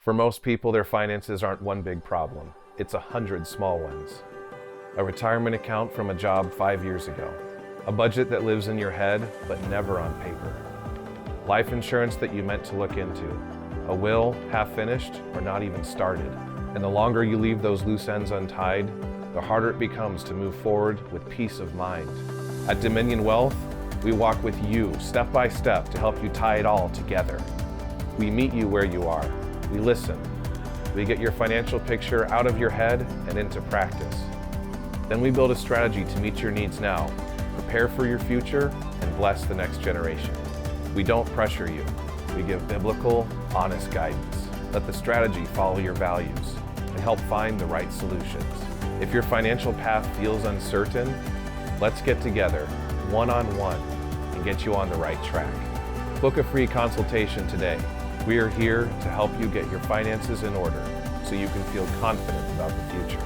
For most people, their finances aren't one big problem. It's 100 small ones. A retirement account from a job 5 years ago. A budget that lives in your head, but never on paper. Life insurance that you meant to look into. A will, half finished, or not even started. And the longer you leave those loose ends untied, the harder it becomes to move forward with peace of mind. At Dominion Wealth, we walk with you step by step to help you tie it all together. We meet you where you are. We listen. We get your financial picture out of your head and into practice. Then we build a strategy to meet your needs now, prepare for your future, and bless the next generation. We don't pressure you. We give biblical, honest guidance. Let the strategy follow your values and help find the right solutions. If your financial path feels uncertain, let's get together one-on-one and get you on the right track. Book a free consultation today. We are here to help you get your finances in order so you can feel confident about the future.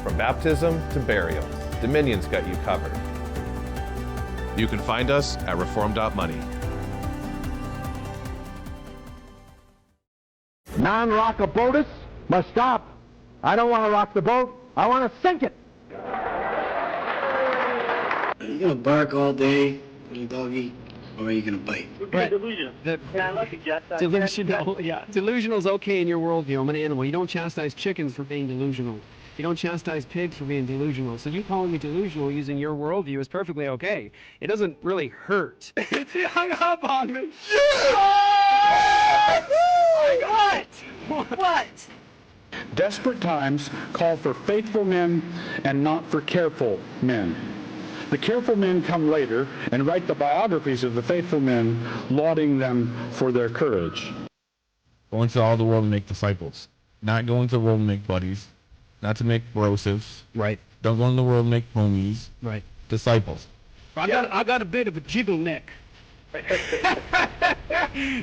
From baptism to burial, Dominion's got you covered. You can find us at reform.money. Non-rock-a-boatus must stop. I don't want to rock the boat. I want to sink it. Are you going to bark all day, little doggy, or are you going to bite? Right. Delusional. Delusional, yeah. Delusional's okay in your worldview. I'm an animal. You don't chastise chickens for being delusional. You don't chastise pigs for being delusional. So you calling me delusional using your worldview is perfectly okay. It doesn't really hurt. He hung up on me. What? Desperate times call for faithful men and not for careful men. The careful men come later and write the biographies of the faithful men, lauding them for their courage. Go into all the world and make disciples. Not go into the world and make buddies. Not to make brosives. Right. Don't go into the world and make homies. Right. Disciples. I got a bit of a jiggle neck.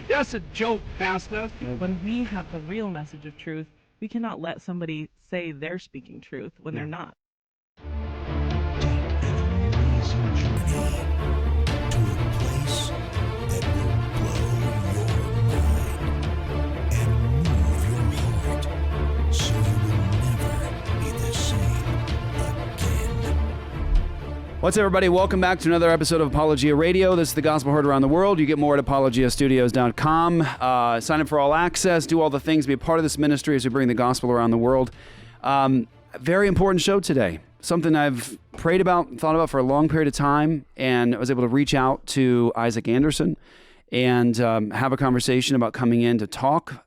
That's a joke, Pastor. When we have the real message of truth, we cannot let somebody say they're speaking truth when they're not. What's up, everybody? Welcome back to another episode of Apologia Radio. This is the gospel heard around the world. You get more at apologiastudios.com. Sign up for all access, do all the things, be a part of this ministry as we bring the gospel around the world. Very important show today. Something I've prayed about and thought about for a long period of time, and I was able to reach out to Isaac Anderson and have a conversation about coming in to talk.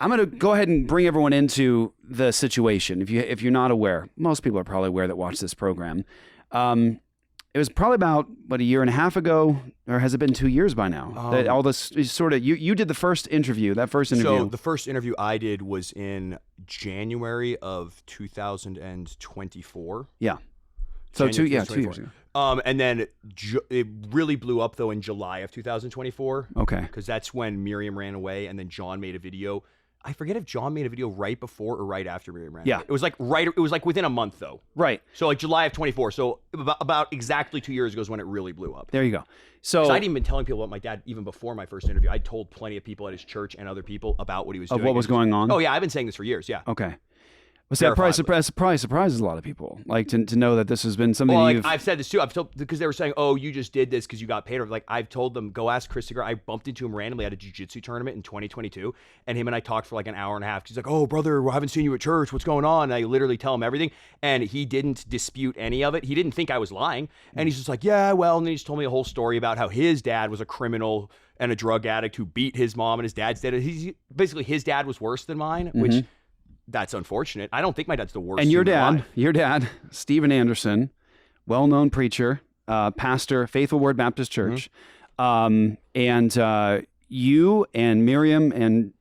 I'm going to go ahead and bring everyone into the situation. If you're not aware, most people are probably aware that watch this program. It was probably about, a year and a half ago, or has it been 2 years by now? That all this is sort of, you did the first interview, that first interview. So the first interview I did was in January of 2024. Yeah. So 2 years ago. And then it really blew up though in July of 2024. Okay. Because that's when Miriam ran away, and then John made a video. I forget if John made a video right before or right after Miriam ran away. It was like within a month though. Right. So like July of 24. So about exactly 2 years ago is when it really blew up. There you go. So I'd even been telling people about my dad even before my first interview. I told plenty of people at his church and other people about what he was doing. Of what was going on? Oh yeah, I've been saying this for years. Yeah. Okay. Well, see, that probably surprises a lot of people, like to know that this has been something. Well, like, I've said this too. I've told, because they were saying, "Oh, you just did this because you got paid." Like I've told them, go ask Chris Segar. I bumped into him randomly at a jiu-jitsu tournament in 2022, and him and I talked for like an hour and a half. He's like, "Oh, brother, I haven't seen you at church. What's going on?" And I literally tell him everything, and he didn't dispute any of it. He didn't think I was lying, and he's just like, "Yeah, well," and then he just told me a whole story about how his dad was a criminal and a drug addict who beat his mom, and his dad's dead. Basically his dad was worse than mine, which. That's unfortunate. I don't think my dad's the worst. And your dad, Stephen Anderson, well-known preacher, pastor, Faithful Word Baptist Church, and you and Miriam and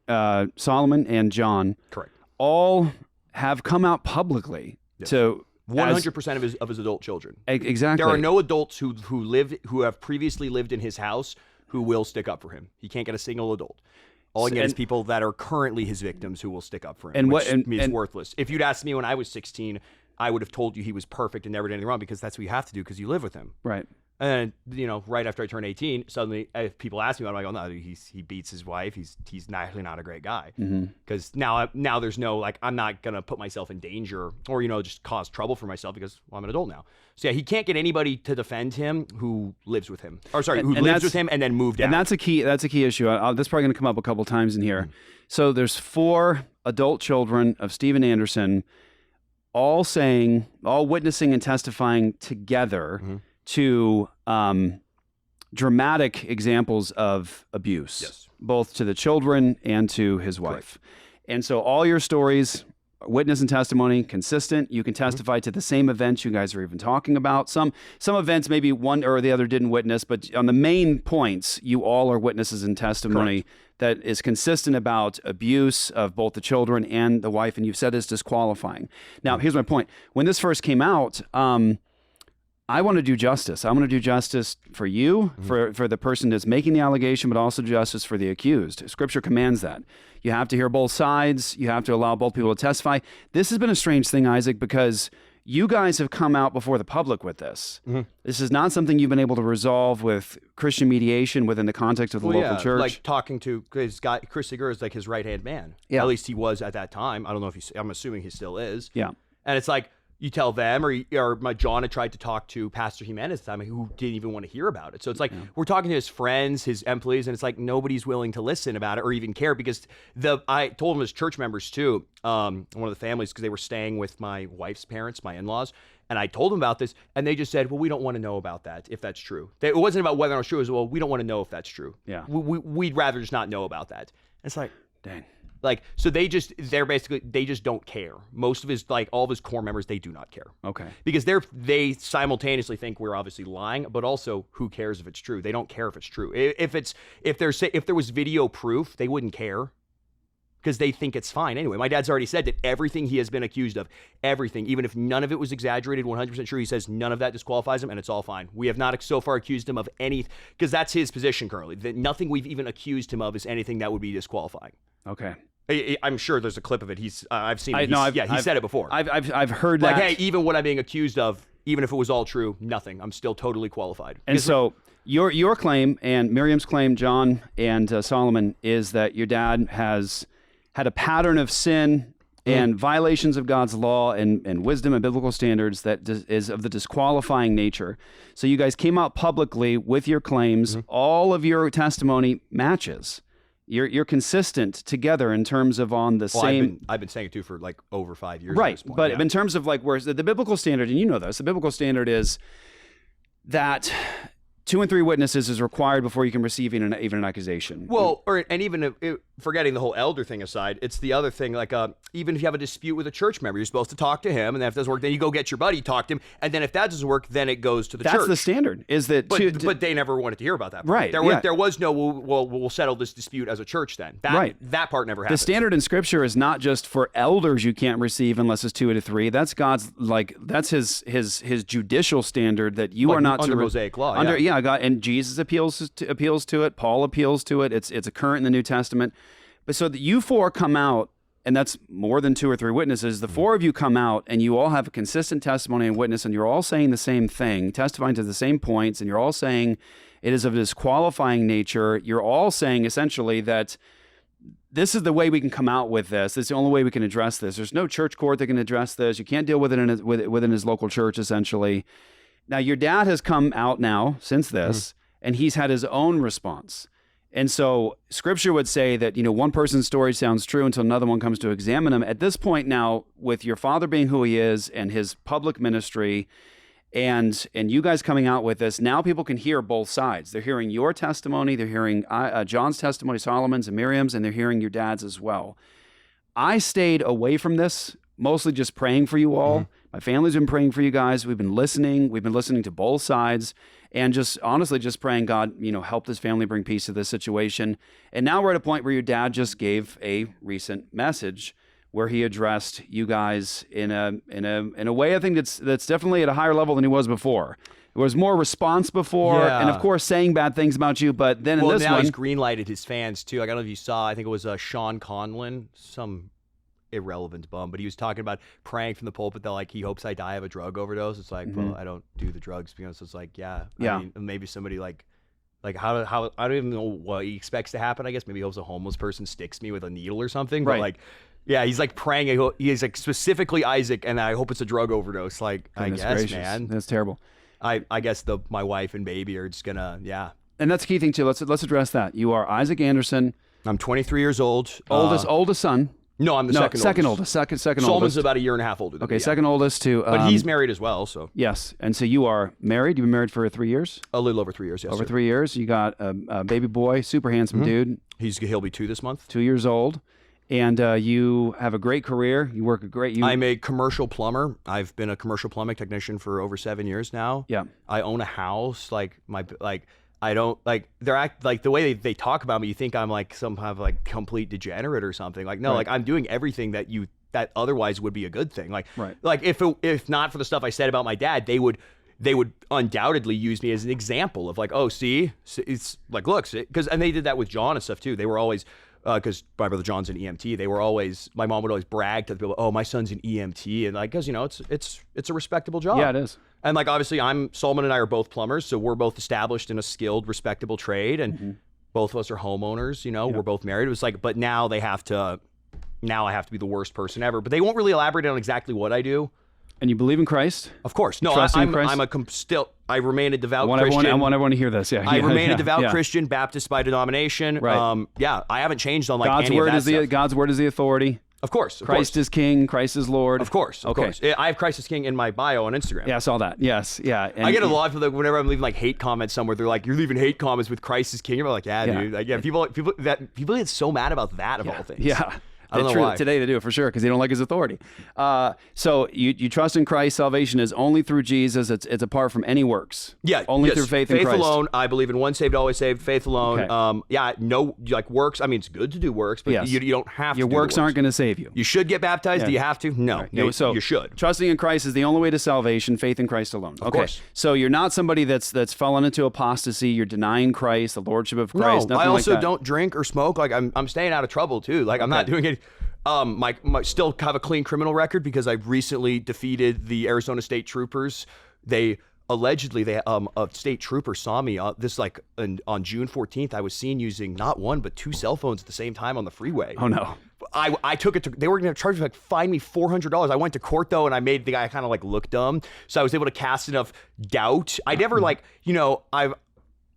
Solomon and John, correct, all have come out publicly to 100% of his adult children. Exactly. There are no adults who have previously lived in his house who will stick up for him. He can't get a single adult. All he gets is people that are currently his victims who will stick up for him, which is worthless. If you'd asked me when I was 16, I would have told you he was perfect and never did anything wrong, because that's what you have to do because you live with him. Right. And right after I turned 18, suddenly if people ask me, I'm like, oh no, he beats his wife. He's actually not a great guy. Because now there's no like, I'm not gonna put myself in danger or just cause trouble for myself because I'm an adult now. So yeah, he can't get anybody to defend him who lives with him, or sorry, who lives with him and then moved out. And that's a key issue. That's probably going to come up a couple times in here. So there's 4 adult children of Steven Anderson, all witnessing and testifying together to dramatic examples of abuse, both to the children and to his wife. And so all your stories, witness and testimony, consistent. You can testify to the same events you guys are even talking about. Some events maybe one or the other didn't witness, but on the main points, you all are witnesses and testimony that is consistent about abuse of both the children and the wife, and you've said it's disqualifying. Now, here's my point. When this first came out, I want to do justice. I want to do justice for you, for the person that's making the allegation, but also justice for the accused. Scripture commands that. You have to hear both sides. You have to allow both people to testify. This has been a strange thing, Isaac, because you guys have come out before the public with this. This is not something you've been able to resolve with Christian mediation within the context of the local church. Like talking to Chris Seeger is like his right-hand man. Yeah. At least he was at that time. I don't know if I'm assuming he still is. Yeah. And it's like, you tell them, or my John had tried to talk to Pastor Jimenez at the time, who didn't even want to hear about it. So it's like we're talking to his friends, his employees, and it's like nobody's willing to listen about it or even care because I told him as church members too, one of the families, because they were staying with my wife's parents, my in-laws, and I told them about this, and they just said, well, we don't want to know about that if that's true. It wasn't about whether or not it's true. It was, well, we don't want to know if that's true. Yeah. We'd rather just not know about that. And it's like, dang. Like, so they just don't care. Most of all of his core members, they do not care. Okay. Because they simultaneously think we're obviously lying, but also who cares if it's true? They don't care if it's true. If there was video proof, they wouldn't care because they think it's fine anyway. My dad's already said that everything he has been accused of, everything, even if none of it was exaggerated, 100% true, he says none of that disqualifies him and it's all fine. We have not so far accused him of any, because that's his position currently, that nothing we've even accused him of is anything that would be disqualifying. Okay. I'm sure there's a clip of it. I've seen it. He said it before. I've heard that. Like, hey, even what I'm being accused of, even if it was all true, nothing. I'm still totally qualified. And so your claim and Miriam's claim, John and Solomon, is that your dad has had a pattern of sin and violations of God's law and wisdom and biblical standards that is of the disqualifying nature. So you guys came out publicly with your claims. All of your testimony matches. You're consistent together in terms of on the same. I've been saying it too for like over 5 years. Right, at this point. But in terms of like where the biblical standard, and you know this, the biblical standard is that 2 and 3 witnesses is required before you can receive even an accusation. Well, forgetting the whole elder thing aside, it's the other thing. Like, even if you have a dispute with a church member, you're supposed to talk to him, and then if that doesn't work, then you go get your buddy, talk to him, and then if that doesn't work, then it goes to the church. That's the standard. Is that? But they never wanted to hear about that part. Right. There was no. We'll settle this dispute as a church then. That part never happened. The standard in Scripture is not just for elders you can't receive unless it's 2 to 3. That's God's that's his judicial standard that you are not under Mosaic law. God, and Jesus appeals to it. Paul appeals to it. It's a current in the New Testament. But so that you 4 come out, and that's more than 2 or 3 witnesses, the 4 of you come out and you all have a consistent testimony and witness, and you're all saying the same thing, testifying to the same points, and you're all saying it is of a disqualifying nature. You're all saying essentially that this is the way we can come out with this. This is the only way we can address this. There's no church court that can address this. You can't deal with it within his local church, essentially. Now, your dad has come out now since this, and he's had his own response. And so Scripture would say that, one person's story sounds true until another one comes to examine him. At this point now, with your father being who he is and his public ministry and you guys coming out with this, now people can hear both sides. They're hearing your testimony, they're hearing John's testimony, Solomon's and Miriam's, and they're hearing your dad's as well. I stayed away from this, mostly just praying for you all. My family's been praying for you guys. We've been listening. We've been listening to both sides and just honestly just praying, God, help this family bring peace to this situation. And now we're at a point where your dad just gave a recent message where he addressed you guys in a way I think that's definitely at a higher level than he was before. There was more response before, and of course saying bad things about you, but then in this now one... he's greenlighted his fans too. I don't know if you saw, I think it was Sean Conlon, some irrelevant bum, but he was talking about praying from the pulpit that like he hopes I die of a drug overdose. It's like, well, I don't do the drugs, you know. So it's like, I mean, maybe somebody like how I don't even know what he expects to happen. I guess maybe he hopes a homeless person sticks me with a needle or something. But like, yeah, he's like praying. He's like specifically Isaac, and I hope it's a drug overdose. Like, goodness, I guess, gracious, man, that's terrible. I guess my wife and baby are just gonna, And that's the key thing too. Let's address that. You are Isaac Anderson. I'm 23 years old. Oldest son. No, I'm the second oldest. Second Solomon's oldest. about a year and a half older than me. Second oldest to. But he's married as well, so. Yes, and so you are married. You've been married for 3 years. A little over 3 years. Yes. Over 3 years. You got a baby boy, super handsome dude. He'll be 2 this month. 2 years old, and you have a great career. You work a great. I'm a commercial plumber. I've been a commercial plumbing technician for over 7 years now. Yeah. I own a house. I don't like the way they talk about me. You think I'm like some kind of like complete degenerate or something. Like no, like I'm doing everything that otherwise would be a good thing. Like if not for the stuff I said about my dad, they would undoubtedly use me as an example of like, oh, see, it's like, look, and they did that with John and stuff too. They were always because my brother John's an EMT. My mom would always brag to the people, oh, my son's an EMT, and like, because it's a respectable job. Yeah, it is. And like, obviously, Solomon and I are both plumbers, so we're both established in a skilled, respectable trade, and both of us are homeowners. You know, we're both married. It was like, but now I have to be the worst person ever. But they won't really elaborate on exactly what I do. And you believe in Christ? Of course. No, I remain a devout Christian. I want everyone to hear this. Yeah, I remain a devout Christian, Baptist by denomination. Right. I haven't changed on like God's any word of that is stuff. God's word is the authority. Of course. Christ is King. Christ is Lord. Of course. Of course. I have Christ is King in my bio on Instagram. Yeah, I saw that. Yes. Yeah. And I get a lot of whenever I'm leaving like hate comments somewhere, they're like, "You're leaving hate comments with Christ is King." You're like, "Yeah, dude." Like, yeah. People get so mad about that of all things. Yeah. I don't know why. Today they do it for sure because they don't like his authority. So you trust in Christ. Salvation is only through Jesus. It's apart from any works. Yeah, only through faith in Christ. Faith alone. I believe in once saved, always saved. Faith alone. Okay. No, like works. I mean, it's good to do works, but you don't have to. Your works aren't going to save you. You should get baptized. Do you have to? No. Right. No. So you should. Trusting in Christ is the only way to salvation. Faith in Christ alone. Of course. So you're not somebody that's fallen into apostasy. You're denying Christ, the lordship of Christ. No, I also don't drink or smoke. Like I'm staying out of trouble too. Like I'm not doing it. Still have a clean criminal record because I recently defeated the Arizona State Troopers. They allegedly a state trooper saw me on June 14th. I was seen using not one but 2 cell phones at the same time on the freeway. Oh no. I took it to, they were going to charge me like fine me $400. I went to court though, and I made the guy kind of like look dumb. So I was able to cast enough doubt. I never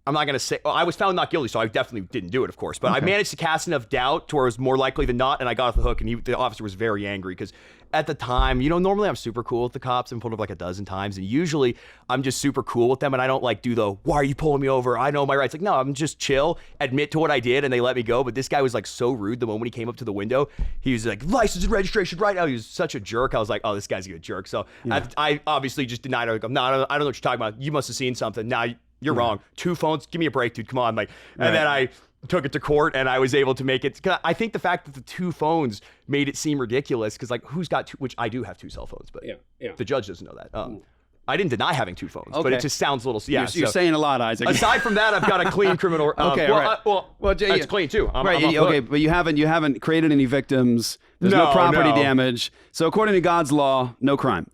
I'm not going to say, I was found not guilty, so I definitely didn't do it, of course. But I managed to cast enough doubt to where it was more likely than not, and I got off the hook, and the officer was very angry because at the time, normally I'm super cool with the cops. I've been pulled over like a dozen times, and usually I'm just super cool with them, and I don't like do the, why are you pulling me over? I know my rights. Like, no, I'm just chill, admit to what I did, and they let me go. But this guy was like so rude the moment he came up to the window. He was like, license and registration right now. He was such a jerk. I was like, oh, this guy's a good jerk. So I obviously just denied it. No, I don't know what you're talking about. You must have seen something. Now, you're wrong. 2 phones. Give me a break, dude. Come on. And then I took it to court and I was able to make it. Cause I think the fact that the 2 phones made it seem ridiculous because who's got 2, which I do have 2 cell phones, but the judge doesn't know that. I didn't deny having 2 phones, but it just sounds a little, You're saying a lot, Isaac. Aside from that, I've got a clean criminal. It's clean too. But you haven't created any victims. There's no property damage. So according to God's law, no crime.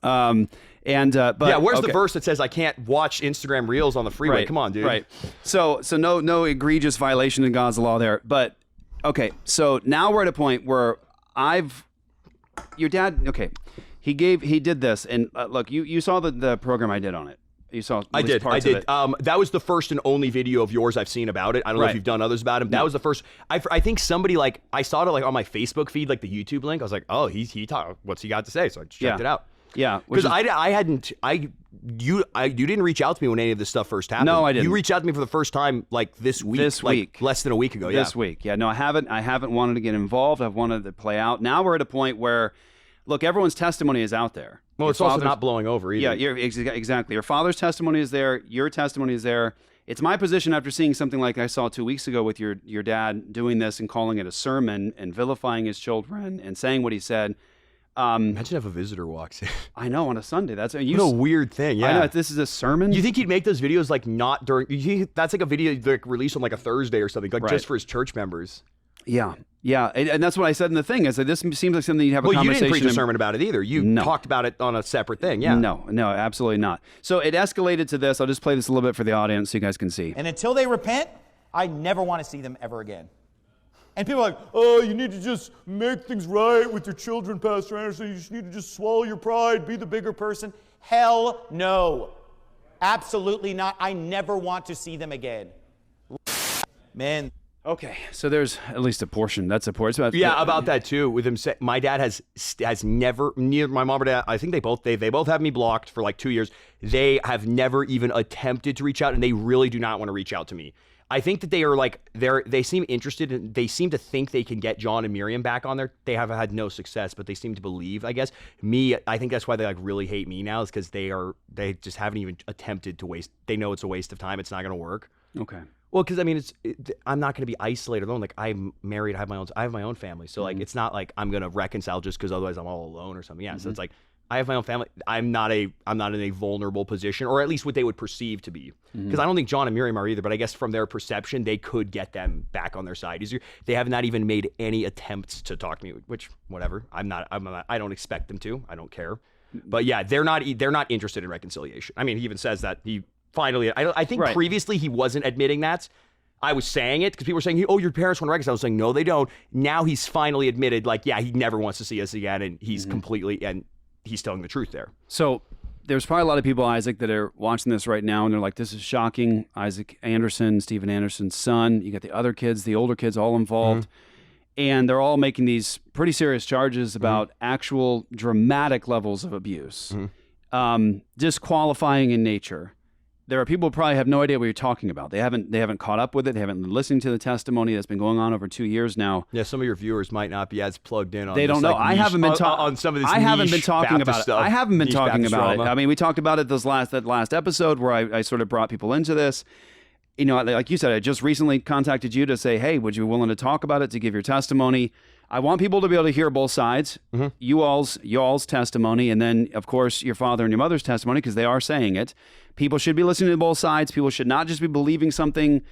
Where's the verse that says I can't watch Instagram Reels on the freeway? Come on, dude. Right. So no egregious violation of God's law there. But okay, so now we're at a point where your dad. Okay, he did this, and look, you saw the program I did on it. You saw. I did. That was the first and only video of yours I've seen about it. I don't know if you've done others about him. That was the first. I think somebody I saw it on my Facebook feed, like the YouTube link. I was like, oh, he talked. What's he got to say? So I checked it out. Yeah, because you didn't reach out to me when any of this stuff first happened. No, I didn't. You reached out to me for the first time this week, less than a week ago. This week, no, I haven't wanted to get involved. I've wanted to play out. Now we're at a point where, look, everyone's testimony is out there. Well, it's also not blowing over either. Yeah, exactly. Your father's testimony is there. Your testimony is there. It's my position after seeing something like I saw 2 weeks ago with your dad doing this and calling it a sermon and vilifying his children and saying what he said. Imagine if a visitor walks in. I know, on a Sunday. That's what a weird thing. Yeah, I know. If this is a sermon. You think he'd make those videos not during? That's like a video released on a Thursday or something, just for his church members. Yeah. Yeah, and that's what I said in the thing. I said, this seems like something you'd have a conversation. Well, you didn't preach a sermon about it either. You talked about it on a separate thing, yeah. No, absolutely not. So it escalated to this. I'll just play this a little bit for the audience so you guys can see. And until they repent, I never want to see them ever again. And people are like, oh, you need to just make things right with your children, Pastor Anderson. You just need to just swallow your pride, be the bigger person. Hell no. Absolutely not. I never want to see them again. Man. Okay, so there's at least a portion. That's a portion. About that too. With him, my dad has never. Neither my mom or dad. I think they both have me blocked for like 2 years. They have never even attempted to reach out, and they really do not want to reach out to me. I think that they seem interested, and they seem to think they can get John and Miriam back on there. They have had no success, but they seem to believe. I guess I think that's why they like really hate me now, is because they just haven't even attempted to waste. They know it's a waste of time. It's not going to work. Okay. Well, because I mean, I'm not going to be isolated alone. Like, I'm married, I have my own family, so like it's not like I'm going to reconcile just because otherwise I'm all alone or something. Yeah, so it's like I have my own family. I'm not in a vulnerable position, or at least what they would perceive to be. Because I don't think John and Miriam are either, but I guess from their perception, they could get them back on their side easier. They have not even made any attempts to talk to me, which whatever. I don't expect them to. I don't care. But yeah, they're not interested in reconciliation. I mean, he even says that he. Finally, I think previously he wasn't admitting that. I was saying it because people were saying, oh, your parents want to reconcile. I was saying, no, they don't. Now he's finally admitted, like, yeah, he never wants to see us again, and he's he's telling the truth there. So there's probably a lot of people, Isaac, that are watching this right now, and they're like, this is shocking. Isaac Anderson, Stephen Anderson's son. You got the other kids, the older kids all involved. And they're all making these pretty serious charges about actual dramatic levels of abuse, disqualifying in nature. There are people who probably have no idea what you're talking about. They haven't caught up with it. They haven't been listening to the testimony that's been going on over 2 years now. Yeah, some of your viewers might not be as plugged in on. They don't know. Like, I haven't been on some of this. I haven't been talking Baptist about it. stuff. I haven't been Niche talking Baptist about it. drama. I mean, we talked about it that last episode where I sort of brought people into this. You know, like you said, I just recently contacted you to say, hey, would you be willing to talk about it, to give your testimony? I want people to be able to hear both sides, you all's testimony, and then, of course, your father and your mother's testimony, because they are saying it. People should be listening to both sides. People should not just be believing something,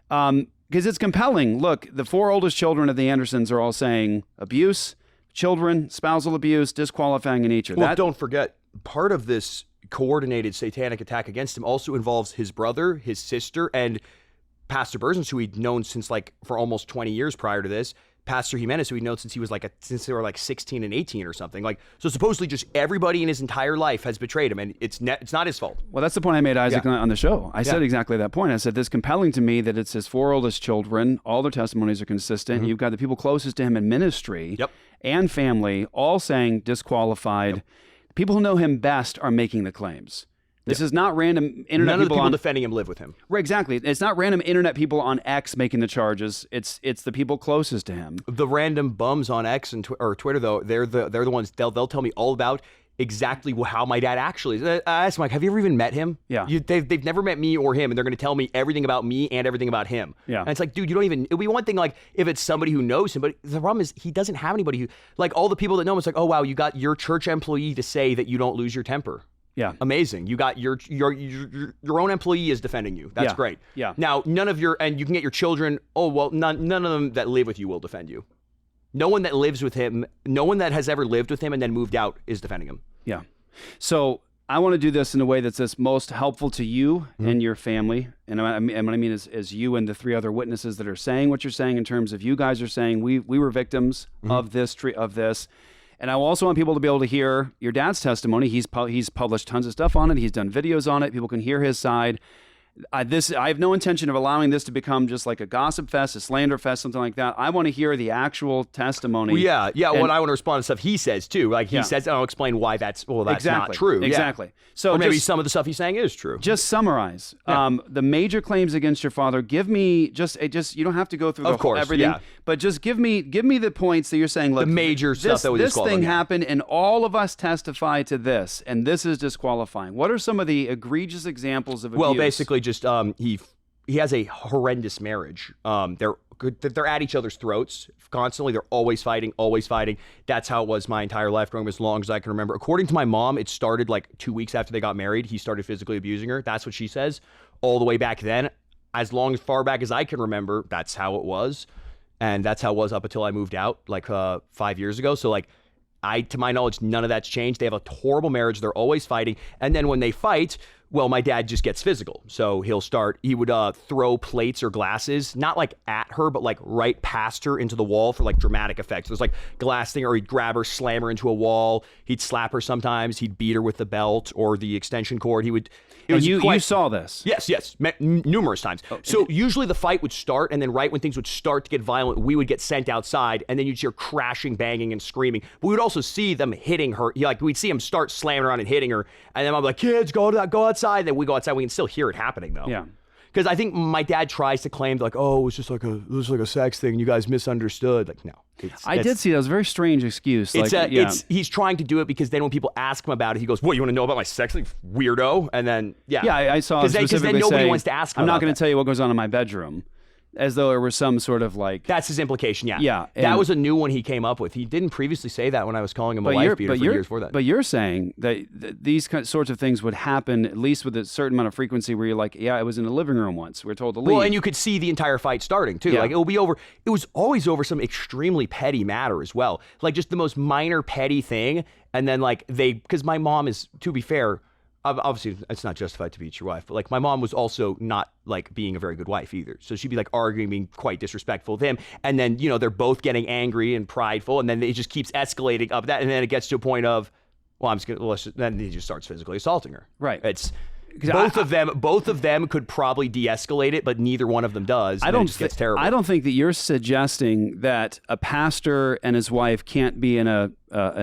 because it's compelling. Look, the 4 oldest children of the Andersons are all saying abuse, children, spousal abuse, disqualifying in nature. Well, don't forget, part of this coordinated satanic attack against him also involves his brother, his sister, and Pastor Berzins, who he'd known since for almost 20 years prior to this. Pastor Jimenez, who he'd known since they were 16 and 18 or something. So supposedly just everybody in his entire life has betrayed him, and it's not his fault. Well, that's the point I made, Isaac, on the show. I said exactly that point. I said, this compelling to me that it's his 4 oldest children. All their testimonies are consistent. You've got the people closest to him in ministry and family all saying disqualified. People who know him best are making the claims. This is not random internet None of the people people defending him live with him. Right, exactly. It's not random internet people on X making the charges. It's the people closest to him. The random bums on X or Twitter, though, they're the ones they'll tell me all about exactly how my dad actually is. I asked Mike, have you ever even met him? Yeah. They've never met me or him, and they're going to tell me everything about me and everything about him. Yeah. And it's like, dude, you don't even. It'd be one thing like if it's somebody who knows him, but the problem is he doesn't have anybody who all the people that know him. It's like, oh wow, you got your church employee to say that you don't lose your temper. Yeah. Amazing. You got your own employee is defending you. That's great. Yeah. Now, and you can get your children, none of them that live with you will defend you. No one that lives with him, no one that has ever lived with him and then moved out is defending him. Yeah. So I want to do this in a way that's most helpful to you and your family. And what I mean is you and the 3 other witnesses that are saying what you're saying in terms of you guys are saying we were victims of this. And I also want people to be able to hear your dad's testimony. He's published tons of stuff on it. He's done videos on it. People can hear his side. I have no intention of allowing this to become just like a gossip fest, a slander fest, something like that. I want to hear the actual testimony. Well, and I want to respond to stuff he says too. Like he says, and I'll explain why that's not true. Exactly. Yeah. So or maybe some of the stuff he's saying is true. Just summarize the major claims against your father. Give me just you don't have to go through the whole everything, but just give me the points that you're saying. Look, the major stuff that was this thing happened, and all of us testify to this, and this is disqualifying. What are some of the egregious examples of abuse? Well, basically, just he has a horrendous marriage. They're at each other's throats constantly. They're always fighting. That's how it was my entire life, growing as long as I can remember. According to my mom, it started 2 weeks after they got married. He started physically abusing her. That's what she says. All the way back then, as far back as I can remember, that's how it was. and that's how it was up until I moved out like 5 years ago. So like, to my knowledge, none of that's changed. They have a horrible marriage. They're always fighting. And then when they fight, well, my dad just gets physical. So he would throw plates or glasses, not like at her, but like right past her into the wall for like dramatic effects. There's like glass thing, or he'd grab her, slam her into a wall. He'd slap her sometimes. He'd beat her with the belt or the extension cord. You saw this? Yes, numerous times. So usually the fight would start, and then right when things would start to get violent, we would get sent outside, and then you'd hear crashing, banging, and screaming. But we would also see them hitting her. Like, we'd see them start slamming around and hitting her, and then I'm like, kids, go outside. And then we go outside. We can still hear it happening, though. Yeah. Because I think my dad tries to claim like, oh, it was just like a sex thing. You guys misunderstood. Like, no. I did see that. It was a very strange excuse. He's trying to do it because then when people ask him about it, he goes, "What, you want to know about my sex life, weirdo?" And then I saw because then nobody wants to ask him. I'm not going to tell you what goes on in my bedroom, as though there was some sort of like. That's his implication. Yeah. Yeah. That was a new one he came up with. He didn't previously say that when I was calling him a wife beater for years before that. But you're saying that these sorts of things would happen at least with a certain amount of frequency, where you're like, yeah, I was in the living room once. We're told to leave. Well, and you could see the entire fight starting too. Yeah. Like, it was always over some extremely petty matter as well. Like just the most minor petty thing. And then like because my mom is, to be fair, obviously it's not justified to beat your wife, but like my mom was also not like being a very good wife either. So she'd be like arguing, being quite disrespectful to him. And then, they're both getting angry and prideful. And then it just keeps escalating up that. And then it gets to a point of, well, then he just starts physically assaulting her. Right. It's both of them could probably de-escalate it, but neither one of them does. It just gets terrible. I don't think that you're suggesting that a pastor and his wife can't be in an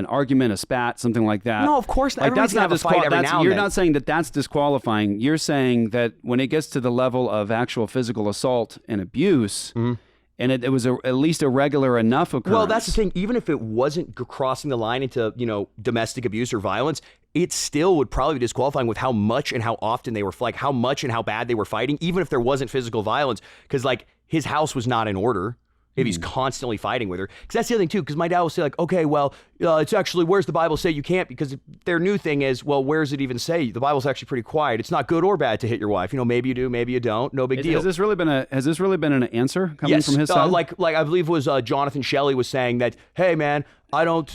argument, a spat, something like that. No, of course not. Like, Everybody's gonna have a fight every now and You're then. not saying that that's disqualifying. You're saying that when it gets to the level of actual physical assault and abuse, and it was at least a regular enough occurrence. Well, that's the thing. Even if it wasn't crossing the line into, domestic abuse or violence, it still would probably be disqualifying with how much and how often they were, like how much and how bad they were fighting, even if there wasn't physical violence, because like his house was not in order. If he's constantly fighting with her. Because that's the other thing, too, because my dad will say, like, okay, well, it's actually, where's the Bible say you can't? Because their new thing is, well, where does it even say? The Bible's actually pretty quiet. It's not good or bad to hit your wife. Maybe you do, maybe you don't. No big deal. Has this really been an answer coming from his side? Like I believe it was Jonathan Shelley was saying that, hey, man, I don't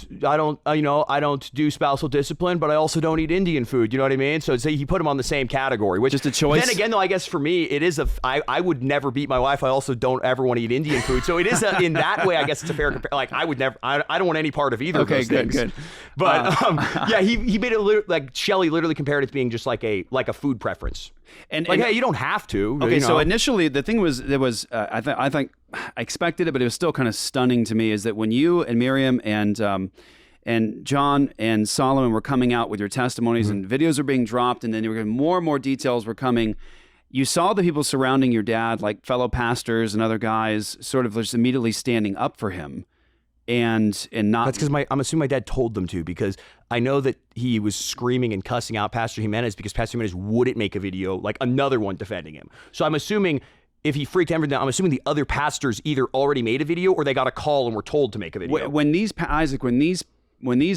do spousal discipline, but I also don't eat Indian food. You know what I mean? So he put him on the same category, which just a choice. Then again, though, I guess for me, it is I would never beat my wife. I also don't ever want to eat Indian food. So it is in that way, I guess it's a fair comparison. Like I would never, I don't want any part of either of those things. Good. But he made it like Shelley literally compared it to being just like a food preference. And hey, you don't have to. Okay, so initially the thing was I think I expected it, but it was still kind of stunning to me. Is that when you and Miriam and John and Solomon were coming out with your testimonies and videos were being dropped, and then there were more and more details were coming. You saw the people surrounding your dad, like fellow pastors and other guys, sort of just immediately standing up for him. And not. That's because I'm assuming my dad told them to, because I know that he was screaming and cussing out Pastor Jimenez because Pastor Jimenez wouldn't make a video, like another one defending him. So I'm assuming if he freaked everything out, I'm assuming the other pastors either already made a video or they got a call and were told to make a video. When these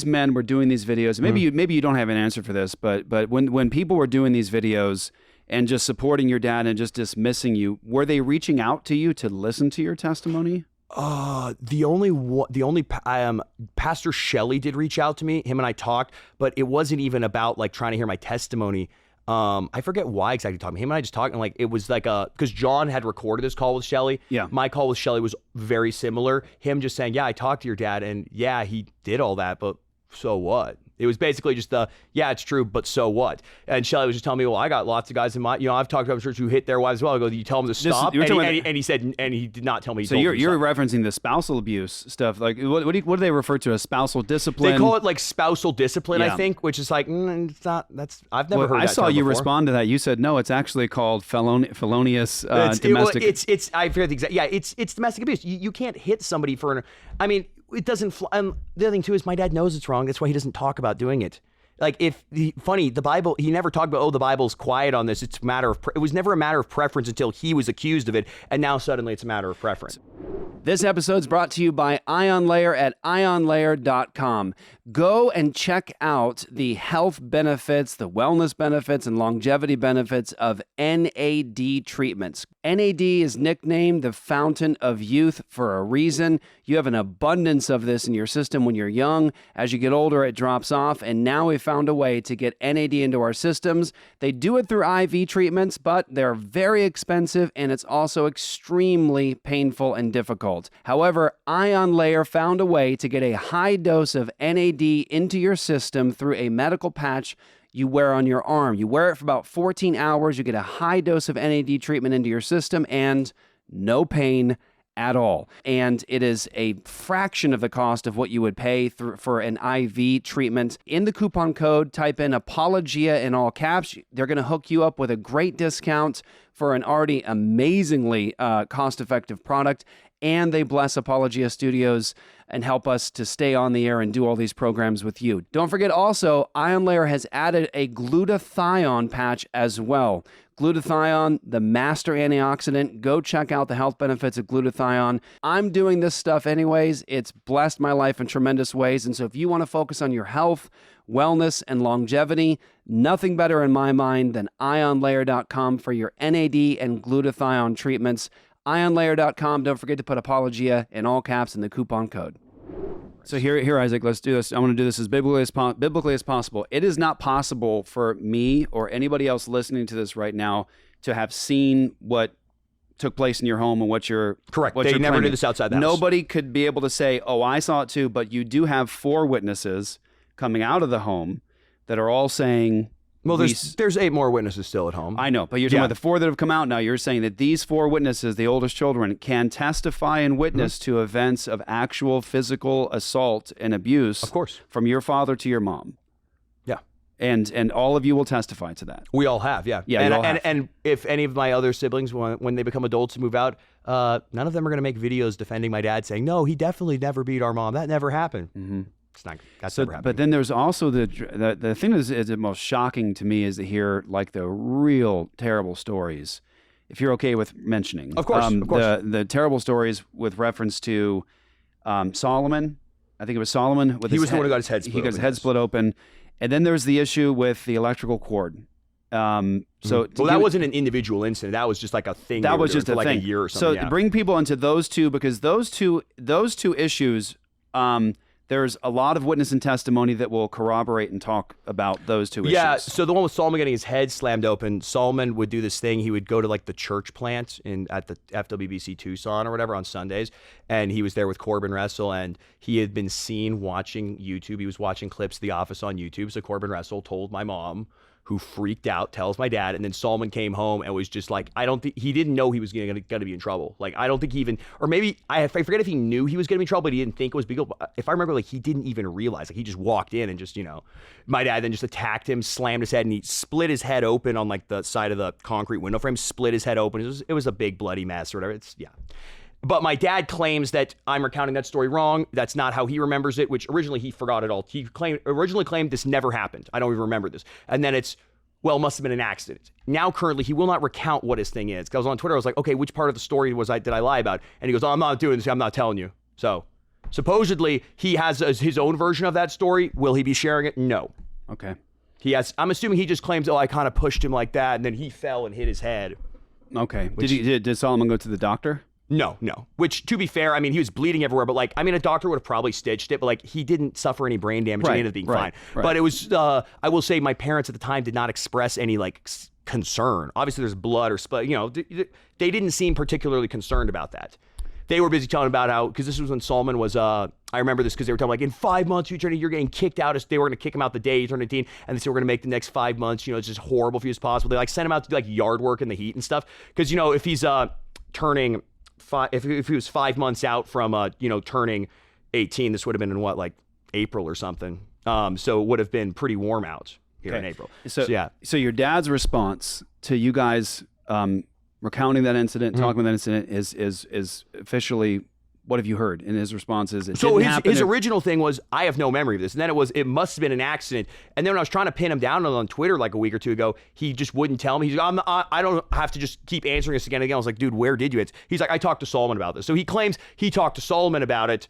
men were doing these videos, maybe you don't have an answer for this, but when people were doing these videos and just supporting your dad and just dismissing you, were they reaching out to you to listen to your testimony? The only Pastor Shelley did reach out to me. Him and I talked, but it wasn't even about like trying to hear my testimony. I forget why exactly talking. Him and I just talked, and like it was like because John had recorded this call with Shelley. Yeah. My call with Shelley was very similar. Him just saying, yeah, I talked to your dad, and yeah, he did all that, but so what? It was basically just yeah, it's true, but so what? And Shelley was just telling me, well, I got lots of guys in my, I've talked to other churches who hit their wives as well. I go, you tell them to stop? And he said, and he did not tell me. So you're referencing the spousal abuse stuff. Like, what do they refer to as spousal discipline? They call it like spousal discipline, I think, which is like, it's not, I've never heard that. I saw you before. Respond to that. You said, no, it's actually called felonious domestic. I forget the exact, it's domestic abuse. You can't hit somebody for it doesn't fly. The other thing too is my dad knows it's wrong. That's why he doesn't talk about doing it. Like the Bible, he never talked about, the Bible's quiet on this. It's a matter of, it was never a matter of preference until he was accused of it. And now suddenly it's a matter of preference. This episode's brought to you by IonLayer at ionlayer.com. Go and check out the health benefits, the wellness benefits, and longevity benefits of NAD treatments. NAD is nicknamed the fountain of youth for a reason. You have an abundance of this in your system when you're young. As you get older, it drops off, and now we've found a way to get NAD into our systems. They do it through IV treatments, but they're very expensive, and it's also extremely painful and difficult. However, IonLayer found a way to get a high dose of NAD into your system through a medical patch you wear on your arm. You wear it for about 14 hours. You get a high dose of NAD treatment into your system and no pain at all. And it is a fraction of the cost of what you would pay for an IV treatment. In the coupon code, type in Apologia in all caps. They're going to hook you up with a great discount for an already amazingly cost-effective product. And they bless Apologia Studios and help us to stay on the air and do all these programs with you. Don't forget also, IonLayer has added a glutathione patch as well. Glutathione, the master antioxidant. Go check out the health benefits of glutathione. I'm doing this stuff anyways. It's blessed my life in tremendous ways. And so if you want to focus on your health, wellness, and longevity, nothing better in my mind than ionlayer.com for your NAD and glutathione treatments. IonLayer.com. Don't forget to put Apologia in all caps in the coupon code. So here, Isaac, let's do this. I want to do this as biblically as possible. It is not possible for me or anybody else listening to this right now to have seen what took place in your home and what you're correct. What they you're never claiming. did this outside the house. Nobody could be able to say, "Oh, I saw it too." But you do have 4 witnesses coming out of the home that are all saying. Well, there's 8 more witnesses still at home. I know, but you're talking about the 4 that have come out now. You're saying that these 4 witnesses, the oldest children, can testify and witness to events of actual physical assault and abuse. Of course. From your father to your mom. Yeah. And all of you will testify to that. We all have, yeah. Yeah, and if any of my other siblings, when they become adults and move out, none of them are going to make videos defending my dad saying, no, he definitely never beat our mom. That never happened. Mm-hmm. That's never happened. But then there's also the thing that is the most shocking to me is to hear like the real terrible stories. If you're okay with mentioning, of course, the terrible stories with reference to Solomon. I think it was Solomon. He was the one who got his head split. He got his head split open, and then there's the issue with the electrical cord. That wasn't an individual incident. That was just like a thing. That was just a thing. A year or something. So bring people into those two because those two issues. There's a lot of witness and testimony that will corroborate and talk about those 2 issues. Yeah, so the one with Solomon getting his head slammed open, Solomon would do this thing. He would go to like the church plant at the FWBC Tucson or whatever on Sundays, and he was there with Corbin Russell, and he had been seen watching YouTube. He was watching clips of The Office on YouTube, so Corbin Russell told my mom, who freaked out, tells my dad, and then Solomon came home and was just like, I don't think, he didn't know he was going to be in trouble. Like, I don't think he even, or maybe, I forget if he knew he was going to be in trouble, but he didn't think it was big. If I remember, like, he didn't even realize, like, he just walked in and just, my dad then just attacked him, slammed his head, and he split his head open on, like, the side of the concrete window frame, split his head open. It was a big bloody mess or whatever. But my dad claims that I'm recounting that story wrong. That's not how he remembers it, which originally he forgot it all. He originally claimed this never happened. I don't even remember this. And then it must have been an accident. Now, currently, he will not recount what his thing is. Because I was on Twitter, I was like, okay, which part of the story did I lie about? And he goes, oh, I'm not doing this. I'm not telling you. So supposedly he has his own version of that story. Will he be sharing it? No. Okay. I'm assuming he just claims, I kind of pushed him like that, and then he fell and hit his head. Okay. Did Solomon go to the doctor? No. Which, to be fair, I mean, he was bleeding everywhere, but a doctor would have probably stitched it, but he didn't suffer any brain damage. He ended up being fine. Right. But it was, I will say, my parents at the time did not express any concern. Obviously, there's blood or split. They didn't seem particularly concerned about that. They were busy telling about how, because this was when Solomon was, I remember this because they were telling in 5 months, you're getting kicked out. They were going to kick him out the day he turned 18, and they said we're going to make the next 5 months, it's just horrible for you as possible. They sent him out to do yard work in the heat and stuff. Because, if he's turning, if he was 5 months out from, turning 18, this would have been in April or something. So it would have been pretty warm out here in April. So your dad's response to you guys recounting that incident, talking about that incident is officially what have you heard? And his response is, it So didn't happen. his original thing was, I have no memory of this. And then it must have been an accident. And then when I was trying to pin him down on Twitter like a week or two ago, he just wouldn't tell me. He's like, I don't have to just keep answering this again and again. I was like, dude, where did you? He's like, I talked to Solomon about this. So he claims he talked to Solomon about it.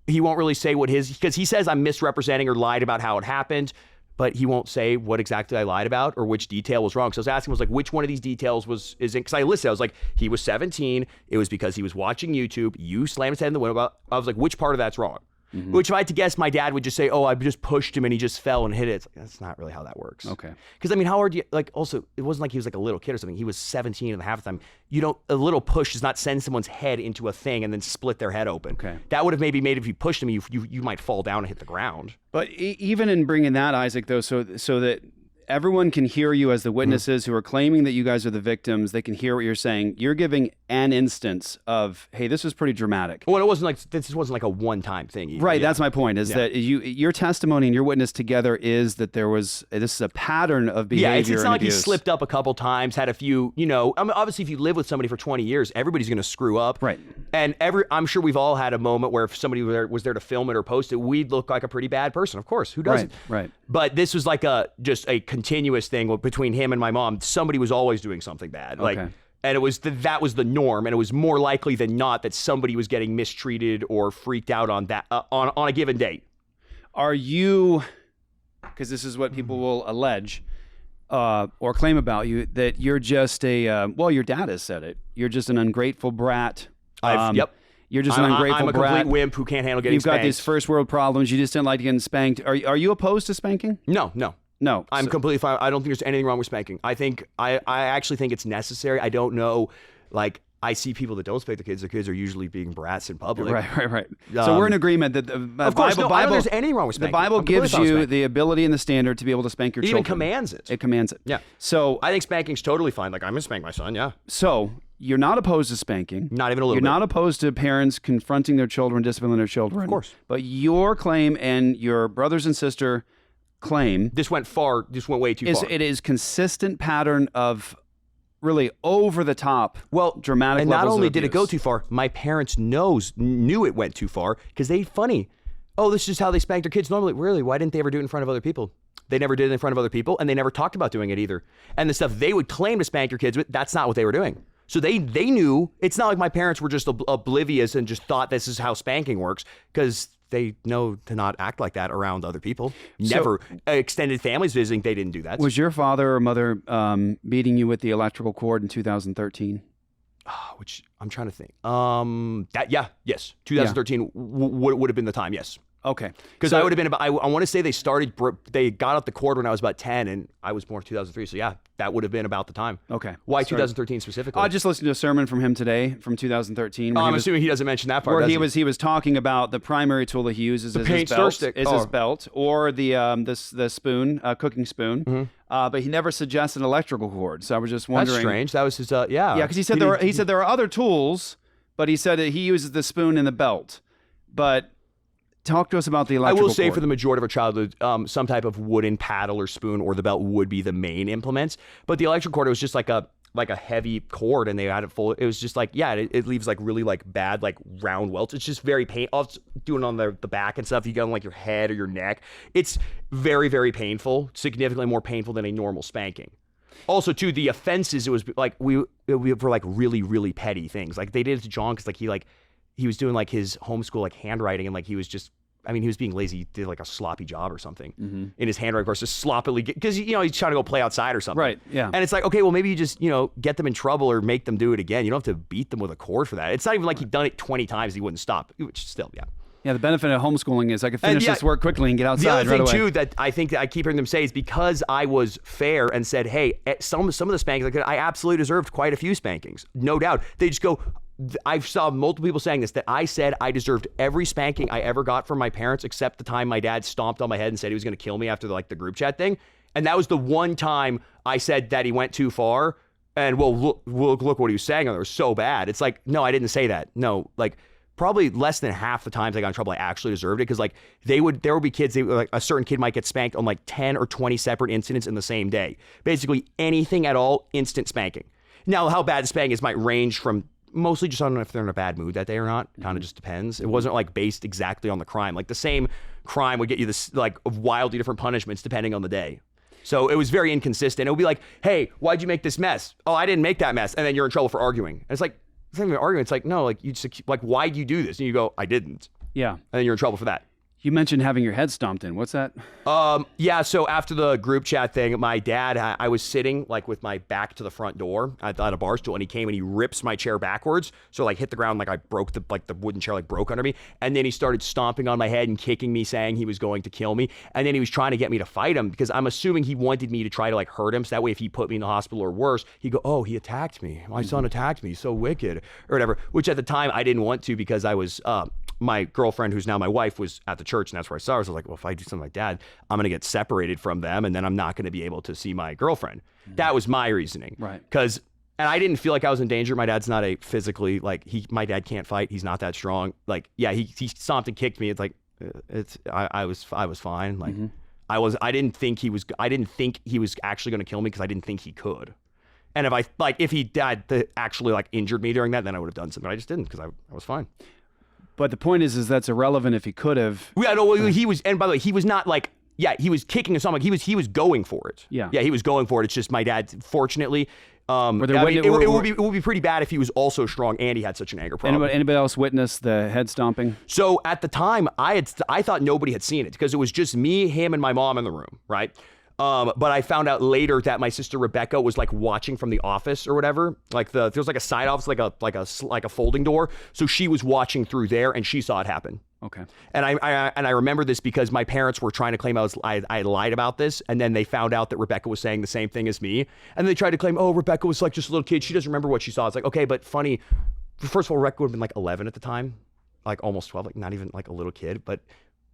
He won't really say because he says I'm misrepresenting or lied about how it happened. But he won't say what exactly I lied about or which detail was wrong. So I was asking him, which one of these details is in? Because I listed, I was like, he was 17. It was because he was watching YouTube. You slammed his head in the window. I was like, which part of that's wrong? Mm-hmm. Which if I had to guess, my dad would just say, I just pushed him and he just fell and hit it. It's like, that's not really how that works. Okay. Because how hard do you, also, it wasn't like he was like a little kid or something. He was 17 and a half of the time. A little push does not send someone's head into a thing and then split their head open. Okay. That would have maybe made if you pushed him, you might fall down and hit the ground. But even in bringing that, Isaac, though, so that everyone can hear you as the witnesses who are claiming that you guys are the victims, they can hear what you're saying. You're giving an instance of, hey, this was pretty dramatic. Well, this wasn't like a one-time thing either. Right, that's my point, is that your testimony and your witness together is that this is a pattern of behavior. Yeah, it's not like abuse. He slipped up a couple times, had a few, obviously if you live with somebody for 20 years, everybody's going to screw up. Right. And I'm sure we've all had a moment where if somebody was there to film it or post it, we'd look like a pretty bad person. Of course, who doesn't? Right. But this was like just a continuous thing between him and my mom. Somebody was always doing something bad. Okay. And it was that was the norm, and it was more likely than not that somebody was getting mistreated or freaked out on that on a given date. Are you, because this is what people will allege or claim about you, that you're just your dad has said it. You're just an ungrateful brat. Yep. You're just an ungrateful brat. I'm a brat. complete wimp who can't handle getting spanked. You've got these first world problems. You just didn't like getting spanked. Are you opposed to spanking? No. No. I'm completely fine. I don't think there's anything wrong with spanking. I actually think it's necessary. I don't know, I see people that don't spank their kids. Their kids are usually being brats in public. Right. So we're in agreement that the of course, Bible, I don't think there's anything wrong with spanking. The Bible gives you the ability and the standard to be able to spank your children. It even commands it. It commands it. Yeah. So I think spanking's totally fine. I'm going to spank my son, yeah. So you're not opposed to spanking. Not even a little bit. You're not opposed to parents confronting their children, disciplining their children. Of course. But your claim and your brothers and sister claim... This went way too far. It is consistent pattern of really over the top, dramatic. And not only did abuse. it go too far, my parents knew it went too far because they funny. Oh, this is just how they spanked their kids normally. Really? Why didn't they ever do it in front of other people? They never did it in front of other people, and they never talked about doing it either. And the stuff they would claim to spank your kids with, that's not what they were doing. So they knew. It's not like my parents were just oblivious and just thought this is how spanking works, because they know to not act like that around other people. Never. Extended families visiting, they didn't do that. Was your father or mother beating you with the electrical cord in 2013? Which I'm trying to think. Yes. 2013 would have been the time, yes. Okay. Because I would have been about, I want to say they got up the cord when I was about 10 and I was born in 2003. So yeah, that would have been about the time. Okay. Why 2013 specifically? I just listened to a sermon from him today from 2013. I'm assuming he doesn't mention that part. Where he was talking about the primary tool that he uses is his belt or the spoon, cooking spoon. Mm-hmm. But he never suggested an electrical cord. So I was just wondering. That's strange. That was his Yeah, because he said there are other tools, but he said that he uses the spoon and the belt. But talk to us about the electrical cord. I will say for the majority of our childhood, some type of wooden paddle or spoon or the belt would be the main implements. But the electrical cord, it was just like a heavy cord, and they had it full. It was just it leaves really bad round welts. It's just very painful. Doing it on the back and stuff. You get on your head or your neck. It's very, very painful. Significantly more painful than a normal spanking. Also, too, the offenses, it was we for really, really petty things. They did it to John because he was doing his homeschool handwriting, and he was just, he was being lazy. He did a sloppy job or something in his handwriting course, just sloppily, because he's trying to go play outside or something. Right, yeah. And it's okay, well, maybe you just, get them in trouble or make them do it again. You don't have to beat them with a cord for that. It's not even he'd done it 20 times, he wouldn't stop, which still, yeah. Yeah, the benefit of homeschooling is I can finish this work quickly and get outside right away. The other thing, too, that I think that I keep hearing them say is because I was fair and said, hey, some of the spankings, I absolutely deserved quite a few spankings. No doubt. They just go, I saw multiple people saying this, that I said I deserved every spanking I ever got from my parents except the time my dad stomped on my head and said he was going to kill me after the group chat thing. And that was the one time I said that he went too far. And look what he was saying. It was so bad. It's no, I didn't say that. No, probably less than half the times I got in trouble, I actually deserved it, because there would be kids, a certain kid might get spanked on 10 or 20 separate incidents in the same day. Basically anything at all, instant spanking. Now, how bad the spanking is might range from mostly just I don't know if they're in a bad mood that day or not. Kind of just depends. It wasn't like based exactly on the crime. Like the same crime would get you this like wildly different punishments depending on the day. So it was very inconsistent. It would be like, hey, why'd you make this mess? Oh, I didn't make that mess. And then you're in trouble for arguing. And it's like, it's not even arguing. It's like, no, like you just like, why'd you do this? And you go, I didn't. Yeah. And then you're in trouble for that. You mentioned having your head stomped in. What's that? Yeah, so after the group chat thing, my dad, I was sitting like with my back to the front door at a bar stool, and he came and he rips my chair backwards. So like hit the ground, like I broke the wooden chair like broke under me. And then he started stomping on my head and kicking me, saying he was going to kill me. And then he was trying to get me to fight him because I'm assuming he wanted me to try to like hurt him. So that way if he put me in the hospital or worse, he'd go, oh, he attacked me. My son attacked me. So wicked or whatever, which at the time I didn't want to because I was, my girlfriend, who's now my wife, was at the church, and that's where I saw her. So I was like, well, if I do something like that, I'm going to get separated from them, and then I'm not going to be able to see my girlfriend. That was my reasoning. Right. Because, and I didn't feel like I was in danger. My dad's not a physically, like, my dad can't fight. He's not that strong. Like, yeah, he stomped and kicked me. It's like, I was fine. Like, I didn't think he was actually going to kill me because I didn't think he could. And if he had actually like injured me during that, then I would have done something. I just didn't because I was fine. But the point is that's irrelevant if he could have. Yeah, no, he was, and by the way, he was not like, yeah, he was kicking us on, like he was going for it. Yeah, he was going for it. It's just my dad, fortunately, it would be pretty bad if he was also strong and he had such an anger problem. Anybody else witness the head stomping? So at the time, I thought nobody had seen it because it was just me, him, and my mom in the room, right? But I found out later that my sister Rebecca was like watching from the office or whatever. Like there's like a side office, like a folding door. So she was watching through there and she saw it happen. Okay. And I remember this because my parents were trying to claim I lied about this, and then they found out that Rebecca was saying the same thing as me, and they tried to claim, oh, Rebecca was like just a little kid. She doesn't remember what she saw. It's like, okay, but funny. First of all, Rebecca would have been like 11 at the time, like almost 12, like not even like a little kid, but.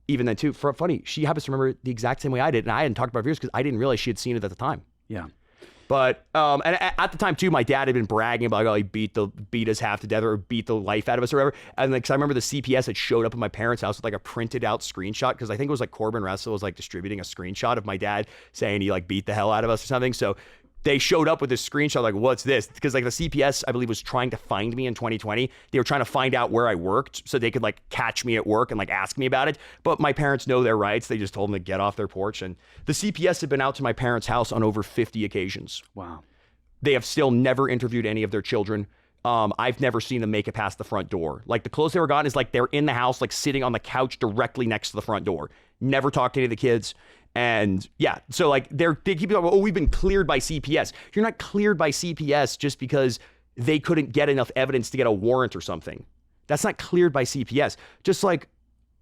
Even then, too, funny, she happens to remember the exact same way I did, and I hadn't talked about it for years because I didn't realize she had seen it at the time. Yeah. But and at the time too, my dad had been bragging about like, oh, he beat us half to death or beat the life out of us or whatever. And like, cause I remember the CPS had showed up at my parents' house with like a printed out screenshot because I think it was like Corbin Russell was like distributing a screenshot of my dad saying he like beat the hell out of us or something. So. They showed up with this screenshot like, what's this? Because like the CPS, I believe, was trying to find me in 2020. They were trying to find out where I worked so they could like catch me at work and like ask me about it. But my parents know their rights. They just told them to get off their porch. And the CPS had been out to my parents' house on over 50 occasions. Wow. They have still never interviewed any of their children. I've never seen them make it past the front door. Like the closest they were gotten is like they're in the house, like sitting on the couch directly next to the front door. Never talked to any of the kids. And yeah, so like they keep talking, oh, we've been cleared by CPS. You're not cleared by CPS just because they couldn't get enough evidence to get a warrant or something. That's not cleared by CPS. Just like,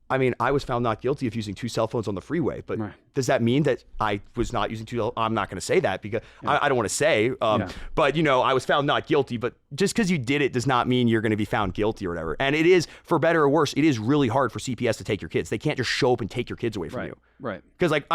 I mean, I was found not guilty of using 2 cell phones on the freeway, but does that mean that I was not using 2? I'm not going to say that because I don't want to say, but you know, I was found not guilty, but just because you did it does not mean you're going to be found guilty or whatever. And it is, for better or worse, it is really hard for CPS to take your kids. They can't just show up and take your kids away from you. Right. Because like,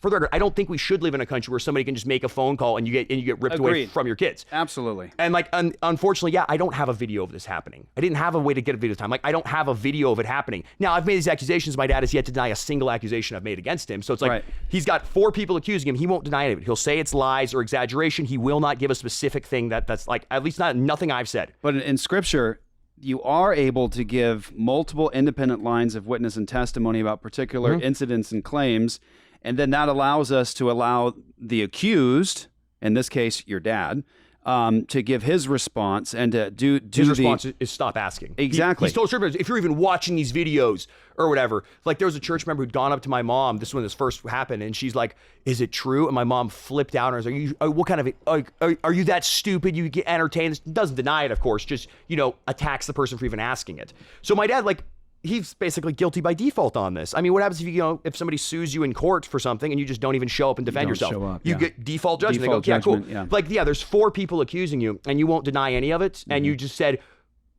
for the record, I don't think we should live in a country where somebody can just make a phone call and you get ripped away from your kids. Absolutely. And like, unfortunately, I don't have a video of this happening. I didn't have a way to get a video time. Like, I don't have a video of it happening. Now, I've made these accusations. My dad has yet to deny a single accusation I've made against him. So it's like, he's got 4 people accusing him. He won't deny any of it. He'll say it's lies or exaggeration. He will not give a specific thing that's like, at least nothing I've said. But in Scripture, you are able to give multiple independent lines of witness and testimony about particular incidents and claims. And then that allows us to allow the accused, in this case, your dad, to give his response and to do his response is stop asking. Exactly. He's told church members, if you're even watching these videos or whatever, like there was a church member who'd gone up to my mom, this is when this first happened, and she's like, is it true? And my mom flipped out and was like, what kind of, are you that stupid? You get entertained? Doesn't deny it, of course, just, you know, attacks the person for even asking it. So my dad, like, he's basically guilty by default on this. I mean, what happens if somebody sues you in court for something and you just don't even show up and defend yourself? You get default judgment. Default they go, judgment, yeah, cool. Like, yeah, there's 4 people accusing you and you won't deny any of it. And you just said,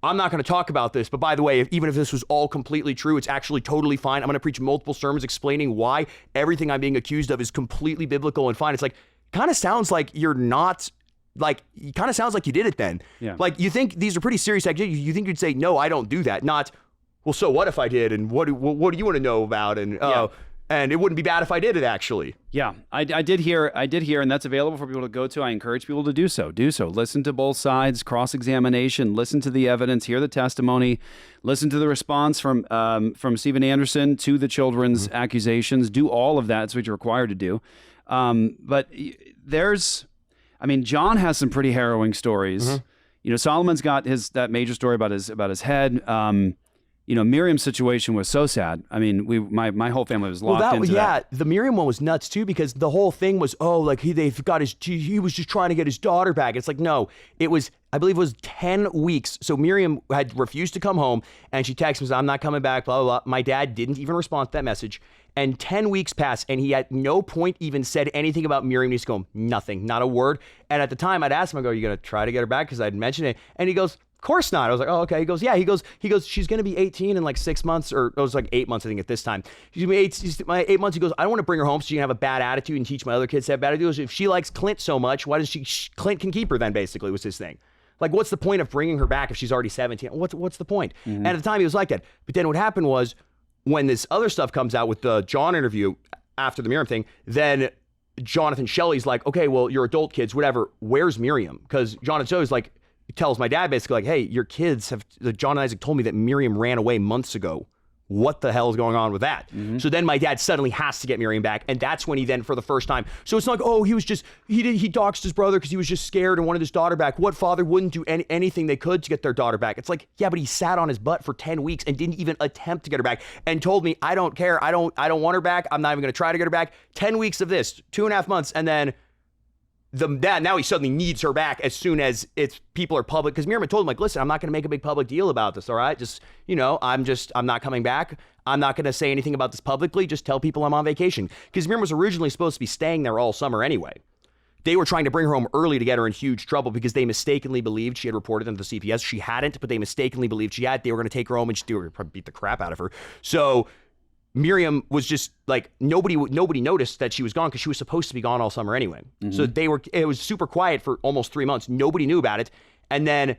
I'm not going to talk about this. But by the way, even if this was all completely true, it's actually totally fine. I'm going to preach multiple sermons explaining why everything I'm being accused of is completely biblical and fine. It's like, kind of sounds like you're not, like, it kind of sounds like you did it then. Yeah. Like, you think these are pretty serious accusations. You think you'd say, no, I don't do that. Not, well, so what if I did? And what do you want to know about? And And it wouldn't be bad if I did it, actually. Yeah, I did hear, and that's available for people to go to. I encourage people to do so. Listen to both sides, cross-examination, listen to the evidence, hear the testimony, listen to the response from Stephen Anderson to the children's accusations. Do all of that. That's what you're required to do. But John has some pretty harrowing stories. Solomon's got that major story about his head. Miriam's situation was so sad. I mean, my whole family was locked into that. The Miriam one was nuts too, because the whole thing was, he was just trying to get his daughter back. It's like, no, I believe it was 10 weeks. So Miriam had refused to come home, and she texted me, said, I'm not coming back, blah, blah, blah. My dad didn't even respond to that message. And 10 weeks passed, and he at no point even said anything about Miriam needs to go. Nothing, not a word. And at the time, I'd asked him, are you going to try to get her back? Because I'd mentioned it. And he goes, of course not. I was like, oh, okay. He goes, yeah. He goes, she's going to be 18 in like 6 months, or it was like 8 months, I think, at this time. She's going to be 8 months. He goes, I don't want to bring her home so she can have a bad attitude and teach my other kids to have bad attitudes. If she likes Clint so much, why does Clint can keep her then, basically, was his thing. Like, what's the point of bringing her back if she's already 17? What's the point? And at the time, he was like that. But then what happened was, when this other stuff comes out with the John interview after the Miriam thing, then Jonathan Shelley's like, okay, well, you're adult kids, whatever. Where's Miriam? Because Jonathan Shelley's like, tells my dad basically like, hey, your kids John and Isaac told me that Miriam ran away months ago. What the hell is going on with that? So then my dad suddenly has to get Miriam back. And that's when he then, for the first time, so it's not like, oh, he doxed his brother because he was just scared and wanted his daughter back. What father wouldn't do anything they could to get their daughter back? It's like, yeah, but he sat on his butt for 10 weeks and didn't even attempt to get her back and told me, I don't care. I don't want her back. I'm not even going to try to get her back. 10 weeks of this, 2.5 months. And then now he suddenly needs her back as soon as people are public. Because Miriam told him, like, listen, I'm not going to make a big public deal about this, all right? Just, I'm not coming back. I'm not going to say anything about this publicly. Just tell people I'm on vacation. Because Miriam was originally supposed to be staying there all summer anyway. They were trying to bring her home early to get her in huge trouble because they mistakenly believed she had reported them to the CPS. She hadn't, but they mistakenly believed she had. They were going to take her home and probably beat the crap out of her. So Miriam was just like, nobody noticed that she was gone because she was supposed to be gone all summer anyway. So it was super quiet for almost 3 months. Nobody knew about it. And then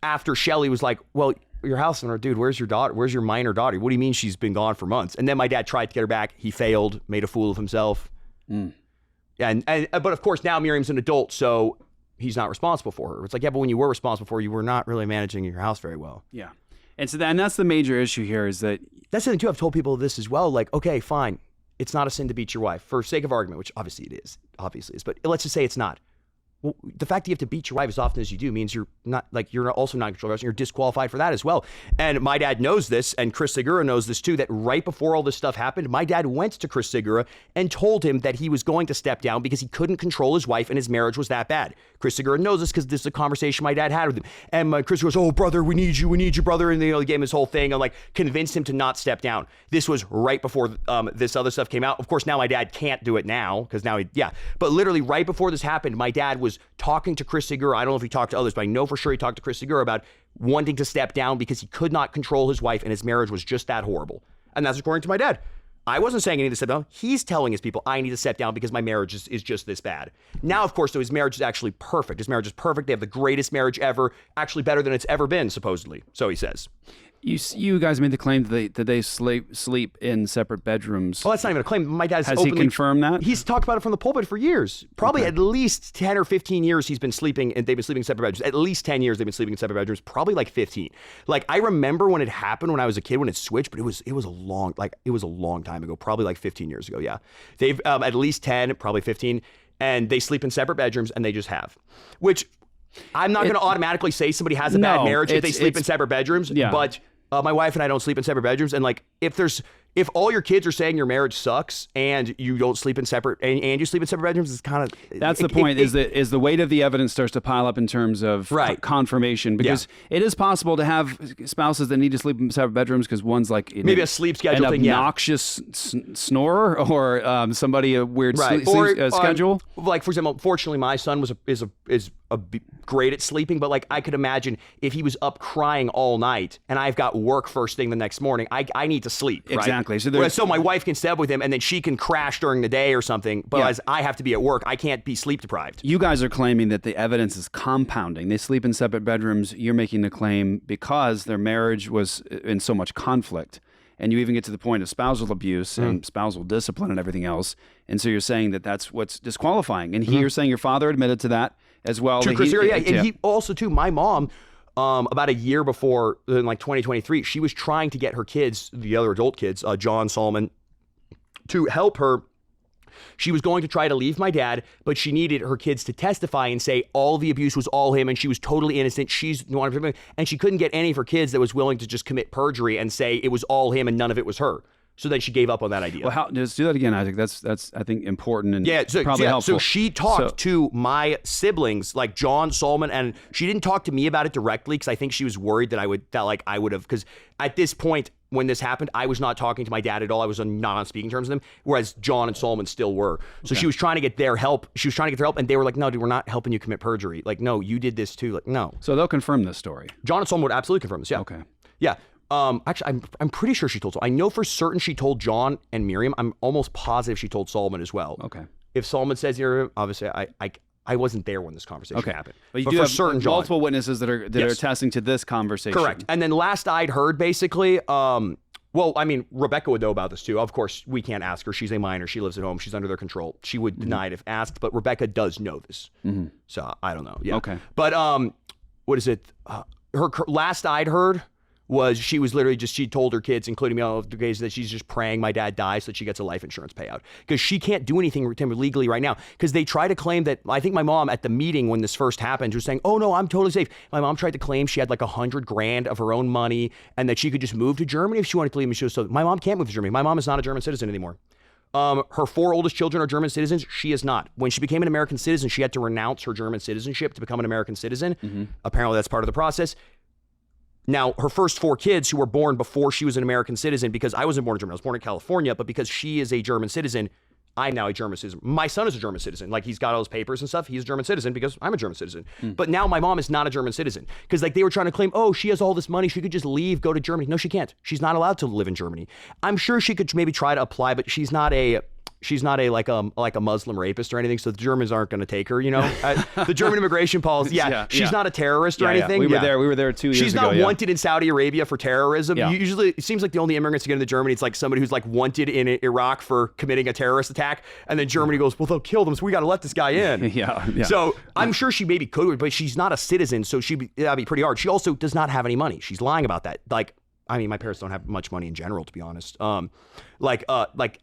after Shelley was like, well, your house owner, dude, where's your daughter? Where's your minor daughter? What do you mean she's been gone for months? And then my dad tried to get her back. He failed, made a fool of himself. But of course now Miriam's an adult, so he's not responsible for her. It's like, yeah, but when you were responsible for her, you were not really managing your house very well. Yeah. And so that's the major issue here is that... That's the thing, too. I've told people this as well. Like, okay, fine. It's not a sin to beat your wife. For sake of argument, which obviously it is. But let's just say it's not. Well, the fact that you have to beat your wife as often as you do means you're also not in control of it. You're disqualified for that as well. And my dad knows this, and Chris Segura knows this too, that right before all this stuff happened, my dad went to Chris Segura and told him that he was going to step down because he couldn't control his wife and his marriage was that bad. Chris Segura knows this because this is a conversation my dad had with him. And Chris goes, oh, brother, we need you, brother. And they gave him this whole thing and convinced him to not step down. This was right before this other stuff came out. Of course, now my dad can't do it now because now but literally right before this happened, my dad was talking to Chris Segura. I don't know if he talked to others, but I know for sure he talked to Chris Segura about wanting to step down because he could not control his wife and his marriage was just that horrible. And that's according to my dad. I wasn't saying I need to step down. He's telling his people, I need to step down because my marriage is just this bad. Now, of course, though, his marriage is actually perfect. His marriage is perfect. They have the greatest marriage ever, actually better than it's ever been, supposedly. So he says. You guys made the claim that they sleep in separate bedrooms. Well, that's not even a claim. My dad's Has he confirmed that? He's talked about it from the pulpit for years. Probably at least 10 or 15 years he's been sleeping, and they've been sleeping in separate bedrooms. At least 10 years they've been sleeping in separate bedrooms. Probably like 15. Like, I remember when it happened when I was a kid, when it switched, but it was a long time ago. Probably like 15 years ago, yeah. They've at least 10, probably 15, and they sleep in separate bedrooms, and they just have. Which, I'm not going to automatically say somebody has a bad marriage if they sleep in separate bedrooms, but my wife and I don't sleep in separate bedrooms. And if all your kids are saying your marriage sucks and you don't sleep in separate and you sleep in separate bedrooms, it's kind of... That's the point, is the weight of the evidence starts to pile up in terms of confirmation, because it is possible to have spouses that need to sleep in separate bedrooms because one's like... Maybe a sleep schedule an thing, obnoxious snorer or somebody a weird sleep schedule. Like, for example, fortunately, my son is great at sleeping, but I could imagine if he was up crying all night and I've got work first thing the next morning, I need to sleep, right? Exactly. So my wife can stay up with him and then she can crash during the day or something, but as I have to be at work, I can't be sleep deprived. You guys are claiming that the evidence is compounding. They sleep in separate bedrooms. You're making the claim because their marriage was in so much conflict. and you even get to the point of spousal abuse and spousal discipline and everything else. And so you're saying that that's what's disqualifying. And you're saying your father admitted to that as well. True, Chris, yeah. And he also, too, my mom, about a year before, in like 2023, she was trying to get her kids, the other adult kids, John, Solomon, to help her. She was going to try to leave my dad, but she needed her kids to testify and say all the abuse was all him and she was totally innocent. And she couldn't get any of her kids that was willing to just commit perjury and say it was all him and none of it was her. So then she gave up on that idea. Well, let's do that again, Isaac. That's I think important and probably helpful. So she talked to my siblings, like John, Solomon, and she didn't talk to me about it directly because I think she was worried that I would have, because at this point when this happened, I was not talking to my dad at all. I was not on speaking terms with him, whereas John and Solomon still were. So she was trying to get their help. She was trying to get their help, and they were like, "No, dude, we're not helping you commit perjury. Like, no, you did this too. Like, no." So they'll confirm this story. John and Solomon would absolutely confirm this. Yeah. Okay. Yeah. Actually, I'm pretty sure she told. I know for certain she told John and Miriam. I'm almost positive she told Solomon as well. Okay. If Solomon says here, obviously, I wasn't there when this conversation happened. But you do have multiple witnesses that are attesting to this conversation. Correct. And then last I'd heard, basically, well, I mean, Rebecca would know about this too. Of course, we can't ask her. She's a minor. She lives at home. She's under their control. She would deny it if asked, but Rebecca does know this. So I don't know. Yeah. Okay. But what is it? Her last I'd heard was she was literally she told her kids, including me, all of the days, that she's just praying my dad dies so that she gets a life insurance payout. Because she can't do anything legally right now. Because they try to claim that, I think my mom at the meeting when this first happened was saying, "Oh no, I'm totally safe." My mom tried to claim she had like $100,000 of her own money and that she could just move to Germany if she wanted to leave. So my mom can't move to Germany. My mom is not a German citizen anymore. Her 4 oldest children are German citizens. She is not. When she became an American citizen, she had to renounce her German citizenship to become an American citizen. Apparently that's part of the process. Now, her first 4 kids who were born before she was an American citizen, because I wasn't born in Germany, I was born in California, but because she is a German citizen, I'm now a German citizen. My son is a German citizen. Like, he's got all his papers and stuff. He's a German citizen because I'm a German citizen. But now my mom is not a German citizen because like they were trying to claim, oh, she has all this money. She could just leave, go to Germany. No, she can't. She's not allowed to live in Germany. I'm sure she could maybe try to apply, but she's not a like a Muslim rapist or anything, so the Germans aren't going to take her, you know. The German immigration policy, she's not a terrorist or anything. We were there 2 years ago. She's not wanted in Saudi Arabia for terrorism. Usually, it seems like the only immigrants to get into Germany, it's like somebody who's like wanted in Iraq for committing a terrorist attack, and then Germany goes, well, they'll kill them, so we got to let this guy in. So I'm sure she maybe could, but she's not a citizen, so that'd be pretty hard. She also does not have any money. She's lying about that. Like, I mean, my parents don't have much money in general, to be honest. I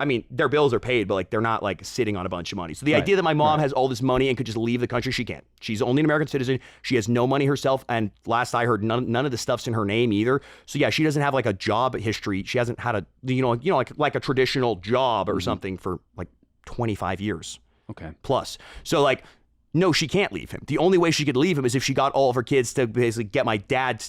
mean, their bills are paid, but like they're not like sitting on a bunch of money. So the idea that my mom has all this money and could just leave the country, she can't. She's only an American citizen. She has no money herself, and last I heard, none of the stuff's in her name either. So yeah, she doesn't have like a job history. She hasn't had a like a traditional job or something for like 25 years. Okay. Plus, so like. No, she can't leave him. The only way she could leave him is if she got all of her kids to basically get my dad,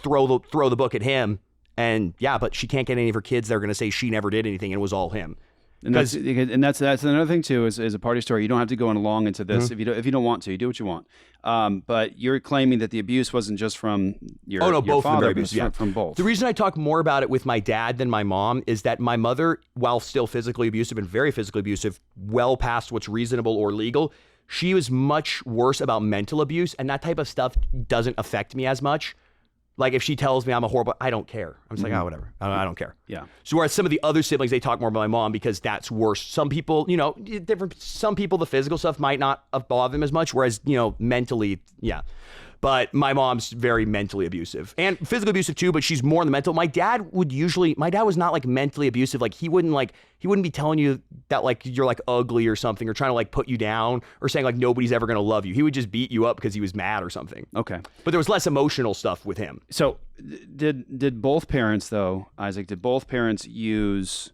throw the book at him. And yeah, but she can't get any of her kids. They're going to say she never did anything and it was all him. And that's another thing too is a party story. You don't have to go along into this if you don't want to. You do what you want. But you're claiming that the abuse wasn't just from your both father, abuse, from both. The reason I talk more about it with my dad than my mom is that my mother, while still physically abusive and very physically abusive, well past what's reasonable or legal, she was much worse about mental abuse, and that type of stuff doesn't affect me as much. Like if she tells me I'm a horrible, I don't care. I'm just like, oh, whatever. I don't care. Yeah. So whereas some of the other siblings, they talk more about my mom because that's worse. Some people, different. Some people, the physical stuff might not bother them as much, whereas mentally, yeah. But my mom's very mentally abusive and physically abusive too, but she's more in the mental. My dad was not like mentally abusive. Like he wouldn't be telling you that like you're like ugly or something or trying to like put you down or saying like nobody's ever going to love you. He would just beat you up because he was mad or something. Okay. But there was less emotional stuff with him. So did both parents though, Isaac, use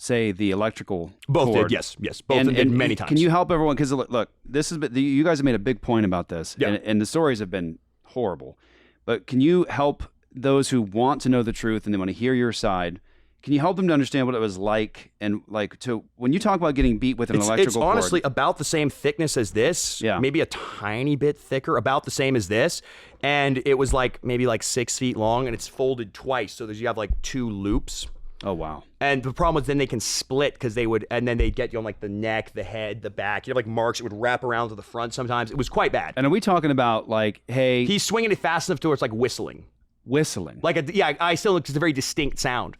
say the electrical both cord? Did, yes. Both did many times. Can you help everyone? Because look, you guys have made a big point about this, and the stories have been horrible. But can you help those who want to know the truth and they want to hear your side? Can you help them to understand what it was like and like to when you talk about getting beat with an electrical cord? It's honestly about the same thickness as this, maybe a tiny bit thicker, about the same as this, and it was like maybe like 6 feet long, and it's folded twice, so you have like 2 loops. Oh, wow. And the problem was then they can split because and then they'd get you on like the neck, the head, the back. You have like marks. It would wrap around to the front sometimes. It was quite bad. And are we talking about like, hey... He's swinging it fast enough to where it's like whistling. Whistling? I still, it's a very distinct sound.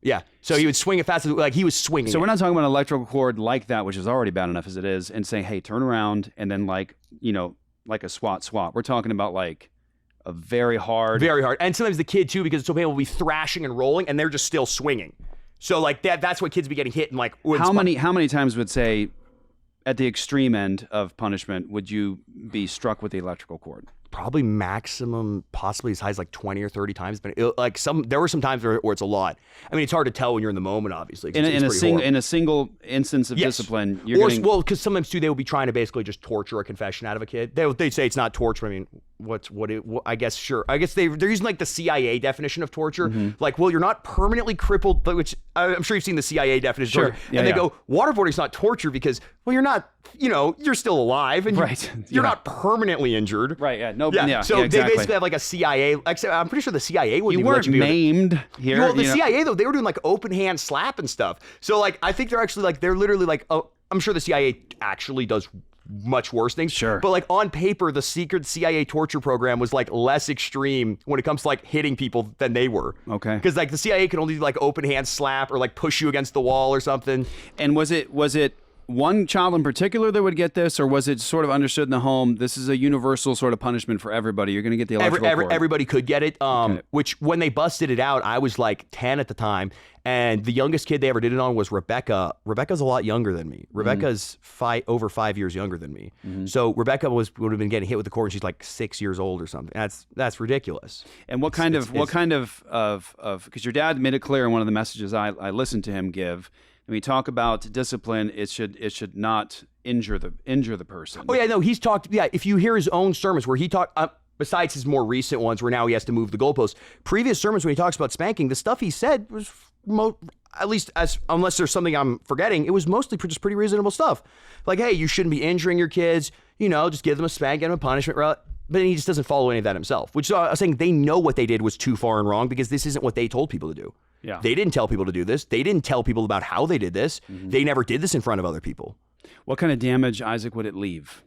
Yeah. So he would swing it fast, like he was swinging. So it. we're not talking about an electrical cord like that, which is already bad enough as it is, and saying, hey, turn around, and then like a swat. We're talking about like a very hard. And sometimes the kid too, because it's so painful, will be thrashing and rolling, and they're just still swinging. So like that's what kids be getting hit and like. How many times would say, at the extreme end of punishment, would you be struck with the electrical cord? Probably maximum, possibly as high as like 20 or 30 times. But there were some times where it's a lot. I mean, it's hard to tell when you're in the moment, obviously. In a single instance of discipline, because sometimes too they will be trying to basically just torture a confession out of a kid. They'd say it's not torture. I mean, I guess sure. I guess they're using like the CIA definition of torture. Like, well, you're not permanently crippled, but which I'm sure you've seen the CIA definition. Sure. Of torture. And they go, waterboarding's not torture because, well, you're not, you're still alive and you're not permanently injured. Right. Yeah. No. So exactly. they basically have like a CIA. I'm pretty sure the CIA wouldn't. You weren't maimed here. Well, the CIA though, they were doing like open hand slap and stuff. So like, I think they're literally like, I'm sure the CIA actually does much worse things. Sure. But like on paper, the secret CIA torture program was like less extreme when it comes to like hitting people than they were. Okay. Because like the CIA could only do like open hand slap or like push you against the wall or something. And was it one child in particular that would get this, or was it sort of understood in the home, this is a universal sort of punishment for everybody? You're going to get the electrical cord. Everybody could get it, which when they busted it out, I was like 10 at the time, and the youngest kid they ever did it on was Rebecca. Rebecca's a lot younger than me. Rebecca's over 5 years younger than me. So Rebecca would have been getting hit with the cord, and she's like 6 years old or something. That's ridiculous. And what kind of because your dad made it clear in one of the messages I listened to him give. When we talk about discipline, it should not injure the person. Oh yeah, no, he's talked. Yeah, if you hear his own sermons where he talked, besides his more recent ones where now he has to move the goalposts, previous sermons when he talks about spanking, the stuff he said was at least unless there's something I'm forgetting, it was mostly just pretty reasonable stuff. Like, hey, you shouldn't be injuring your kids. Just give them a spank, get them a punishment. But he just doesn't follow any of that himself. Which I was saying they know what they did was too far and wrong because this isn't what they told people to do. Yeah. They didn't tell people to do this. They didn't tell people about how they did this. They never did this in front of other people. What kind of damage, Isaac, would it leave?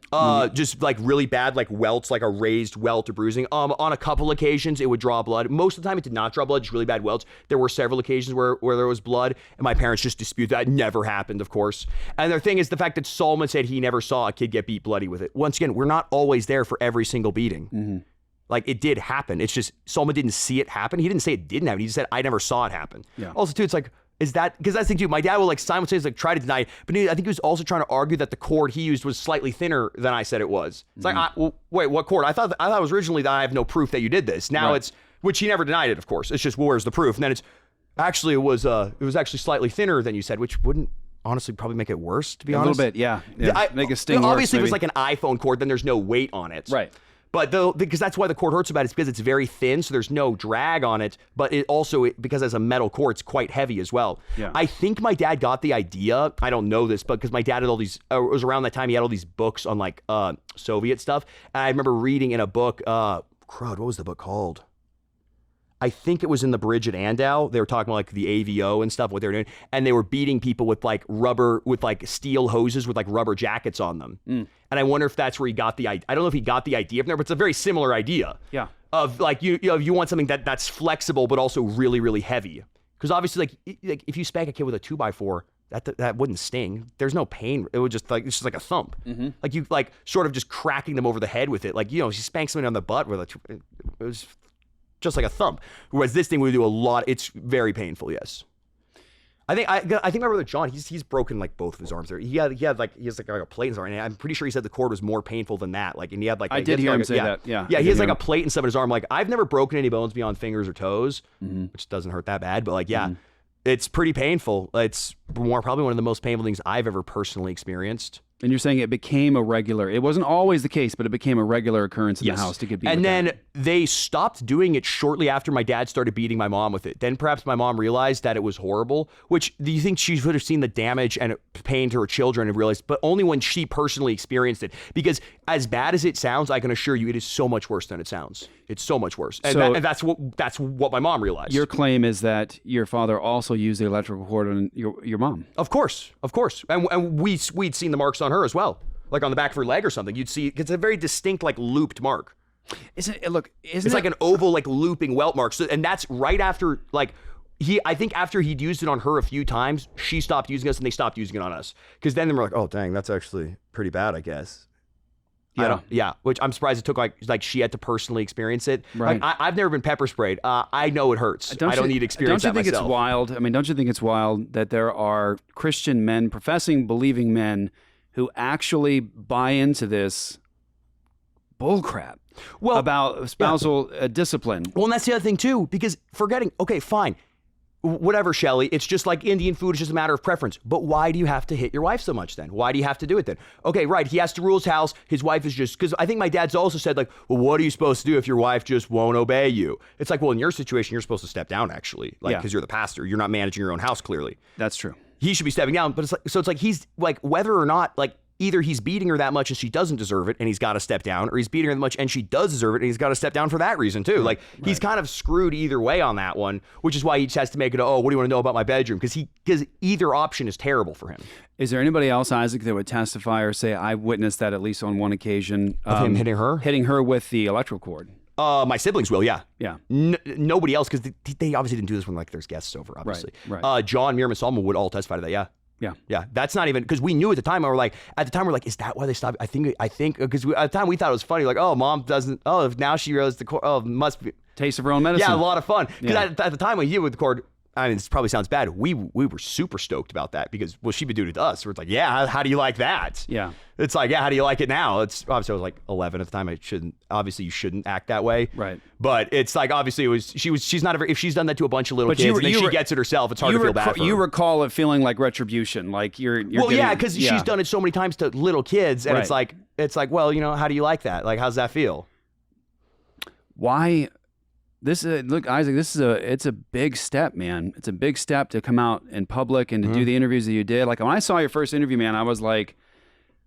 Just like really bad, like welts, like a raised welt or bruising. On a couple occasions, it would draw blood. Most of the time, it did not draw blood, just really bad welts. There were several occasions where there was blood, and my parents just dispute that. It never happened, of course. And the thing is, the fact that Solomon said he never saw a kid get beat bloody with it. Once again, we're not always there for every single beating. Like, it did happen. It's just Solomon didn't see it happen. He didn't say it didn't happen. He just said, I never saw it happen. Yeah. Also, too, it's like, is that, because that's the thing, too. My dad will, like, simultaneously try to deny it, but I think he was also trying to argue that the cord he used was slightly thinner than I said it was. It's like, wait, what cord? I thought it was originally that I have no proof that you did this. Now it's, which he never denied it, of course. It's just, well, where's the proof? And then it's, actually, it was actually slightly thinner than you said, which wouldn't honestly probably make it worse, to be honest. A little bit, yeah. Make a sting worse, obviously, if it was like an iPhone cord, then there's no weight on it. Right. But because that's why the cord hurts so bad, it's because it's very thin, so there's no drag on it. But it also, because as a metal cord, it's quite heavy as well. Yeah. I think my dad got the idea. I don't know this, but because my dad had all these, it was around that time he had all these books on like Soviet stuff. And I remember reading in a book, what was the book called? I think it was in the bridge at Andau. They were talking about like the AVO and stuff, what they were doing. And they were beating people with like steel hoses with like rubber jackets on them. And I wonder if that's where he got the idea. I don't know if he got the idea from there, but it's a very similar idea. Yeah. Of like, you want something that's flexible, but also really, really heavy. Because obviously like if you spank a kid with a 2x4, that wouldn't sting. There's no pain. It would just like, it's just like a thump. Like you like sort of just cracking them over the head with it. Like, you spank somebody on the butt with it was just like a thump. Whereas this thing we do a lot. It's very painful. Yes. I think my brother John, he's broken like both of his arms there. He has like a plate in his arm, and I'm pretty sure he said the cord was more painful than that. Like, and he had like I did hear him say that. Yeah. Yeah, he has like a plate inside of his arm. Like, I've never broken any bones beyond fingers or toes, which doesn't hurt that bad. But like, it's pretty painful. It's probably one of the most painful things I've ever personally experienced. And you're saying it became a regular. It wasn't always the case, but it became a regular occurrence in the house to get beat. And then they stopped doing it shortly after my dad started beating my mom with it. Then perhaps my mom realized that it was horrible, which do you think she would have seen the damage and pain to her children and realized, but only when she personally experienced it. Because as bad as it sounds, I can assure you it is so much worse than it sounds. It's so much worse. And, that's what my mom realized. Your claim is that your father also used the electrical cord on your mom. Of course. And we'd seen the marks on her as well. Like on the back of her leg or something. You'd see, it's a very distinct like looped mark. It's like an oval like looping welt mark. So, and that's right after like I think after he'd used it on her a few times, she stopped using us and they stopped using it on us. Because then they were like, oh, dang, that's actually pretty bad, I guess. Yeah. Which I'm surprised it took like she had to personally experience it. Right. Like, I've never been pepper sprayed. I know it hurts. I don't need to experience that myself. Don't you think it's wild? I mean, don't you think it's wild that there are Christian men, professing, believing men, who actually buy into this bullcrap about spousal discipline? Well, and that's the other thing too, because forgetting, okay, fine. Whatever, Shelley, it's just like Indian food, it's just a matter of preference. But why do you have to hit your wife so much then? Why do you have to do it then? Okay, right, he has to rule his house. His wife is just, because I think my dad's also said like, well, what are you supposed to do if your wife just won't obey you? It's like, well, in your situation, you're supposed to step down actually, like, because you're the pastor. You're not managing your own house, clearly. That's true. He should be stepping down, but it's like, so it's like he's like, whether or not, like, either he's beating her that much and she doesn't deserve it and he's got to step down, or he's beating her that much and she does deserve it and he's got to step down for that reason too. Like, he's kind of screwed either way on that one, which is why he just has to make it, oh, what do you want to know about my bedroom? Because either option is terrible for him. Is there anybody else, Isaac, that would testify or say, I witnessed that at least on one occasion? Of him hitting her? Hitting her with the electrical cord. My siblings will, yeah. Yeah. Nobody else, because they obviously didn't do this when like there's guests over, obviously. Right. John, Miriam, and Solomon would all testify to that, yeah. Yeah. That's not even, because we knew at the time, we're like, is that why they stopped? I think, because at the time we thought it was funny, like, oh, mom doesn't, oh, now she realized the cord, oh, must be. Taste of her own medicine. Yeah, a lot of fun. Because at the time when you with the cord, I mean, this probably sounds bad. We were super stoked about that because, well, she'd been doing it to us. We're like, yeah, how do you like that? Yeah. It's like, yeah, how do you like it now? It's obviously I was like 11 at the time. Obviously you shouldn't act that way. Right. But it's like, obviously she's not if she's done that to a bunch of little kids and then she gets it herself, it's hard to feel bad for her. You recall it feeling like retribution, like you're well, yeah, because she's done it so many times to little kids, and it's like, well, you know, how do you like that? Like, how's that feel? Why? Look, Isaac, it's a big step, man. It's a big step to come out in public and to do the interviews that you did. Like, when I saw your first interview, man, I was like,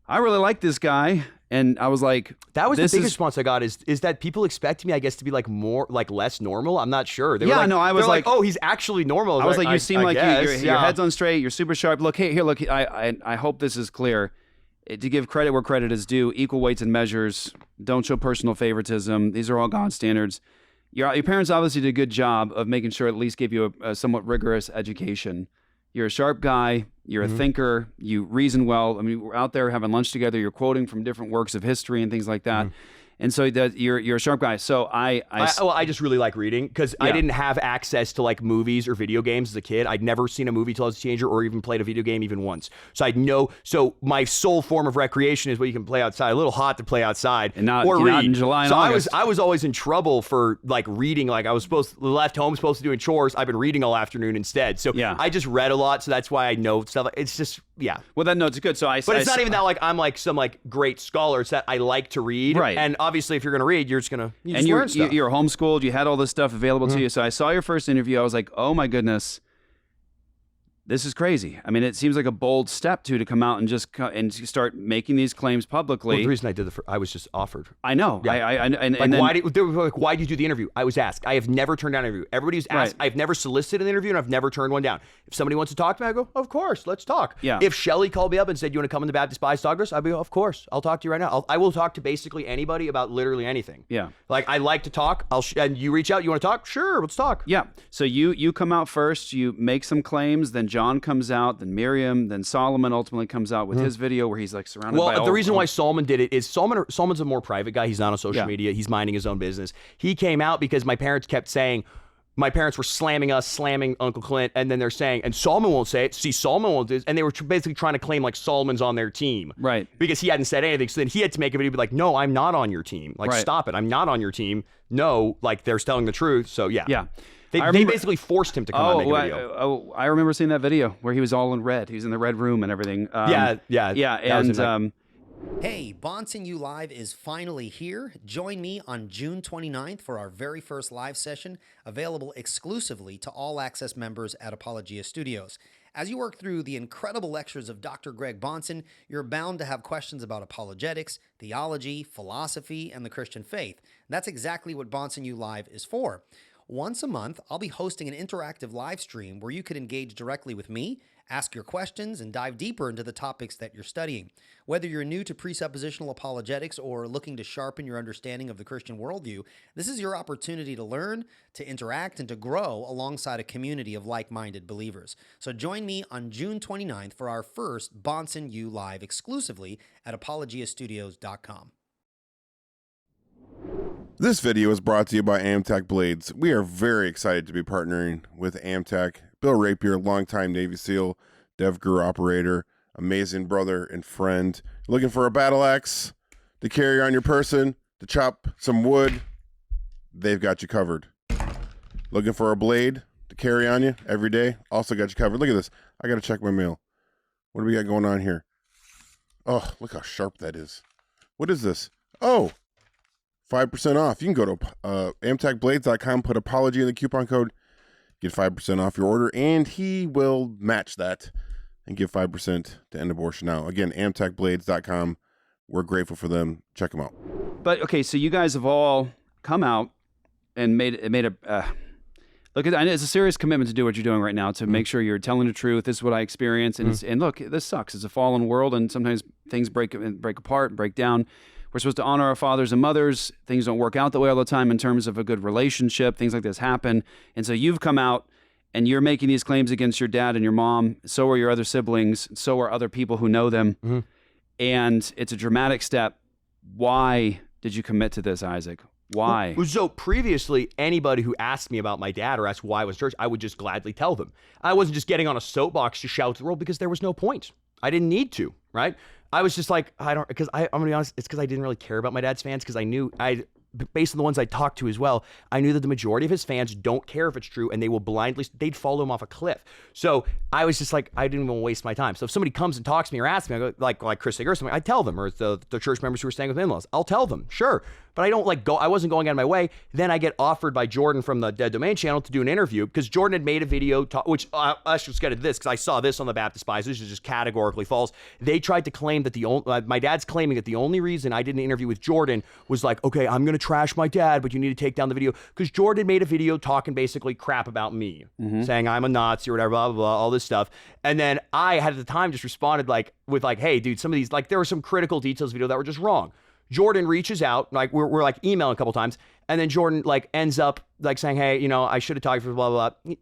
I really like this guy. And I was like, that was the biggest response I got is that people expected me, I guess, to be like less normal. I'm not sure. I was like, oh, he's actually normal. I was like, you seem like your head's on straight. You're super sharp. Look, look, I hope this is clear. To give credit where credit is due, equal weights and measures. Don't show personal favoritism. These are all God's standards. Your parents obviously did a good job of making sure at least gave you a somewhat rigorous education. You're a sharp guy. You're a thinker. You reason well. I mean, we're out there having lunch together. You're quoting from different works of history and things like that. And so that you're a sharp guy. So I just really like reading because I didn't have access to like movies or video games as a kid. I'd never seen a movie till I was a teenager or even played a video game even once. So my sole form of recreation is what you can play outside. A little hot to play outside and not, or read. Not in July and August. I was always in trouble for like reading. Like I was left home supposed to doing chores. I've been reading all afternoon instead. So I just read a lot. So that's why I know stuff. It's just Well, that note's good. So but it's not even that like I'm like some like great scholar. It's that I like to read. Right. And obviously, if you're going to read, you're just going to learn stuff. You're homeschooled. You had all this stuff available to you. So I saw your first interview. I was like, oh my goodness, this is crazy. I mean, it seems like a bold step to come out and just start making these claims publicly. Well, the reason I did I was just offered. I know. Yeah. Why did you do the interview? I was asked. I have never turned down an interview. Everybody's asked. Right. I've never solicited an interview and I've never turned one down. If somebody wants to talk to me, I go, of course, let's talk. Yeah. If Shelley called me up and said, you want to come in the Baptist Bias Doggers? I'd be, of course, I'll talk to you right now. I will talk to basically anybody about literally anything. Yeah. Like, I like to talk. And you reach out, you want to talk? Sure, let's talk. Yeah. So you come out first, you make some claims, then John comes out, then Miriam, then Solomon ultimately comes out with his video where he's like surrounded by the reason why Solomon did it is Solomon's a more private guy. He's not on social media. He's minding his own business. He came out because my parents kept saying, my parents were slamming Uncle Clint, and then they're saying, and Solomon won't say it. See, Solomon won't do this. And they were basically trying to claim like Solomon's on their team. Right. Because he hadn't said anything. So then he had to make a video be like, no, I'm not on your team. Like, stop it. I'm not on your team. No, like they're telling the truth. So yeah. Yeah. They basically forced him to come out and make a video. I remember seeing that video where he was all in red. He was in the red room and everything. Yeah. And hey, Bonson U Live is finally here. Join me on June 29th for our very first live session, available exclusively to all access members at Apologia Studios. As you work through the incredible lectures of Dr. Greg Bonson, you're bound to have questions about apologetics, theology, philosophy, and the Christian faith. And that's exactly what Bonson U Live is for. Once a month, I'll be hosting an interactive live stream where you can engage directly with me, ask your questions, and dive deeper into the topics that you're studying. Whether you're new to presuppositional apologetics or looking to sharpen your understanding of the Christian worldview, this is your opportunity to learn, to interact, and to grow alongside a community of like-minded believers. So join me on June 29th for our first Bonson U Live exclusively at apologiastudios.com. This video is brought to you by Amtech Blades. We are very excited to be partnering with Amtech. Bill Rapier, longtime Navy SEAL, DevGuru operator, amazing brother and friend. Looking for a battle axe to carry on your person, to chop some wood? They've got you covered. Looking for a blade to carry on you every day? Also got you covered. Look at this. I got to check my mail. What do we got going on here? Oh, look how sharp that is. What is this? Oh, 5% off. You can go to amtechblades.com, put apology in the coupon code, get 5% off your order, and he will match that and give 5% to End Abortion Now. Again, amtechblades.com. We're grateful for them. Check them out. But okay, so you guys have all come out and made a look at. I know it's a serious commitment to do what you're doing right now, to make sure you're telling the truth. This is what I experienced, and and look, this sucks. It's a fallen world, and sometimes things break apart, break down. We're supposed to honor our fathers and mothers. Things don't work out that way all the time in terms of a good relationship. Things like this happen. And so you've come out and you're making these claims against your dad and your mom. So are your other siblings. So are other people who know them. Mm-hmm. And it's a dramatic step. Why did you commit to this, Isaac? Why? So previously, anybody who asked me about my dad or asked why I was church, I would just gladly tell them. I wasn't just getting on a soapbox to shout to the world because there was no point. I didn't need to, right? I was just like, I'm gonna be honest, it's because I didn't really care about my dad's fans, because I knew, based on the ones I talked to as well, I knew that the majority of his fans don't care if it's true, and they will they'd follow him off a cliff. So I was just like, I didn't even waste my time. So if somebody comes and talks to me or asks me, I go, like Chris Sigger or something, I tell them, or the church members who are staying with in-laws, I'll tell them, sure. But I don't I wasn't going out of my way. Then I get offered by Jordan from the Dead Domain channel to do an interview, because Jordan had made a video, which I should get to this, because I saw this on the Baptist Spies. This is just categorically false. They tried to claim that my dad's claiming that the only reason I did an interview with Jordan was like, okay, I'm going to trash my dad, but you need to take down the video, because Jordan made a video talking basically crap about me, saying I'm a Nazi or whatever, blah, blah, blah, all this stuff. And then I had at the time just responded with hey, dude, some of these, there were some critical details of the video that were just wrong. Jordan reaches out, we're like emailing a couple times, and then Jordan ends up saying, hey, I should have talked for blah, blah, blah,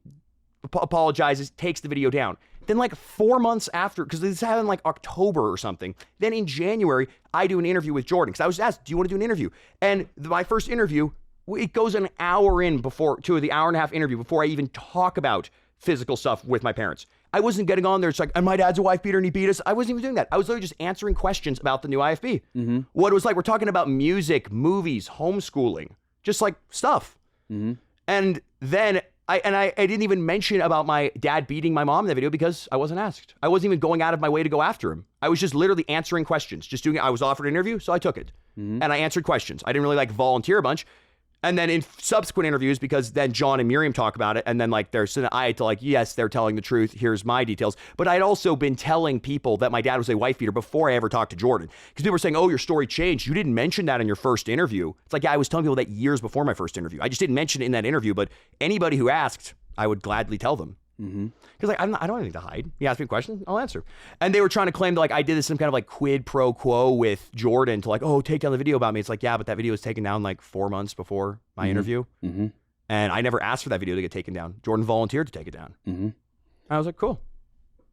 apologizes, takes the video down. Then 4 months after, because this happened October or something, then in January, I do an interview with Jordan, because I was asked, do you want to do an interview? And my first interview, it goes an hour to the hour and a half interview before I even talk about physical stuff with my parents. I wasn't getting on there. It's and my dad's a wife beater and he beat us. I wasn't even doing that. I was literally just answering questions about the new IFB. What it was like. We're talking about music, movies, homeschooling, just stuff. And then I didn't even mention about my dad beating my mom in the video because I wasn't asked. I wasn't even going out of my way to go after him. I was just literally answering questions, just doing it. I was offered an interview, so I took it. And I answered questions. I didn't really volunteer a bunch. And then in subsequent interviews, because then John and Miriam talk about it, and then I had to yes, they're telling the truth. Here's my details. But I'd also been telling people that my dad was a wife beater before I ever talked to Jordan, because people were saying, "Oh, your story changed. You didn't mention that in your first interview." It's yeah, I was telling people that years before my first interview. I just didn't mention it in that interview. But anybody who asked, I would gladly tell them. Because I don't have anything to hide. You ask me a question, I'll answer. And they were trying to claim that I did this some kind of quid pro quo with Jordan to oh, take down the video about me. It's yeah, but that video was taken down 4 months before my interview. And I never asked for that video to get taken down. Jordan volunteered to take it down. I was cool.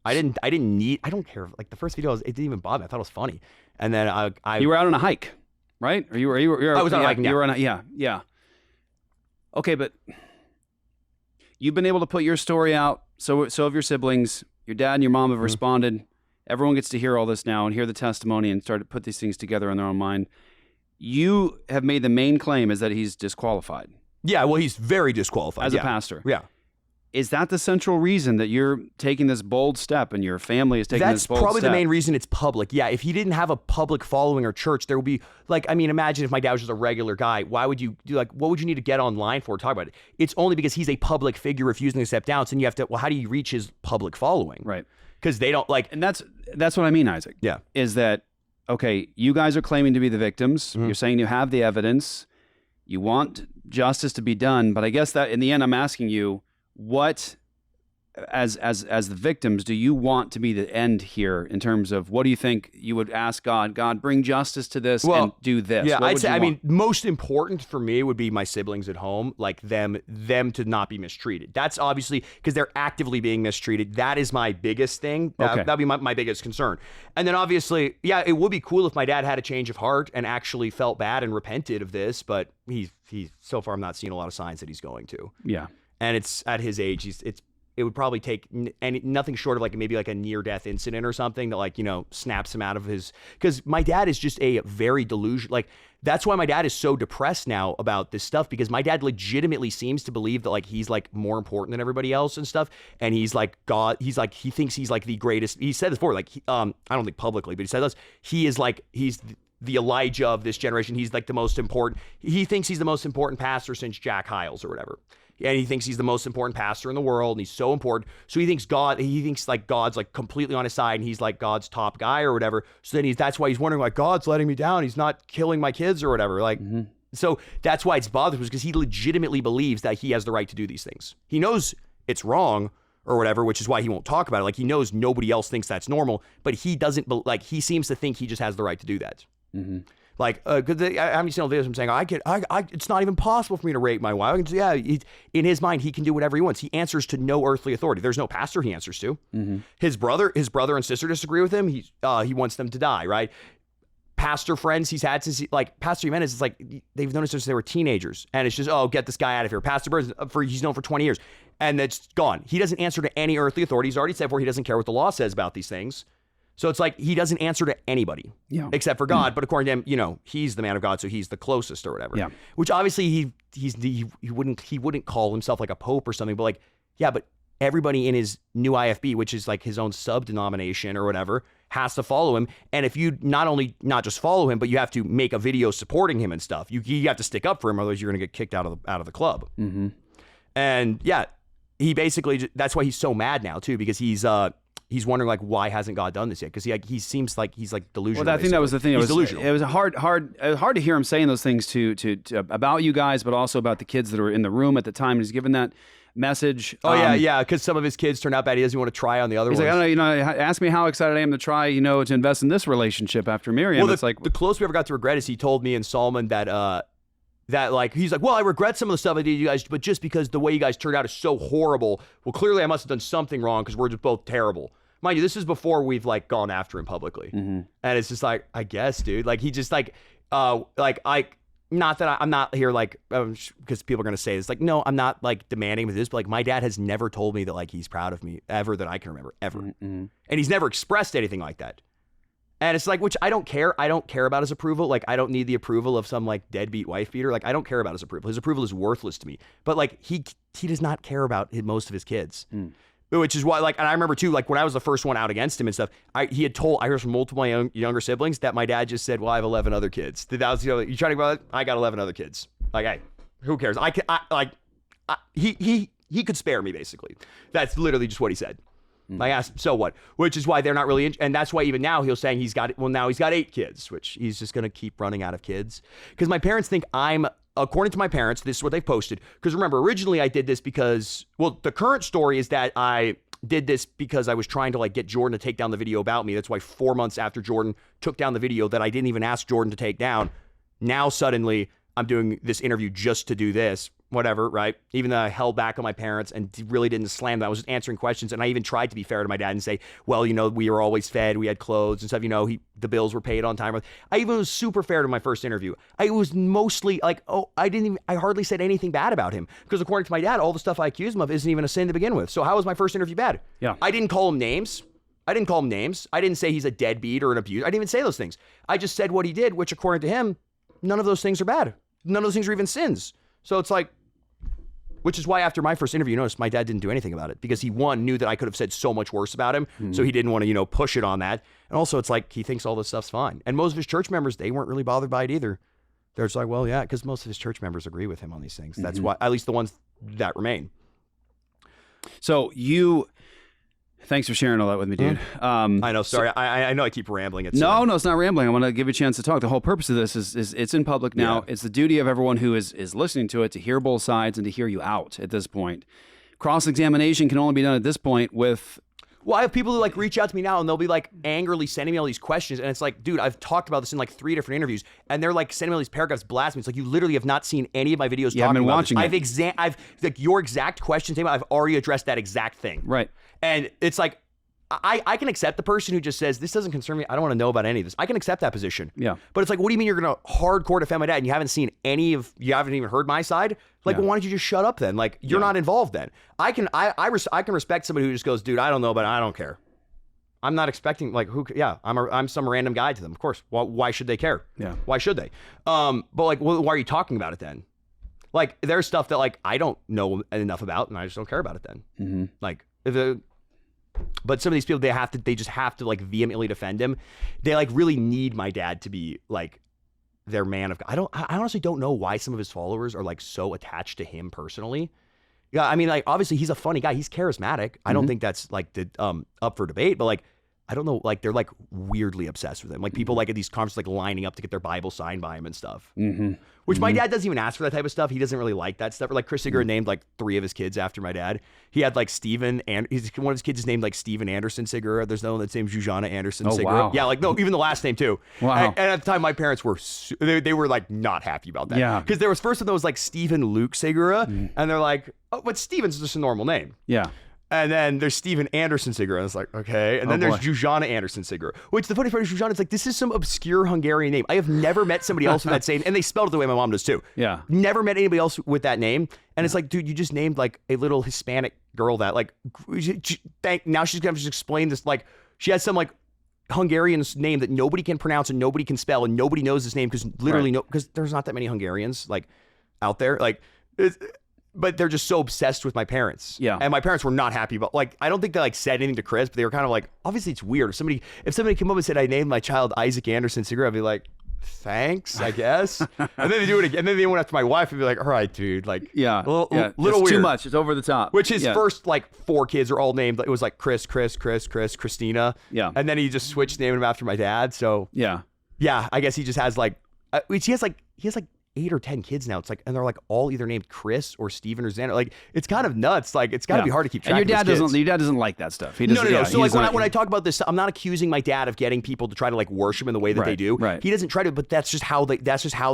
I don't care. The first video, it didn't even bother me. I thought it was funny. And then you were out on a hike, right? Or you were I was on a hike. You were on yeah. Okay, but you've been able to put your story out. So have your siblings. Your dad and your mom have responded. Everyone gets to hear all this now and hear the testimony and start to put these things together in their own mind. You have made the main claim is that he's disqualified. Yeah, well, he's very disqualified. As a pastor. Yeah. Is that the central reason that you're taking this bold step and your family is taking this bold step? That's probably the main reason it's public. Yeah, if he didn't have a public following or church, there would be imagine if my dad was just a regular guy. Why would you do what would you need to get online for to talk about it? It's only because he's a public figure refusing to step down. So then you have to, how do you reach his public following? Right. Because they don't And that's what I mean, Isaac. Yeah. Is that, okay, you guys are claiming to be the victims. You're saying you have the evidence. You want justice to be done, but I guess that in the end, I'm asking you, what, as the victims, do you want to be the end here in terms of what do you think you would ask God? God, bring justice to this and do this. Yeah, What I'd would say, you I mean, want? most important for me would be my siblings at home, like them to not be mistreated. That's obviously because they're actively being mistreated. That is my biggest thing. Okay. That'd be my biggest concern. And then obviously, yeah, it would be cool if my dad had a change of heart and actually felt bad and repented of this, but he's so far I'm not seeing a lot of signs that he's going to. Yeah. And it's at his age, it would probably take nothing short of like maybe like a near-death incident or something that like, snaps him out of his, because my dad is just a very delusional, like that's why my dad is so depressed now about this stuff, because my dad legitimately seems to believe that like he's like more important than everybody else and stuff. And he's like God, he thinks he's like the greatest. He said this before, like, I don't think publicly, but he said this, he's the Elijah of this generation. He's like the most important. He thinks he's the most important pastor since Jack Hyles or whatever. And he thinks he's the most important pastor in the world, and he's so important. So he thinks like God's like completely on his side, and he's like God's top guy or whatever. So then that's why he's wondering like, God's letting me down. He's not killing my kids or whatever. Like, so that's why it's bothersome, because he legitimately believes that he has the right to do these things. He knows it's wrong or whatever, which is why he won't talk about it. Like he knows nobody else thinks that's normal, but he doesn't, like he seems to think he just has the right to do that. Like, cause I'm seeing all videos I'm saying, it's not even possible for me to rape my wife. In his mind, he can do whatever he wants. He answers to no earthly authority. There's no pastor he answers to. His brother and sister disagree with him. He wants them to die, right? Pastor friends he's had since Pastor Jimenez, it's like they've known him since they were teenagers, and it's just, get this guy out of here. Pastor Burns, he's known for 20 years, and it's gone. He doesn't answer to any earthly authority. He's already said before he doesn't care what the law says about these things. So it's like he doesn't answer to anybody except for God. But according to him, he's the man of God, so he's the closest or whatever. Yeah. Which obviously he wouldn't call himself like a pope or something. But like, yeah, but everybody in his new IFB, which is like his own sub-denomination or whatever, has to follow him. And if you not just follow him, but you have to make a video supporting him and stuff, you have to stick up for him, otherwise you're going to get kicked out of the club. And yeah, he basically, that's why he's so mad now too, because he's wondering like, why hasn't God done this yet? Because he seems like he's like delusional. Well, I think that was the thing. He's delusional. It was hard to hear him saying those things to about you guys, but also about the kids that were in the room at the time. He's given that message. Oh yeah, because some of his kids turned out bad. He doesn't want to try on the other ones. He's like, I don't know, ask me how excited I am to try, to invest in this relationship after Miriam. Well, it's like the closest we ever got to regret is he told me and Solomon that like, he's like, well, I regret some of the stuff I did to you guys, but just because the way you guys turned out is so horrible, well, clearly I must have done something wrong because we're just both terrible. Mind you, this is before we've like gone after him publicly. And it's just like, I guess, dude, like he just like not that I'm not here like, because people are going to say this, like, no, I'm not like demanding with this, but like my dad has never told me that like he's proud of me ever that I can remember ever. And he's never expressed anything like that. And it's like, which I don't care. I don't care about his approval. Like, I don't need the approval of some like deadbeat wife beater. Like, I don't care about his approval. His approval is worthless to me. But like, he does not care about most of his kids. Which is why, like, and I remember too, like when I was the first one out against him and stuff, I heard from multiple younger siblings that my dad just said, well, I have 11 other kids. That was, you trying to go, I got 11 other kids. Like, hey, who cares? He could spare me, basically. That's literally just what he said. I asked, so what? Which is why they're not really, and that's why even now he's saying now he's got 8 kids, which he's just going to keep running out of kids. Because my parents think according to my parents, this is what they've posted. Because remember, originally I did this because, well, the current story is that I did this because I was trying to like get Jordan to take down the video about me. That's why 4 months after Jordan took down the video that I didn't even ask Jordan to take down, now suddenly I'm doing this interview just to do this. Whatever, right? Even though I held back on my parents and really didn't slam them. I was just answering questions, and I even tried to be fair to my dad and say, well, we were always fed, we had clothes and stuff, the bills were paid on time. I even was super fair to my first interview. I was mostly like, I hardly said anything bad about him, because according to my dad, all the stuff I accused him of isn't even a sin to begin with. So how was my first interview bad? Yeah. I didn't call him names. I didn't say he's a deadbeat or an abuser. I didn't even say those things. I just said what he did, which according to him, none of those things are bad. None of those things are even sins. So it's like, which is why after my first interview, you notice my dad didn't do anything about it, because he, knew that I could have said so much worse about him. So he didn't want to, push it on that. And also it's like, he thinks all this stuff's fine. And most of his church members, they weren't really bothered by it either. They're just like, well, yeah, because most of his church members agree with him on these things. That's why, at least the ones that remain. So Thanks for sharing all that with me, dude. I know. Sorry, I know I keep rambling. It's no, it's not rambling. I want to give you a chance to talk. The whole purpose of this is it's in public now. Yeah. It's the duty of everyone who is listening to it to hear both sides and to hear you out at this point. Cross-examination can only be done at this point with... Well, I have people who like reach out to me now and they'll be like angrily sending me all these questions. And it's like, dude, I've talked about this in like 3 different interviews and they're like sending me all these paragraphs blasting me. It's like, you literally have not seen any of my videos talking been about watching this. it. I've like your exact question, I've already addressed that exact thing. Right. And it's like, I can accept the person who just says, this doesn't concern me. I don't want to know about any of this. I can accept that position. Yeah. But it's like, what do you mean you're going to hardcore defend my dad and you haven't seen you haven't even heard my side? Like, well, why don't you just shut up then? Like, you're not involved then. I can respect somebody who just goes, dude, I don't know, but I don't care. I'm not expecting I'm some random guy to them. Of course. Well, why should they care? Yeah. Why should they? But like, why are you talking about it then? Like, there's stuff that like I don't know enough about, and I just don't care about it then. Mm-hmm. Like, but some of these people, they just have to like vehemently defend him. They like really need my dad to be like their man of God. I honestly don't know why some of his followers are like so attached to him personally. Yeah, I mean, like, obviously he's a funny guy. He's charismatic. I don't think that's like up for debate, but like, I don't know, like they're like weirdly obsessed with him. Like people like at these conferences like lining up to get their Bible signed by him and stuff. Mm-hmm. Which my dad doesn't even ask for that type of stuff. He doesn't really like that stuff. Or like Chris Sigurd named like 3 of his kids after my dad. He had like Stephen, and one of his kids is named like Stephen Anderson Segura. There's no one that's named Jujana Anderson Segura. Wow. Yeah, like no, even the last name too. Wow. And at the time, my parents were they were like not happy about that. Yeah. Because there was first one that was like Stephen Luke Segura, and they're like, oh, but Stephen's just a normal name. Yeah. And then there's Stephen Anderson Segura. And it's like, okay. And then there's Jujana Anderson Segura. Which the funny part is Jujana, it's like, this is some obscure Hungarian name. I have never met somebody else with that same, and they spelled it the way my mom does too. Yeah. Never met anybody else with that name. And it's like, dude, you just named like a little Hispanic girl that like, now she's going to just explain this. Like, she has some like Hungarian name that nobody can pronounce and nobody can spell and nobody knows this name because literally because there's not that many Hungarians like out there. Like, but they're just so obsessed with my parents. Yeah. And my parents were not happy about, like, I don't think they like said anything to Chris, but they were kind of like, obviously it's weird. If somebody came up and said, I named my child Isaac Anderson Segura, I'd be like, thanks, I guess. And then they do it again. And then they went after my wife and be like, all right, dude, like, yeah, little it's weird. Too much. It's over the top. Which his first like 4 kids are all named. It was like Chris, Christina. Yeah. And then he just switched naming them after my dad. So yeah, I guess he just has like, he has like 8 or 10 kids now. It's like, and they're like all either named Chris or Steven or Xander. Like, it's kind of nuts. Like, it's got to be hard to keep track. And your of dad kids. Your dad doesn't like that stuff. He doesn't. No. So like when I talk about this, I'm not accusing my dad of getting people to try to like worship in the way that they do. Right. He doesn't try to, but that's just how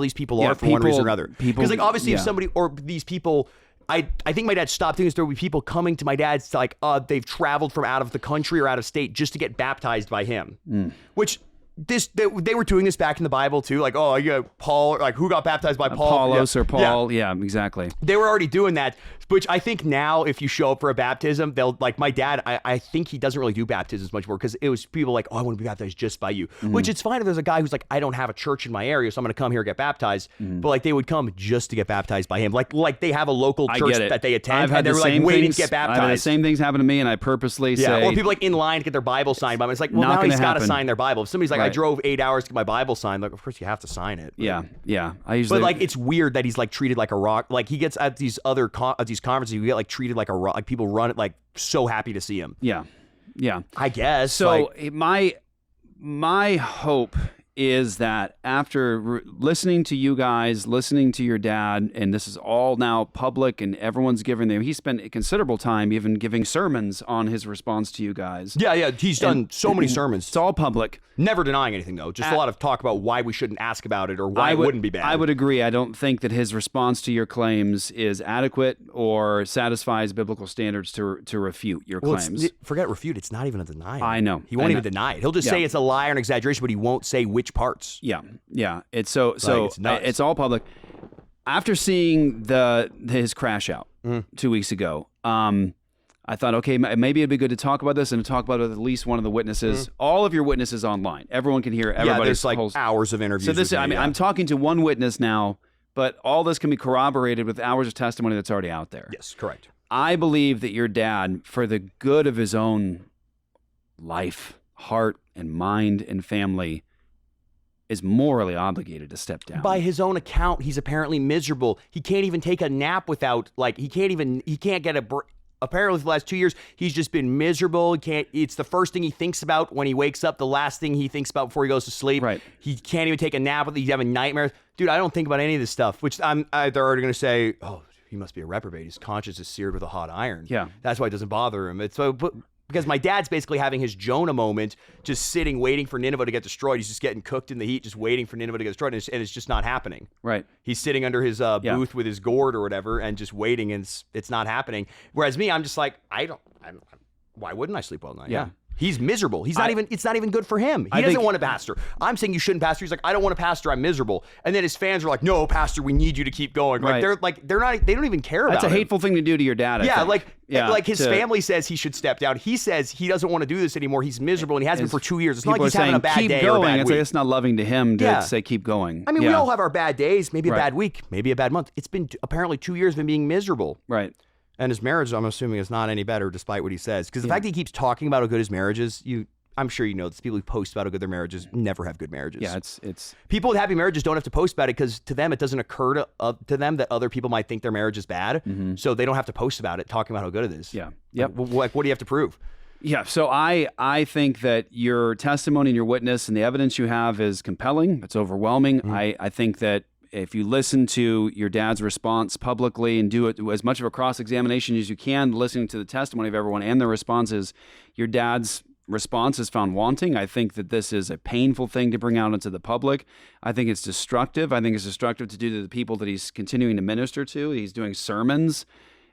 these people are for one reason or another. Because like obviously if somebody or these people. I think my dad stopped doing this. There would be people coming to my dad's like they've traveled from out of the country or out of state just to get baptized by him, which. They were doing this back in the Bible too, like, oh, you got Paul, or like who got baptized by Paul? Apollos or Paul, yeah, exactly. They were already doing that, which I think now if you show up for a baptism, they'll like my dad. I think he doesn't really do baptisms much more because it was people like, oh, I want to be baptized just by you, which it's fine if there's a guy who's like, I don't have a church in my area, so I'm going to come here and get baptized. But like they would come just to get baptized by him, like they have a local church that they attend, and they're like waiting to get baptized. I've had the same things happen to me, and I purposely say, or people like in line to get their Bible signed by him. It's like, well, now he's got to sign their Bible. If somebody's like, I drove 8 hours to get my Bible signed, like, of course you have to sign it. Yeah. I usually, but like it's weird that he's like treated like a rock. Like he gets at these other at these conferences, you get like treated like a rock. Like people run it like so happy to see him. Yeah. I guess. So my hope is that after listening to you guys, listening to your dad, and this is all now public and everyone's giving them, he spent a considerable time even giving sermons on his response to you guys. Yeah. He's done so many sermons. It's all public. Never denying anything though. Just a lot of talk about why we shouldn't ask about it or why it wouldn't be bad. I would agree. I don't think that his response to your claims is adequate or satisfies biblical standards to refute your claims. Forget refute. It's not even a denial. I know. He won't even deny it. He'll just say it's a lie or an exaggeration, but he won't say which parts. Yeah. It's so it's all public. After seeing his crash out 2 weeks ago, I thought, okay, maybe it'd be good to talk about this and to talk about it with at least one of the witnesses. All of your witnesses online. Everyone can hear everybody's there's like hours of interviews. So this, I'm talking to one witness now, but all this can be corroborated with hours of testimony that's already out there. Yes, correct. I believe that your dad, for the good of his own life, heart, and mind and family, is morally obligated to step down. By his own account, he's apparently miserable. He can't even take a nap without, like, he can't get a break. apparently for the last 2 years, he's just been miserable. It's the first thing he thinks about when he wakes up, the last thing he thinks about before he goes to sleep. Right. He can't even take a nap. He's having nightmares. Dude, I don't think about any of this stuff, which they're already going to say, oh, he must be a reprobate. His conscience is seared with a hot iron. Yeah. That's why it doesn't bother him. Because my dad's basically having his Jonah moment, just sitting, waiting for Nineveh to get destroyed. He's just getting cooked in the heat, just waiting for Nineveh to get destroyed, and it's just not happening. Right. He's sitting under his booth with his gourd or whatever, and just waiting, and it's not happening. Whereas me, I'm just like, why wouldn't I sleep well at night? Yeah. He's miserable. It's not even good for him. He doesn't want to pastor. I'm saying you shouldn't pastor. He's like, I don't want to pastor. I'm miserable. And then his fans are like, no, pastor, we need you to keep going. Right. They don't even care about it. That's a hateful thing to do to your dad. I think. His family says he should step down. He says he doesn't want to do this anymore. He's miserable, and he has been for 2 years. It's not like he's having a bad day or a bad week. It's not loving to him to say keep going. I mean, we all have our bad days, maybe a bad week, maybe a bad month. It's been apparently 2 years of him being miserable. Right. And his marriage, I'm assuming, is not any better, despite what he says. Because the fact that he keeps talking about how good his marriage is, I'm sure you know this. People who post about how good their marriages never have good marriages. Yeah, it's people with happy marriages don't have to post about it because to them it doesn't occur to them that other people might think their marriage is bad. Mm-hmm. So they don't have to post about it, talking about how good it is. Yeah. Yep. What do you have to prove? Yeah. So I think that your testimony and your witness and the evidence you have is compelling. It's overwhelming. Mm-hmm. I think that if you listen to your dad's response publicly and do it as much of a cross-examination as you can, listening to the testimony of everyone and their responses, your dad's response is found wanting. I think that this is a painful thing to bring out into the public. I think it's destructive. I think it's destructive to do to the people that he's continuing to minister to. He's doing sermons,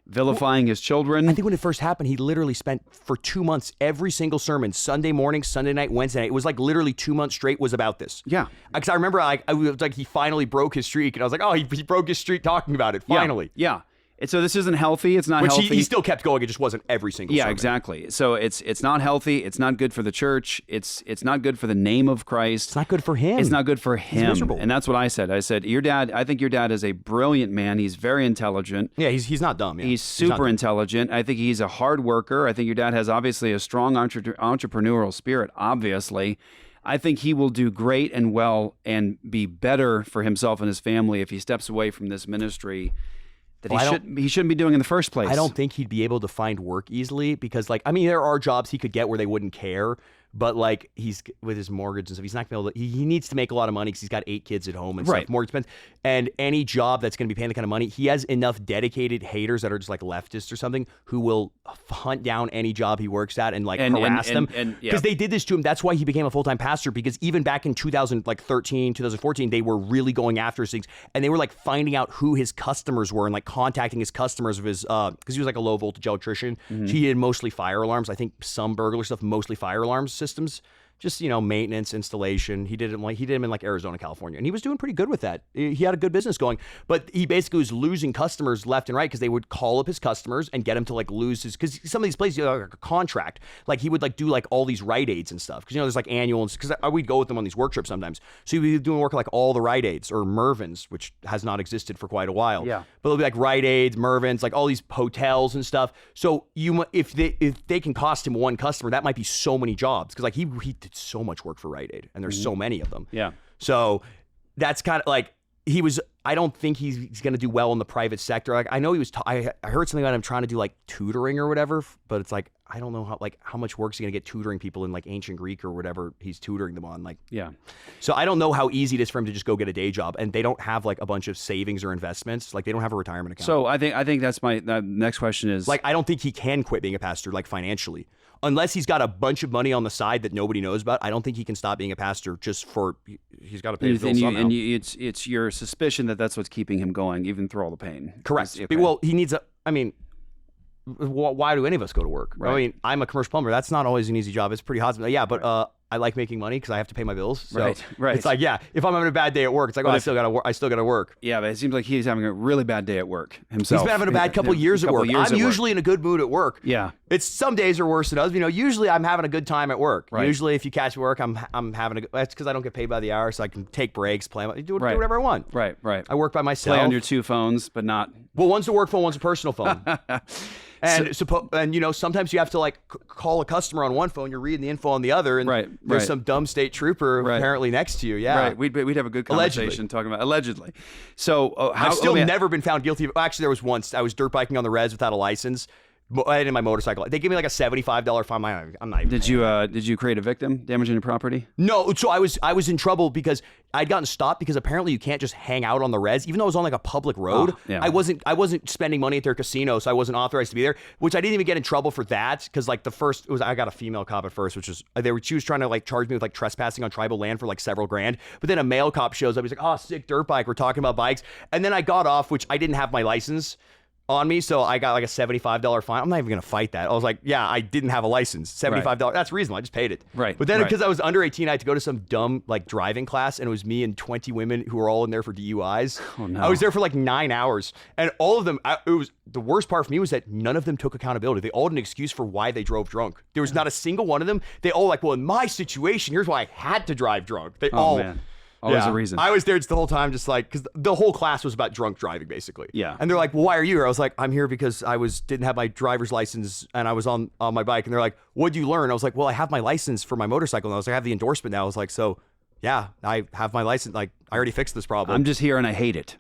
vilifying his children. I think when it first happened, he literally spent for 2 months every single sermon, Sunday morning, Sunday night, Wednesday night. It was like literally 2 months straight was about this. Yeah. Because I remember I was like, he finally broke his streak, and I was like, oh, he broke his streak talking about it, finally. Yeah. And so this isn't healthy. It's not healthy. He still kept going. It just wasn't every single sermon. Exactly. So it's not healthy. It's not good for the church. It's not good for the name of Christ. It's not good for him. It's not good for him. He's miserable. And that's what I said. I said, your dad, I think your dad is a brilliant man. He's very intelligent. Yeah, he's not dumb. Yeah. He's super intelligent. I think he's a hard worker. I think your dad has obviously a strong entrepreneurial spirit, obviously. I think he will do great and well and be better for himself and his family if he steps away from this ministry that he shouldn't be doing in the first place. I don't think he'd be able to find work easily because, there are jobs he could get where they wouldn't care. But he's with his mortgage and stuff, he's not going to be able to. He needs to make a lot of money because he's got 8 kids at home and stuff, more expensive. And any job that's going to be paying the kind of money, he has enough dedicated haters that are just like leftists or something who will hunt down any job he works at and harass them. Because they did this to him. That's why he became a full-time pastor. Because even back in 2013, 2014, they were really going after his things, and they were finding out who his customers were and contacting his customers of his because he was a low voltage electrician. Mm-hmm. So he did mostly fire alarms. I think some burglar stuff, mostly fire alarms systems, just maintenance, installation. He did them in Arizona, California, and he was doing pretty good with that. He had a good business going, but he basically was losing customers left and right because they would call up his customers and get him to lose his, because some of these places a contract. He would do all these Rite Aids and stuff because there's annuals, because we'd go with them on these work trips sometimes. So he'd be doing work at all the Rite Aids or Mervyn's, which has not existed for quite a while. Yeah, but it'll be Rite Aids, Mervyn's, all these hotels and stuff. So if they can cost him one customer, that might be so many jobs because he did so much work for Rite Aid, and there's so many of them. Yeah. So that's kind of he was. I don't think he's going to do well in the private sector. I know he was. I heard something about him trying to do tutoring or whatever, but it's I don't know how much work is he going to get tutoring people in ancient Greek or whatever he's tutoring them on. Yeah. So I don't know how easy it is for him to just go get a day job, and they don't have a bunch of savings or investments. They don't have a retirement account. So I think that's my next question is I don't think he can quit being a pastor financially. Unless he's got a bunch of money on the side that nobody knows about, I don't think he can stop being a pastor just for he's got to pay his bills somehow. And it's your suspicion that that's what's keeping him going, even through all the pain. Correct. Okay. Well, he needs why do any of us go to work? Right. I'm a commercial plumber. That's not always an easy job. It's pretty hot. Yeah, but I like making money because I have to pay my bills. So right. It's if I'm having a bad day at work, it's I still gotta work. Yeah, but it seems like he's having a really bad day at work himself. He's been having a bad couple years at work. I'm usually in a good mood at work. Yeah. It's some days are worse than others. Usually I'm having a good time at work. Right. Usually if you catch me at work, I'm having a good. That's because I don't get paid by the hour, so I can take breaks, do whatever I want. Right. I work by myself. Play on your 2 phones, but not. Well, one's a work phone, one's a personal phone. And sometimes you have to call a customer on one phone, you're reading the info on the other, and there's some dumb state trooper apparently next to you. Yeah, right. We'd have a good conversation talking about allegedly. So I've still never been found guilty of. Actually, there was once I was dirt biking on the res without a license. And my motorcycle. They gave me like a $75 fine. I'm not even. Did you create a victim damaging your property? No. So I was in trouble because I'd gotten stopped because apparently you can't just hang out on the res, even though it was on like a public road. Oh, yeah. I wasn't spending money at their casino, so I wasn't authorized to be there. Which I didn't even get in trouble for that because like I got a female cop at first, which was she was trying to like charge me with like trespassing on tribal land for like several grand. But then a male cop shows up. He's like, "Oh, sick dirt bike. We're talking about bikes." And then I got off, which I didn't have my license on me, so I got like a $75 fine. I'm not even gonna fight that. I was like, yeah, I didn't have a license. $75. That's reasonable. I just paid it. Right. But then because I was under 18, I had to go to some dumb like driving class, and it was me and 20 women who were all in there for DUIs. Oh no. I was there for like 9 hours, and all of them. It was the worst part for me was that none of them took accountability. They all had an excuse for why they drove drunk. There was not a single one of them. They all like, well, in my situation, here's why I had to drive drunk. They all. Man. Always a reason. I was there just the whole time, just like, because the whole class was about drunk driving, basically. Yeah. And they're like, well, why are you here? I was like, I'm here because I didn't have my driver's license and I was on my bike. And they're like, what'd you learn? I was like, well, I have my license for my motorcycle. And I was like, I have the endorsement now. I was like, so yeah, I have my license. Like, I already fixed this problem. I'm just here and I hate it.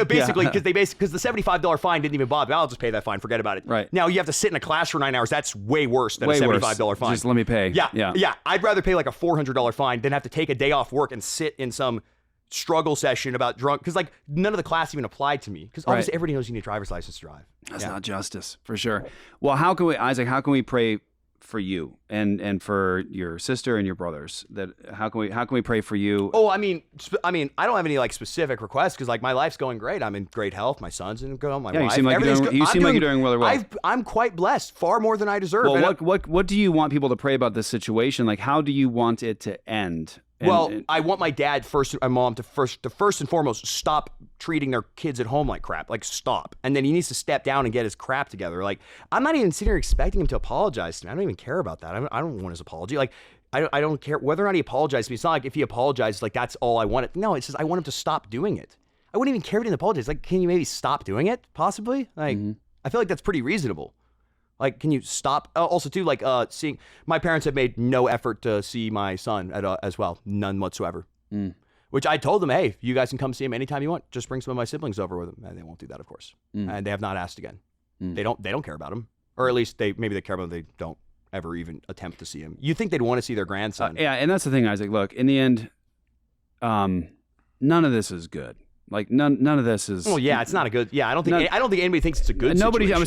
Basically, because the $75 fine didn't even bother me. I'll just pay that fine. Forget about it. Right. Now you have to sit in a class for 9 hours. That's way worse than a $75 fine. Just let me pay. Yeah. I'd rather pay like a $400 fine than have to take a day off work and sit in some struggle session about drunk, because like none of the class even applied to me, because obviously everybody knows you need a driver's license to drive. That's not justice, for sure. Well, Isaac, how can we pray for you and for your sister and your brothers? How can we pray for you? Oh, I mean, I don't have any like specific requests, because like my life's going great. I'm in great health. My son's in good health. My wife. You seem like you're doing really well. I'm quite blessed, far more than I deserve. Well, what do you want people to pray about this situation? Like, how do you want it to end? I want my dad and mom to first and foremost stop treating their kids at home like crap. Like, stop. And then he needs to step down and get his crap together. Like, I'm not even sitting here expecting him to apologize to me. I don't even care about that. I don't want his apology. Like, I don't care whether or not he apologized to me. It's not like if he apologizes, like that's all I wanted. No, it's just I want him to stop doing it. I wouldn't even care if he didn't apologize. Like, can you maybe stop doing it? Possibly. Like, I feel like that's pretty reasonable. Like, can you stop? Also, too, like, seeing my parents have made no effort to see my son as well, none whatsoever. Which I told them, hey, you guys can come see him anytime you want. Just bring some of my siblings over with them, and they won't do that, of course. And they have not asked again. They don't care about him, or at least maybe they care about him. They don't ever even attempt to see him. You think they'd want to see their grandson? Yeah, and that's the thing, Isaac. Look, in the end, none of this is good. Like none of this is. Well, yeah, it's not a good. Yeah, I don't think anybody thinks it's a good. Nobody. Situation. I'm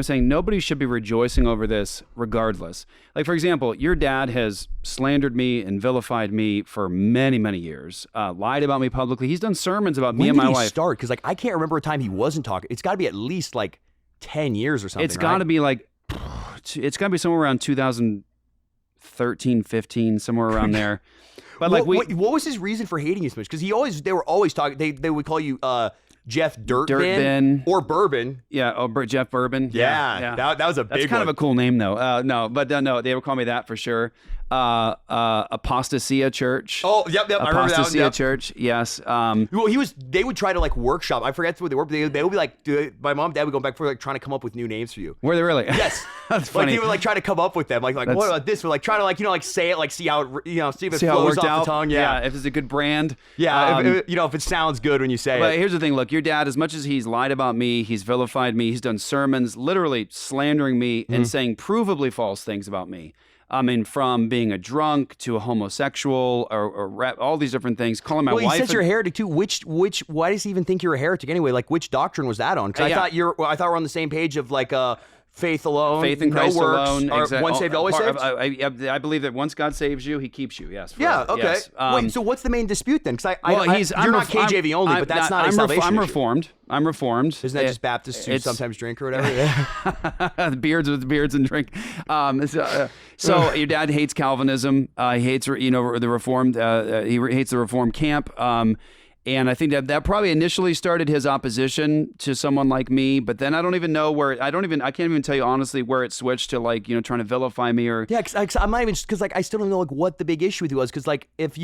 saying nobody should be rejoicing over this, regardless. Like, for example, your dad has slandered me and vilified me for many, many years. Lied about me publicly. He's done sermons about me and my wife. When did he start? Because like I can't remember a time he wasn't talking. It's got to be at least like 10 years or something. It's got to be like. It's got to be somewhere around 2013, 15, somewhere around there. But like, what was his reason for hating you so much? Because they were always talking. They would call you Jeff Durbin or Bourbon. Yeah, Jeff Bourbon. Yeah. That was a big. That's kind of a cool name though. No, they would call me that for sure. Apostasia Church. Oh, yep. I remember that one. Apostasia Church. Yes. Well, they would try to like workshop. I forget what they were. But they would be like, my mom and dad would go back for like trying to come up with new names for you. Were they really? Yes. That's funny. Like they would like try to come up with them. Like what about this? We're like trying to like like say it, like see how see if it flows off the tongue. Yeah. If it's a good brand. Yeah. If it sounds good when you say it. But here's the thing. Look, your dad, as much as he's lied about me, he's vilified me, he's done sermons, literally slandering me and saying provably false things about me. I mean, from being a drunk to a homosexual or all these different things. Calling my wife. Well, he says you're a heretic too. Why does he even think you're a heretic anyway? Like, which doctrine was that on? Because I thought we're on the same page of like faith alone, faith in Christ no works, alone. Exactly. Once saved, always saved. I believe that once God saves you, He keeps you. Yes. Yeah. Okay. Yes. Wait. So what's the main dispute then? Because you're not KJV only, but that's not a salvation I'm issue. Reformed. I'm Reformed. Isn't that just Baptists who sometimes drink or whatever? Yeah. Beards and drink. So your dad hates Calvinism. He hates the Reformed. He hates the Reformed camp. And I think that probably initially started his opposition to someone like me, but then I don't even know where. I can't even tell you honestly where it switched to, like, trying to vilify me or. Yeah, cause I'm not even, because like I still don't know like what the big issue with you was, because like if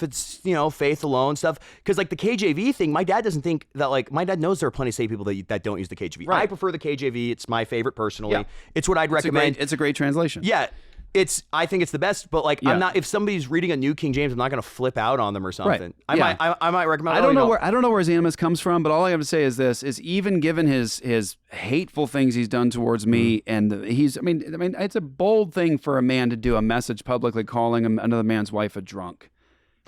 it's faith alone stuff, because like the KJV thing, my dad doesn't think that, like, my dad knows there are plenty of saved people that don't use the KJV. Right. I prefer the KJV. It's my favorite personally. Yeah. It's what I'd recommend. It's a great translation. Yeah. I think it's the best, but like I'm not. If somebody's reading a New King James, I'm not going to flip out on them or something. Right. I might recommend. I don't know where his animus comes from, but all I have to say is this: is even given his hateful things he's done towards me, and I mean, it's a bold thing for a man to do a message publicly calling another man's wife a drunk.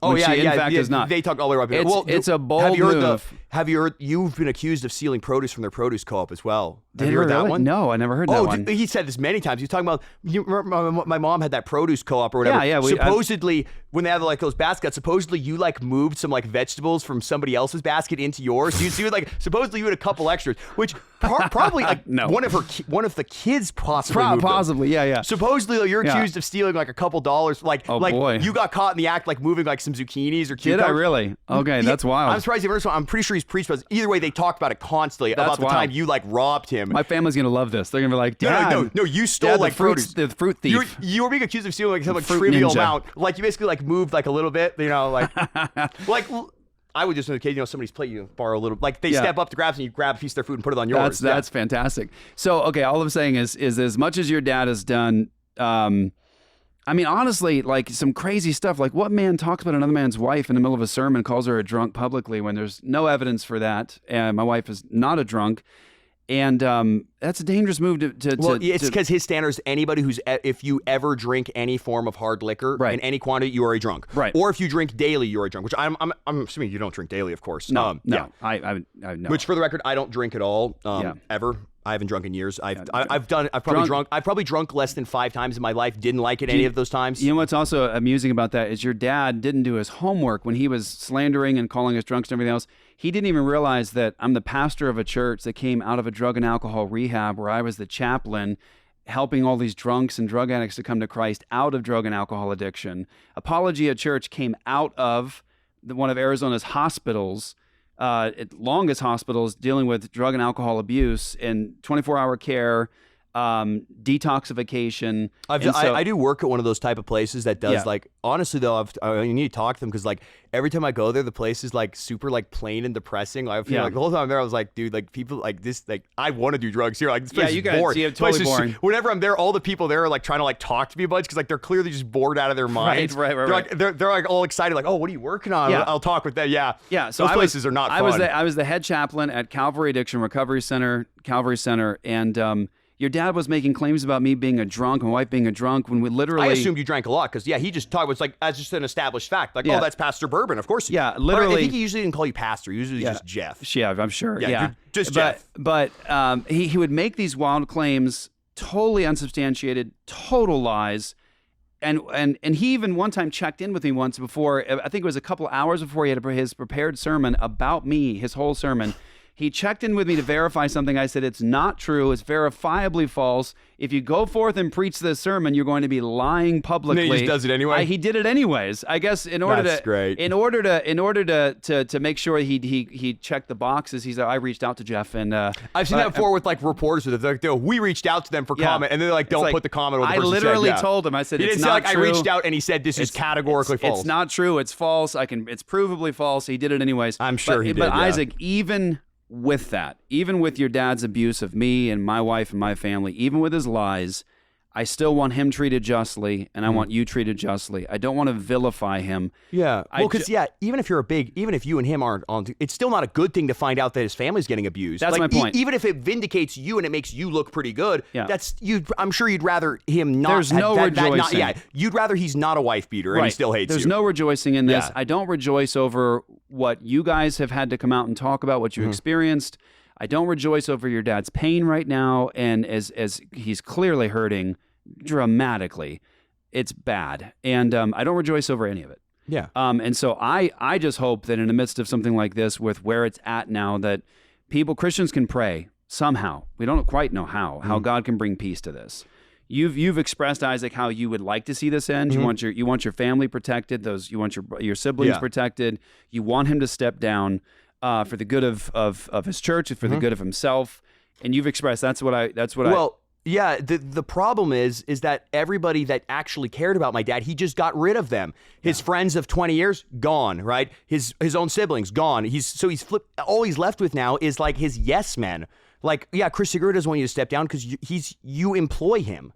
Oh yeah, she, in fact is not. They talk all the way up. It's a bold move. Have you heard? You've been accused of stealing produce from their produce co-op as well. Have Did you heard really? that one? No, I never heard that one. He said this many times. He's talking about my mom had that produce co-op or whatever. Yeah. Supposedly, when they have like those baskets, supposedly you like moved some like vegetables from somebody else's basket into yours. So you like supposedly you had a couple extras, which probably like one of the kids possibly moved them. Possibly, yeah. Supposedly though, you're accused of stealing like a couple dollars. Like boy. You got caught in the act like moving like some zucchinis or cucumbers. Did I really? Okay, that's wild. I'm surprised he ever. I'm pretty sure he's preached about this. Either way, they talked about it constantly about the wild. time you like robbed him. My family's gonna love this. They're gonna be like, Dad, no, you stole like produce. The fruit thief. You were being accused of stealing like some like fruit trivial ninja. amount. Like you basically like moved like a little bit, you know, like like I would just in case somebody's plate you borrow a little, like they step up to grab and you grab a piece of their food and put it on yours. That's fantastic. So okay, all I'm saying is as much as your dad has done, I mean honestly, like some crazy stuff. Like what man talks about another man's wife in the middle of a sermon, calls her a drunk publicly when there's no evidence for that, and my wife is not a drunk. And that's a dangerous move it's because his standard is anybody who's if you ever drink any form of hard liquor in any quantity, you are a drunk. Right. Or if you drink daily, you're a drunk. Which I'm assuming you don't drink daily, of course. No. Yeah. I know. Which for the record, I don't drink at all. Ever. I haven't drunk in years. I've probably drunk less than 5 times in my life. Didn't like it any of those times. You know what's also amusing about that is your dad didn't do his homework when he was slandering and calling us drunks and everything else. He didn't even realize that I'm the pastor of a church that came out of a drug and alcohol rehab where I was the chaplain helping all these drunks and drug addicts to come to Christ out of drug and alcohol addiction. Apologia Church came out of one of Arizona's hospitals, longest hospitals dealing with drug and alcohol abuse and 24-hour care, detoxification. I do work at one of those type of places that does like, honestly though, you need to talk to them because like every time I go there, the place is like super like plain and depressing. I feel like the whole time I'm there, I was like, dude, like people like this, like I want to do drugs here. Like this place is boring. Yeah, totally boring. Whenever I'm there, all the people there are like trying to like talk to me a bunch because like they're clearly just bored out of their minds. Right. They're like all excited, like, oh, what are you working on? Yeah. I'll talk with them. Yeah. So those places are not fun. I was the head chaplain at Calvary Addiction Recovery Center, and your dad was making claims about me being a drunk, my wife being a drunk, when we literally... I assumed you drank a lot, because, he just talked, it's like, that's just an established fact. Like, oh, that's Pastor Bourbon, of course. Yeah, literally... I think he usually didn't call you pastor, usually just Jeff. Yeah, I'm sure, yeah. Just Jeff. But he would make these wild claims, totally unsubstantiated, total lies, and he even one time checked in with me once before, I think it was a couple hours before he had his prepared sermon about me, his whole sermon. He checked in with me to verify something. I said, it's not true. It's verifiably false. If you go forth and preach this sermon, you're going to be lying publicly. And he just does it anyway? He did it anyways. I guess in order to make sure he checked the boxes, he said, I reached out to Jeff. And I've seen that before with like reporters. They're like, we reached out to them for comment. And they're like, don't put the comment on the person I literally told him. I said, it's not true. I reached out and he said, this is categorically false. It's not true. It's false. It's provably false. He did it anyways. I'm sure he did. But Isaac, even with that, even with your dad's abuse of me and my wife and my family, even with his lies, I still want him treated justly, and I want you treated justly. I don't want to vilify him. Yeah. Well, because, even if you and him aren't on, it's still not a good thing to find out that his family's getting abused. That's my point. Even if it vindicates you and it makes you look pretty good, I'm sure you'd rather him not. There's no rejoicing. You'd rather he's not a wife beater and he still hates There's you. no rejoicing in this. Yeah. I don't rejoice over what you guys have had to come out and talk about, what you experienced. I don't rejoice over your dad's pain right now, and as he's clearly hurting dramatically, it's bad, and I don't rejoice over any of it. Yeah. And so I just hope that in the midst of something like this, with where it's at now, that Christians can pray somehow. We don't quite know how God can bring peace to this. You've expressed, Isaac, how you would like to see this end. You want your family protected. You want your siblings protected. You want him to step down for the good of his church, for the good of himself. And you've expressed the problem is that everybody that actually cared about my dad, he just got rid of them. His friends of 20 years, gone, right? His own siblings, gone. He's flipped. All he's left with now is like his yes men. Like, Chris Segura doesn't want you to step down because you employ him.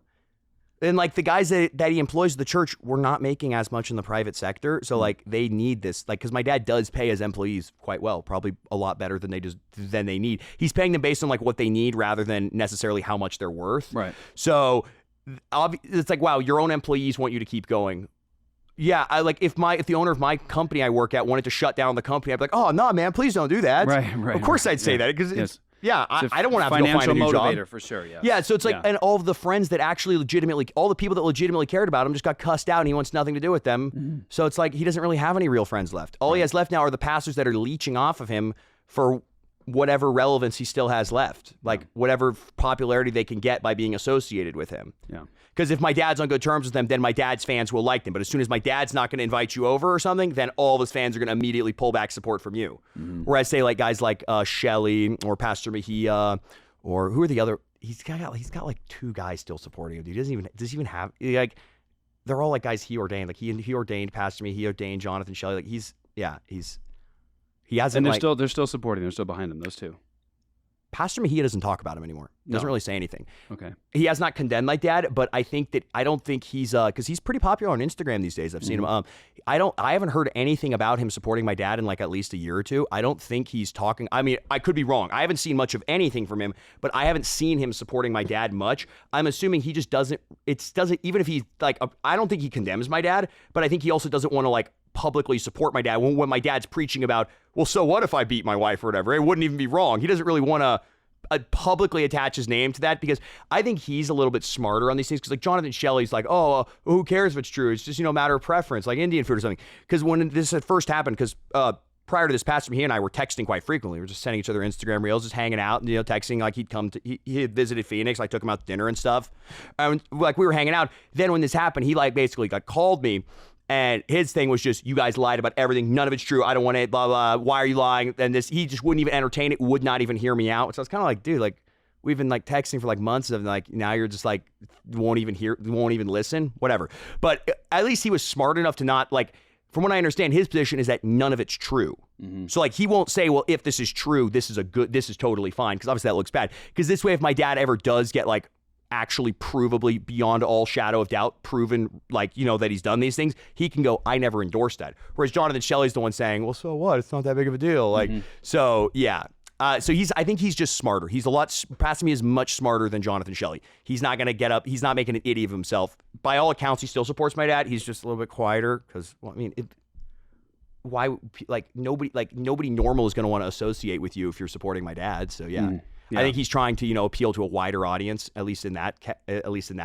And like the guys that he employs at the church were not making as much in the private sector. So like they need this, like, because my dad does pay his employees quite well, probably a lot better than they need. He's paying them based on like what they need rather than necessarily how much they're worth. Right. So it's like, wow, your own employees want you to keep going. Yeah, I like if the owner of my company I work at wanted to shut down the company, I'd be like, oh no, man, please don't do that. Right. Of course I'd say that because it's. Yeah, I don't want to have to go find a new financial job. motivator for sure. Yeah. Yeah, so it's like, and all of the friends that actually legitimately, all the people that legitimately cared about him just got cussed out, and he wants nothing to do with them. So it's like he doesn't really have any real friends left. All he has left now are the pastors that are leeching off of him for whatever relevance he still has left, like whatever popularity they can get by being associated with him. Yeah. Because if my dad's on good terms with them, then my dad's fans will like them. But as soon as my dad's not going to invite you over or something, then all of his fans are going to immediately pull back support from you. Whereas say like guys like Shelley or Pastor Mejia, or who are the other? He's got like 2 guys still supporting him. Dude, does he even have like? They're all like guys he ordained. Like he ordained Pastor Mejia, he ordained Jonathan Shelley. Like he hasn't. And they're still supporting. They're still behind him. Those 2. Pastor Mejia doesn't talk about him anymore. Doesn't really say anything. Okay. He has not condemned my dad, but I don't think he's because he's pretty popular on Instagram these days. I've seen him. I haven't heard anything about him supporting my dad in like at least a year or 2. I don't think he's talking. I mean, I could be wrong. I haven't seen much of anything from him, but I haven't seen him supporting my dad much. I'm assuming he just doesn't. Even if he's like, I don't think he condemns my dad, but I think he also doesn't want to like publicly support my dad when my dad's preaching about, well, so what if I beat my wife or whatever? It wouldn't even be wrong. He doesn't really want to publicly attach his name to that because I think he's a little bit smarter on these things. Because like Jonathan Shelley's like, who cares if it's true? It's just, a matter of preference, like Indian food or something. Because when this had first happened, because prior to this, Pastor he and I were texting quite frequently. We were just sending each other Instagram reels, just hanging out, texting. Like he had visited Phoenix. I took him out to dinner and stuff. And like we were hanging out. Then when this happened, he like basically called me. And his thing was just, you guys lied about everything. None of it's true. I don't want it, blah, blah. Why are you lying? And he just wouldn't even entertain it, would not even hear me out. So I was kind of like, dude, like, we've been like texting for like months and like, now you're just like, won't even listen, whatever. But at least he was smart enough to not like, from what I understand, his position is that none of it's true. So like, he won't say, well, if this is true, this is totally fine. Because obviously that looks bad. Because this way, if my dad ever does get like, actually provably beyond all shadow of doubt proven like that he's done these things, he can go, I never endorsed that. Whereas Jonathan Shelley's the one saying, well, so what, it's not that big of a deal, like so yeah. So I think he's just smarter. Pastor me is much smarter than Jonathan Shelley. He's not gonna get up, he's not making an idiot of himself. By all accounts he still supports my dad. He's just a little bit quieter because nobody normal is going to want to associate with you if you're supporting my dad. So yeah. I think he's trying to, appeal to a wider audience, at least in that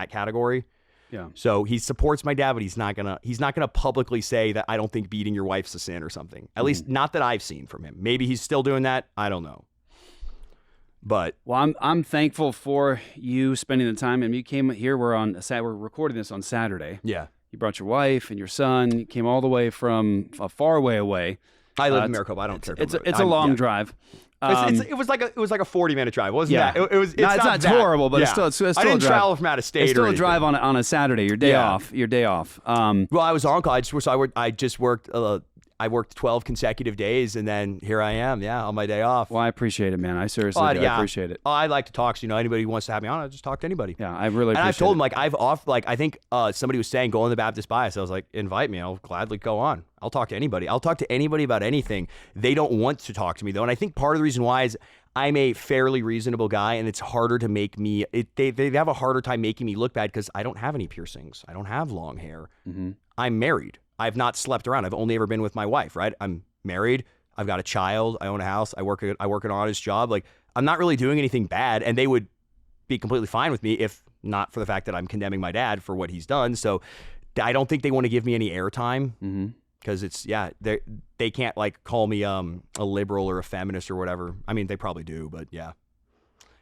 category. Yeah. So he supports my dad, but he's not gonna publicly say that I don't think beating your wife's a sin or something. At least not that I've seen from him. Maybe he's still doing that. I don't know. But I'm thankful for you spending the time. And you came here. We're recording this on Saturday. Yeah. You brought your wife and your son. You came all the way from a far way away. I live in Maricopa. I don't care. It's a long drive. It was like a 40-minute drive, wasn't it? It's not horrible, but it's still I didn't travel from out of state. It's still a drive on a Saturday. Your day off. Well, I was on call. I worked 12 consecutive days, and then here I am, on my day off. Well, I appreciate it, man. I seriously do. I appreciate it. I like to talk. So, anybody who wants to have me on, I just talk to anybody. Yeah, I really appreciate it. And I've told them, I think somebody was saying, go on the Baptist bias. I was like, invite me. I'll gladly go on. I'll talk to anybody. I'll talk to anybody about anything. They don't want to talk to me, though. And I think part of the reason why is I'm a fairly reasonable guy, and it's harder to make me, they have a harder time making me look bad because I don't have any piercings. I don't have long hair. Mm-hmm. I'm married. I've not slept around. I've only ever been with my wife, right? I'm married. I've got a child. I own a house. I work an honest job. Like, I'm not really doing anything bad, and they would be completely fine with me if not for the fact that I'm condemning my dad for what he's done. So I don't think they want to give me any airtime because they can't like call me a liberal or a feminist or whatever. I mean, they probably do, but yeah.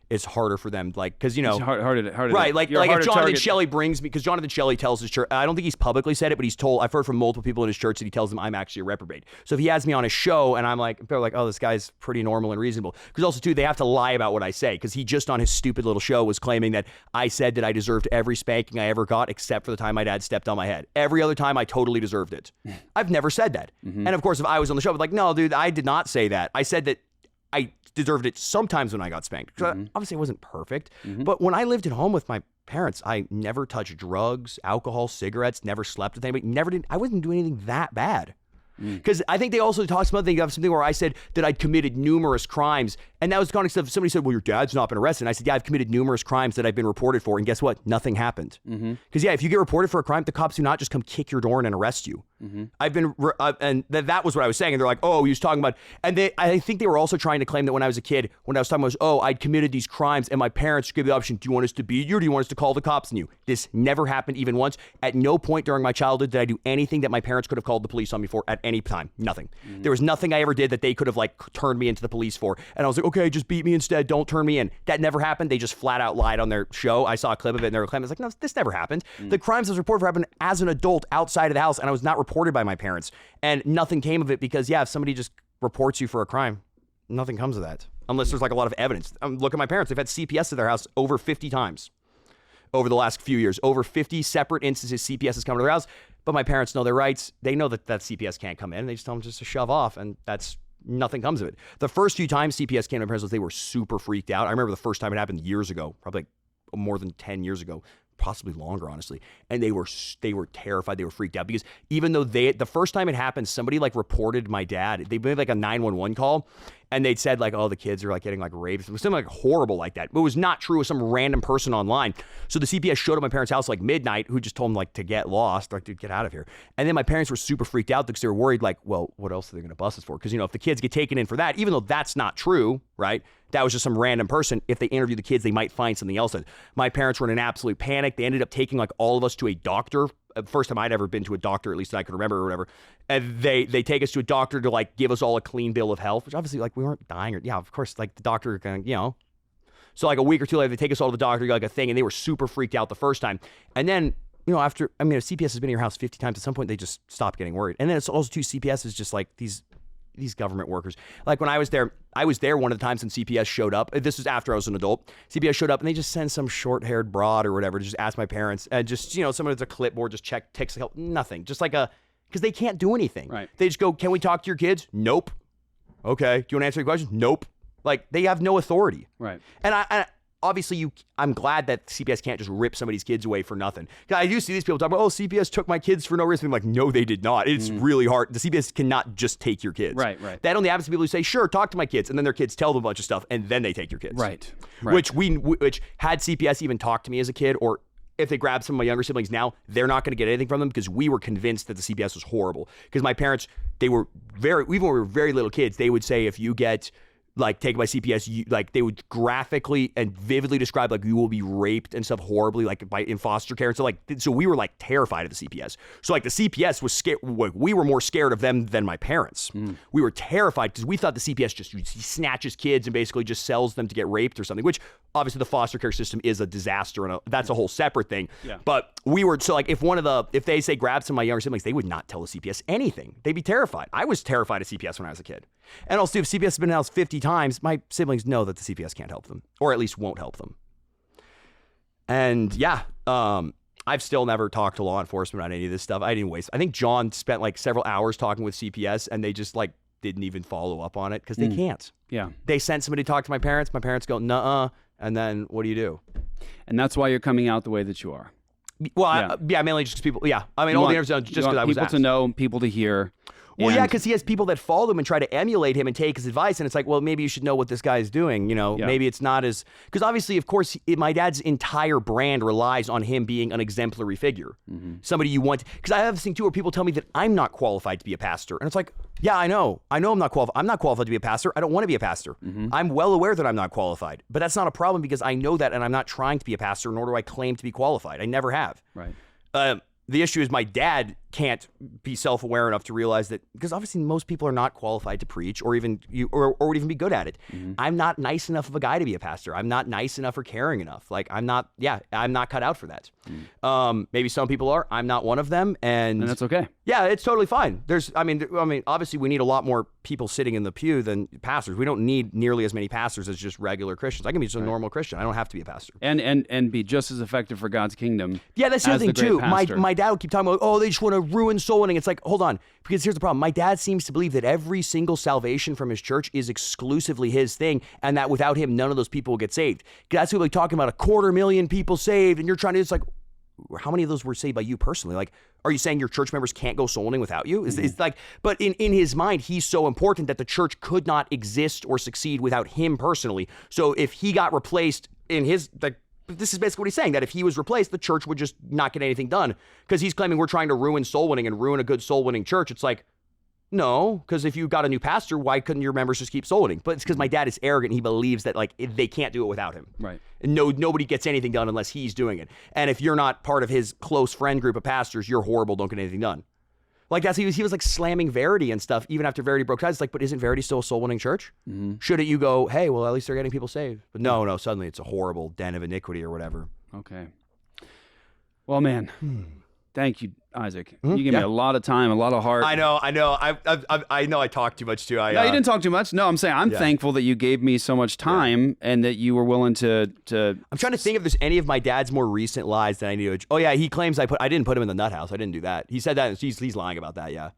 It's harder for them, like, because, it's harder right, like if Jonathan Shelley brings me, because Jonathan Shelley tells his church, I don't think he's publicly said it, but I've heard from multiple people in his church that he tells them I'm actually a reprobate. So if he has me on a show and I'm like, people are like, oh, this guy's pretty normal and reasonable. Because also, too, they have to lie about what I say, because he just on his stupid little show was claiming that I said that I deserved every spanking I ever got except for the time my dad stepped on my head. Every other time, I totally deserved it. I've never said that. And of course, if I was on the show, I'd be like, no, dude, I did not say that. I said that I deserved it sometimes when I got spanked. Obviously, I wasn't perfect. But when I lived at home with my parents, I never touched drugs, alcohol, cigarettes, never slept with anybody, I wasn't doing anything that bad. Because I think they also talked about something where I said that I'd committed numerous crimes. And that was the context of somebody said, well, your dad's not been arrested. And I said, yeah, I've committed numerous crimes that I've been reported for. And guess what? Nothing happened. Because, if you get reported for a crime, the cops do not just come kick your door in and arrest you. I've been, and that was what I was saying. And they're like, oh, he was talking about, and I think they were also trying to claim that when I was a kid, when I was talking about, I'd committed these crimes and my parents gave the option, do you want us to beat you or do you want us to call the cops on you? This never happened even once. At no point during my childhood did I do anything that my parents could have called the police on me for at any time. Nothing. There was nothing I ever did that they could have turned me into the police for. And I was like, okay, just beat me instead. Don't turn me in. That never happened. They just flat out lied on their show. I saw a clip of it and they were claiming, I was like, no, this never happened. The crimes I was reported for happened as an adult outside of the house and I was not reported by my parents. And nothing came of it because, if somebody just reports you for a crime, nothing comes of that. Unless there's a lot of evidence. Look at my parents. They've had CPS at their house over 50 times over the last few years. Over 50 separate instances CPS has come to their house. But my parents know their rights. They know that CPS can't come in. They just tell them just to shove off. And nothing comes of it. The first few times CPS came to my parents, they were super freaked out. I remember the first time it happened years ago, probably more than 10 years ago. Possibly longer, honestly. And they were terrified. They were freaked out because even though the first time it happened, somebody reported my dad. They made a 911 call and they'd said the kids are getting raped. It was something horrible like that. But it was not true. It was some random person online. So the CPS showed up at my parents' house midnight who just told them to get lost, to get out of here. And then my parents were super freaked out because they were worried well, what else are they going to bust us for? Because if the kids get taken in for that, even though that's not true, right? That was just some random person. If they interview the kids, they might find something else. My parents were in an absolute panic. They ended up taking all of us to a doctor. First time I'd ever been to a doctor, at least that I could remember or whatever. And they take us to a doctor to give us all a clean bill of health, which obviously we weren't dying or, of course, the doctor kind of, So a week or two later, they take us all to the doctor, a thing, and they were super freaked out the first time. And then, after, if CPS has been in your house 50 times, at some point they just stop getting worried. And then it's also too, CPS is just these government workers. When I was there one of the times when CPS showed up. This was after I was an adult. CPS showed up and they just sent some short-haired broad or whatever to just ask my parents and just, someone with a clipboard just check, takes help, nothing. Just because they can't do anything. Right. They just go, can we talk to your kids? Nope. Okay. Do you want to answer your questions? Nope. They have no authority. Right. And I obviously, I'm glad that CPS can't just rip somebody's kids away for nothing. I do see these people talk about, CPS took my kids for no reason. I'm like, no, they did not. It's really hard. The CPS cannot just take your kids. Right. That only happens to people who say, sure, talk to my kids. And then their kids tell them a bunch of stuff and then they take your kids. Right. Which had CPS even talked to me as a kid, or if they grab some of my younger siblings now, they're not going to get anything from them because we were convinced that the CPS was horrible. Because my parents, even when we were very little kids, they would say, if you get taken by CPS, they would graphically and vividly describe you will be raped and stuff horribly, in foster care. And so we were terrified of the CPS. So the CPS was scared. We were more scared of them than my parents. We were terrified because we thought the CPS just snatches kids and basically just sells them to get raped or something, which obviously the foster care system is a disaster and that's a whole separate thing. Yeah. But we were, if they say grab some of my younger siblings, they would not tell the CPS anything. They'd be terrified. I was terrified of CPS when I was a kid. And also, if CPS has been in the house 50 times, my siblings know that the CPS can't help them, or at least won't help them. And I've still never talked to law enforcement on any of this stuff. I think John spent several hours talking with CPS, and they just didn't even follow up on it because they can't. Yeah. They sent somebody to talk to my parents. My parents go, nuh-uh. And then what do you do? And that's why you're coming out the way that you are. Well, mainly just because people, all the interviews just because I was asked. People to know, people to hear. Well, because he has people that follow him and try to emulate him and take his advice. And it's well, maybe you should know what this guy is doing. Maybe it's not as... Because obviously, of course, my dad's entire brand relies on him being an exemplary figure. Somebody you want... Because I have this thing, too, where people tell me that I'm not qualified to be a pastor. And it's yeah, I know. I'm not qualified. I'm not qualified to be a pastor. I don't want to be a pastor. I'm well aware that I'm not qualified. But that's not a problem because I know that and I'm not trying to be a pastor, nor do I claim to be qualified. I never have. Right. The issue is my dad can't be self-aware enough to realize that, because obviously most people are not qualified to preach or even would even be good at it. I'm not nice enough of a guy to be a pastor. I'm not nice enough or caring enough. I'm not cut out for that. Maybe some people are. I'm not one of them, and that's okay. Yeah, it's totally fine. I mean, obviously we need a lot more people sitting in the pew than pastors. We don't need nearly as many pastors as just regular Christians. I can be just a normal Christian. I don't have to be a pastor. And be just as effective for God's kingdom. Yeah, that's the other thing too. My dad will keep talking about, they just want to ruin soul winning. It's like, hold on, because here's the problem. My dad seems to believe that every single salvation from his church is exclusively his thing, and that without him, none of those people will get saved. That's what we're talking about, 250,000 people saved, and you're trying to, it's like, how many of those were saved by you personally? Like, are you saying your church members can't go soul winning without you? It's like, but in his mind, he's so important that the church could not exist or succeed without him personally. So if he got replaced in his, like, this is basically what he's saying, that if he was replaced, the church would just not get anything done, because he's claiming we're trying to ruin soul winning and ruin a good soul winning church. It's like, no, because if you got a new pastor, why couldn't your members just keep soul winning? But it's because my dad is arrogant. He believes that like they can't do it without him. Right. And nobody gets anything done unless he's doing it. And if you're not part of his close friend group of pastors, you're horrible, don't get anything done. Like that's he was like slamming Verity and stuff even after Verity broke ties. It's like, but isn't Verity still a soul winning church? Shouldn't you go, hey, well, at least they're getting people saved? But no, suddenly it's a horrible den of iniquity or whatever. Okay. Well, man, thank you, Isaac. You gave me a lot of time, a lot of heart. I know. I know I talked too much too. No, you didn't talk too much. No, I'm saying I'm thankful that you gave me so much time and that you were willing to. I'm trying to think if there's any of my dad's more recent lies that I need to. Oh yeah, he claims I didn't put him in the nut house. I didn't do that. He said that. And he's lying about that. Yeah.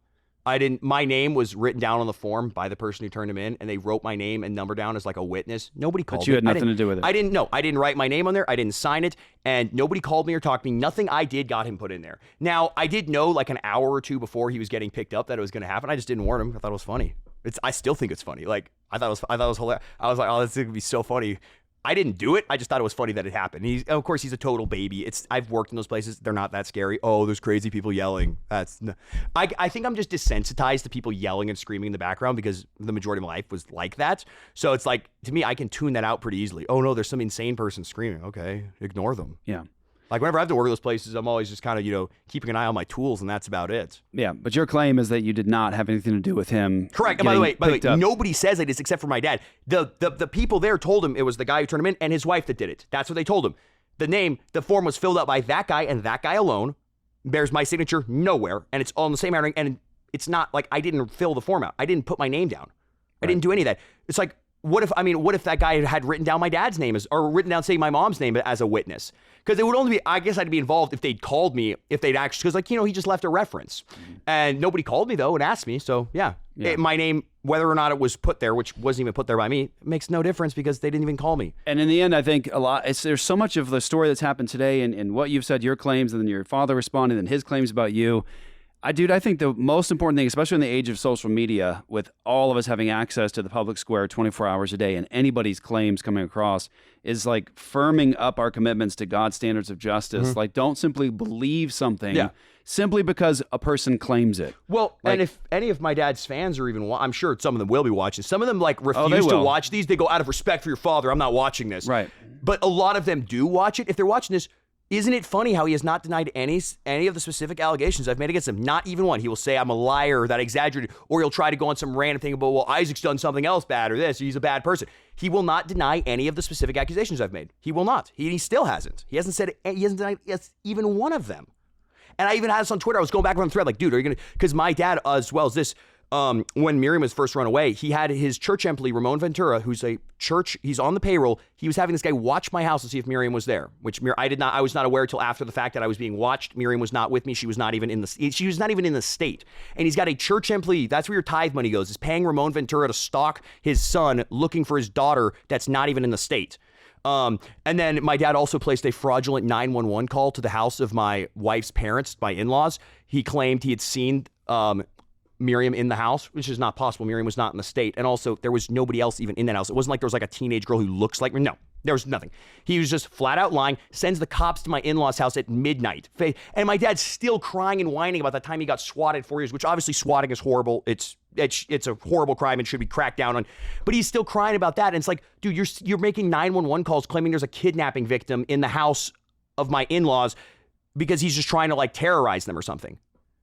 I didn't. My name was written down on the form by the person who turned him in, and they wrote my name and number down as like a witness. Nobody called me. But you had nothing to do with it. I didn't know. I didn't write my name on there. I didn't sign it, and nobody called me or talked to me. Nothing I did got him put in there. Now I did know like an hour or two before he was getting picked up that it was going to happen. I just didn't warn him. I thought it was funny. I still think it's funny. Like I thought it was hilarious. I was like, oh, this is gonna be so funny. I didn't do it. I just thought it was funny that it happened. Of course, he's a total baby. I've worked in those places. They're not that scary. Oh, there's crazy people yelling. I think I'm just desensitized to people yelling and screaming in the background because the majority of my life was like that. So it's like, to me, I can tune that out pretty easily. Oh no, there's some insane person screaming. Okay, ignore them. Yeah. Like whenever I have to work at those places, I'm always just kind of, keeping an eye on my tools, and that's about it. Yeah, but your claim is that you did not have anything to do with him. Correct. And by the way, nobody says it except for my dad. The people there told him it was the guy who turned him in and his wife that did it. That's what they told him. The form was filled out by that guy and that guy alone. Bears my signature nowhere, and it's all in the same handwriting. And it's not like I didn't fill the form out. I didn't put my name down. I didn't do any of that. It's like, what if that guy had written down my dad's name or written down, say, my mom's name as a witness? Because it would only be, I guess I'd be involved if they'd called me, if they'd actually, because he just left a reference. And nobody called me though and asked me. So yeah. My name, whether or not it was put there, which wasn't even put there by me, it makes no difference because they didn't even call me. And in the end, I think there's so much of the story that's happened today and what you've said, your claims, and then your father responded and his claims about you. I think the most important thing, especially in the age of social media, with all of us having access to the public square 24 hours a day and anybody's claims coming across, is like firming up our commitments to God's standards of justice. Like, don't simply believe something simply because a person claims it. Well, and if any of my dad's fans are even, I'm sure some of them will be watching. Some of them refuse to watch these. They go, out of respect for your father, I'm not watching this. Right. But a lot of them do watch it. If they're watching this, isn't it funny how he has not denied any of the specific allegations I've made against him? Not even one. He will say I'm a liar, that I exaggerated, or he'll try to go on some random thing about, well, Isaac's done something else bad or this, or he's a bad person. He will not deny any of the specific accusations I've made. He will not. He still hasn't. He hasn't denied even one of them. And I even had this on Twitter. I was going back on the thread like, dude, are you going to, because my dad, as well as this, when Miriam was first run away, he had his church employee, Ramon Ventura, who's he's on the payroll. He was having this guy watch my house to see if Miriam was there, which I was not aware till after the fact that I was being watched. Miriam was not with me. She was not even in the state. And he's got a church employee. That's where your tithe money goes, is paying Ramon Ventura to stalk his son looking for his daughter that's not even in the state. And then my dad also placed a fraudulent 911 call to the house of my wife's parents, my in-laws. He claimed he had seen Miriam in the house, which is not possible. Miriam was not in the state. And also, there was nobody else even in that house. It wasn't like there was like a teenage girl who looks like me. No, there was nothing. He was just flat out lying, sends the cops to my in-laws' house at midnight. And my dad's still crying and whining about that time he got swatted 4 years, which obviously swatting is horrible. It's a horrible crime and should be cracked down on. But he's still crying about that. And it's like, dude, you're making 911 calls claiming there's a kidnapping victim in the house of my in-laws because he's just trying to terrorize them or something.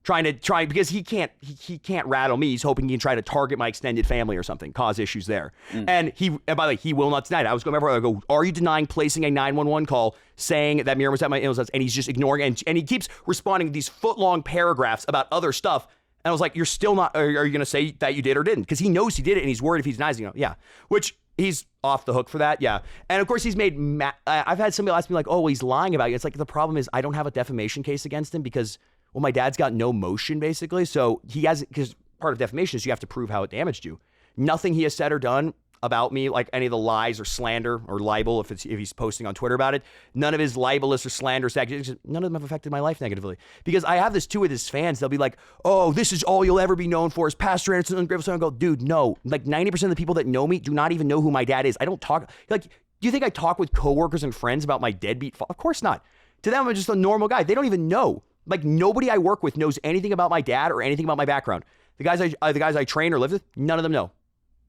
Because he can't rattle me. He's hoping he can try to target my extended family or something, cause issues there. And by the way, he will not deny it. I was going to go, are you denying placing a 911 call saying that Miriam was at my in-laws' house? And he's just ignoring it. And he keeps responding to these foot-long paragraphs about other stuff. And I was like, you're still not, are you going to say that you did or didn't? Because he knows he did it and he's worried if he denies it. Yeah. Which he's off the hook for that. Yeah. And of course he's made, I've had somebody ask me like, oh, well, he's lying about you. It's like, the problem is I don't have a defamation case against him because Well, my dad's got no motion, basically. So he has, because part of defamation is you have to prove how it damaged you. Nothing he has said or done about me, like any of the lies or slander or libel, if he's posting on Twitter about it, none of his libelous or slanderous actions, none of them have affected my life negatively. Because I have this too with his fans. They'll be like, oh, this is all you'll ever be known for is Pastor Anderson ungrateful son. I go, dude, no. Like 90% of the people that know me do not even know who my dad is. I don't talk, like, do you think I talk with coworkers and friends about my deadbeat father? Of course not. To them, I'm just a normal guy. They don't even know. Like, nobody I work with knows anything about my dad or anything about my background. The guys I train or live with, none of them know.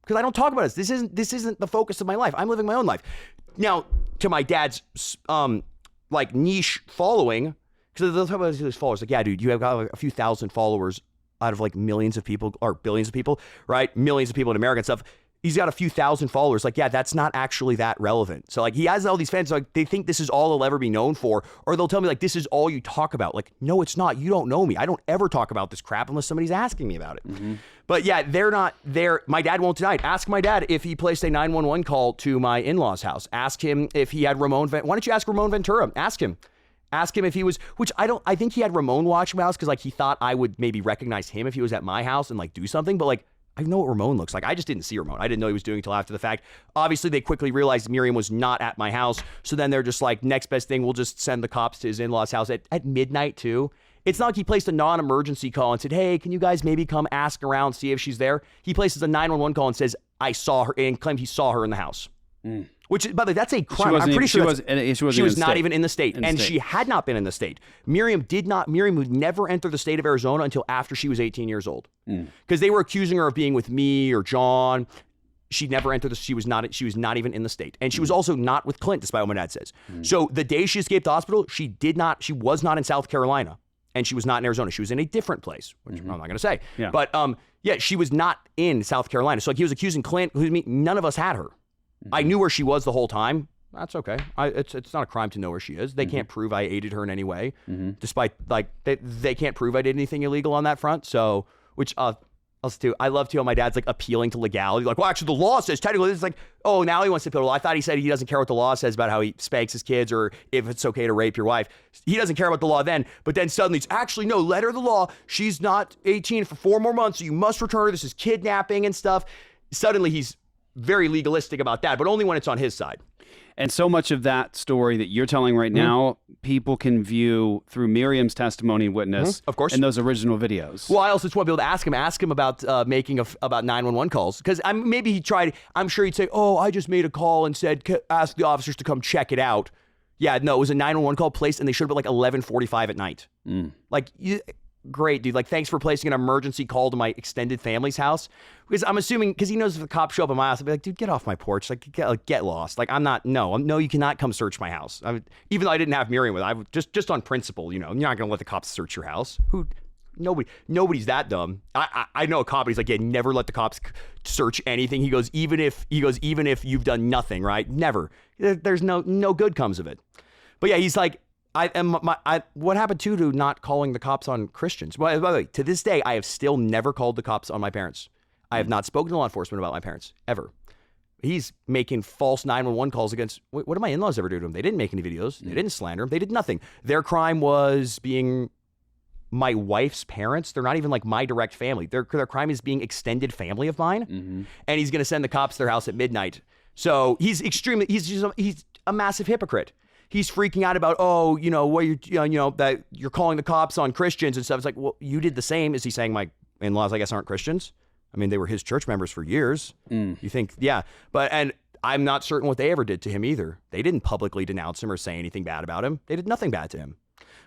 Because I don't talk about this. This isn't the focus of my life. I'm living my own life. Now, to my dad's like niche following, because they'll talk about his followers. Like, yeah, dude, you have got like a few thousand followers out of like millions of people or billions of people, right? Millions of people in America and stuff. He's got a few thousand followers. Like, yeah, that's not actually that relevant. So like he has all these fans, like they think this is all he'll ever be known for, or they'll tell me like, this is all you talk about. Like, no, it's not. You don't know me. I don't ever talk about this crap unless somebody's asking me about it. Mm-hmm. But yeah, they're not there. My dad won't deny it. Ask my dad if he placed a 911 call to my in-laws house. Ask him if he had Why don't you ask Ramon Ventura? Ask him if he was, which I think he had Ramon watch my house because like he thought I would maybe recognize him if he was at my house and like do something. But like, I know what Ramon looks like. I just didn't see Ramon. I didn't know he was doing it until after the fact. Obviously, they quickly realized Miriam was not at my house. So then they're just like, next best thing, we'll just send the cops to his in-laws house at midnight too. It's not like he placed a non-emergency call and said, hey, can you guys maybe come ask around, see if she's there? He places a 911 call and says, I saw her, and claimed he saw her in the house. Mm. Which, by the way, that's a crime. I'm pretty sure she was not even in the state. And she had not been in the state. Miriam would never enter the state of Arizona until after she was 18 years old. Because they were accusing her of being with me or John. She never entered she was not even in the state. And she was also not with Clint, despite what my dad says. So the day she escaped the hospital, she was not in South Carolina. And she was not in Arizona. She was in a different place, which I'm not going to say. Yeah. But yeah, she was not in South Carolina. So like he was accusing Clint, none of us had her. I knew where she was the whole time. That's okay. It's not a crime to know where she is. They can't prove I aided her in any way, despite like they can't prove I did anything illegal on that front. So, which else too, I love too how my dad's like appealing to legality. Like, well, actually, the law says technically it's like, oh, now he wants to appeal. I thought he said he doesn't care what the law says about how he spanks his kids or if it's okay to rape your wife. He doesn't care about the law then, but then suddenly it's actually no, letter of the law. She's not 18 for 4 more months, so you must return her. This is kidnapping and stuff. Suddenly he's very legalistic about that, but only when it's on his side. And so much of that story that you're telling right now, people can view through Miriam's testimony and witness, of course, in those original videos. Well, I also just want to be able to ask him about making about 911 calls, because maybe he tried. I'm sure he'd say, "Oh, I just made a call and said ask the officers to come check it out." Yeah, no, it was a 911 call placed, and they showed up at like 11:45 at night. Like, great, dude. Like, thanks for placing an emergency call to my extended family's house. Because I'm assuming, because he knows if the cops show up at my house, I'll be like, dude, get off my porch. Like, get lost. Like, no, you cannot come search my house. Even though I didn't have Miriam with it, I would just on principle, you're not going to let the cops search your house. Nobody's that dumb. I know a cop, he's like, yeah, never let the cops search anything. He goes, even if you've done nothing, right? Never. There's no good comes of it. But yeah, he's like, what happened to not calling the cops on Christians? Well, by the way, to this day, I have still never called the cops on my parents. I have not spoken to law enforcement about my parents, ever. He's making false 911 calls against, what did my in-laws ever do to him? They didn't make any videos. They didn't slander him. They did nothing. Their crime was being my wife's parents. They're not even like my direct family. Their crime is being extended family of mine. And he's going to send the cops to their house at midnight. So he's a massive hypocrite. He's freaking out about, that you're calling the cops on Christians and stuff. It's like, well, you did the same. Is he saying my in-laws, I guess, aren't Christians? I mean, they were his church members for years. You think, yeah. And I'm not certain what they ever did to him either. They didn't publicly denounce him or say anything bad about him. They did nothing bad to him.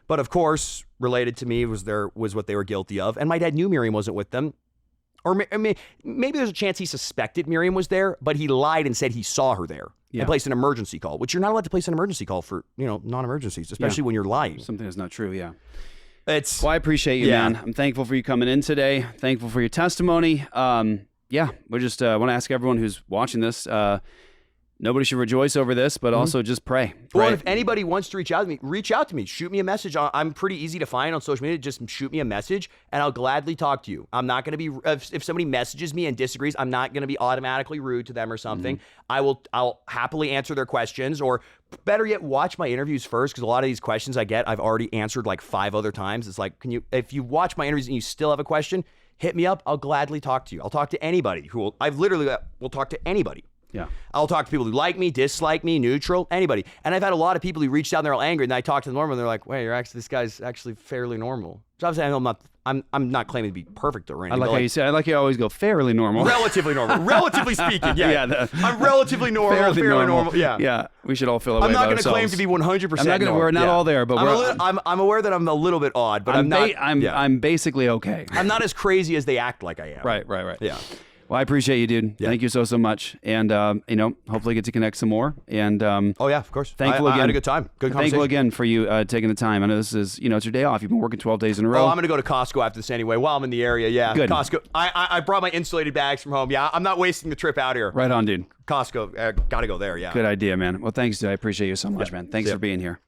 But of course, related to me was what they were guilty of. And my dad knew Miriam wasn't with them. Or maybe there's a chance he suspected Miriam was there, but he lied and said he saw her there. And placed an emergency call, which you're not allowed to place an emergency call for, non-emergencies, especially when you're lying. Something that's not true, yeah. Well, I appreciate you, man. I'm thankful for you coming in today. Thankful for your testimony. We just want to ask everyone who's watching this, nobody should rejoice over this, but also just pray. Well, if anybody wants to reach out to me. Shoot me a message. I'm pretty easy to find on social media. Just shoot me a message, and I'll gladly talk to you. I'm not going to be if somebody messages me and disagrees, I'm not going to be automatically rude to them or something. I'll happily answer their questions, or better yet, watch my interviews first, because a lot of these questions I get, I've already answered like 5 other times. It's like, if you watch my interviews and you still have a question, hit me up. I'll gladly talk to you. I'll talk to anybody will talk to anybody. Yeah. I'll talk to people who like me, dislike me, neutral, anybody. And I've had a lot of people who reached out and they're all angry, and I talk to them normal, and they're like, "Wait, this guy's actually fairly normal." So I'm saying I'm not claiming to be perfect or anything. I like how you say. I like how you always go fairly normal. Relatively normal. Relatively speaking, yeah. I'm relatively normal, fairly normal. Yeah. Yeah. We should all feel that way I'm not going to claim to be 100%. We're not all there, but I'm aware that I'm a little bit odd, but I'm basically okay. I'm not as crazy as they act like I am. Right. Yeah. Well, I appreciate you, dude. Yeah. Thank you so much, and hopefully get to connect some more. And oh yeah, of course. Thankful again. I had a good time. Good conversation. Thankful again for you taking the time. I know this is it's your day off. You've been working 12 days in a row. Oh, I'm gonna go to Costco after this anyway. While I'm in the area, yeah. Good. Costco. I brought my insulated bags from home. Yeah, I'm not wasting the trip out here. Right on, dude. Costco. Gotta go there. Yeah. Good idea, man. Well, thanks, dude. I appreciate you so much, man. Thanks for being here.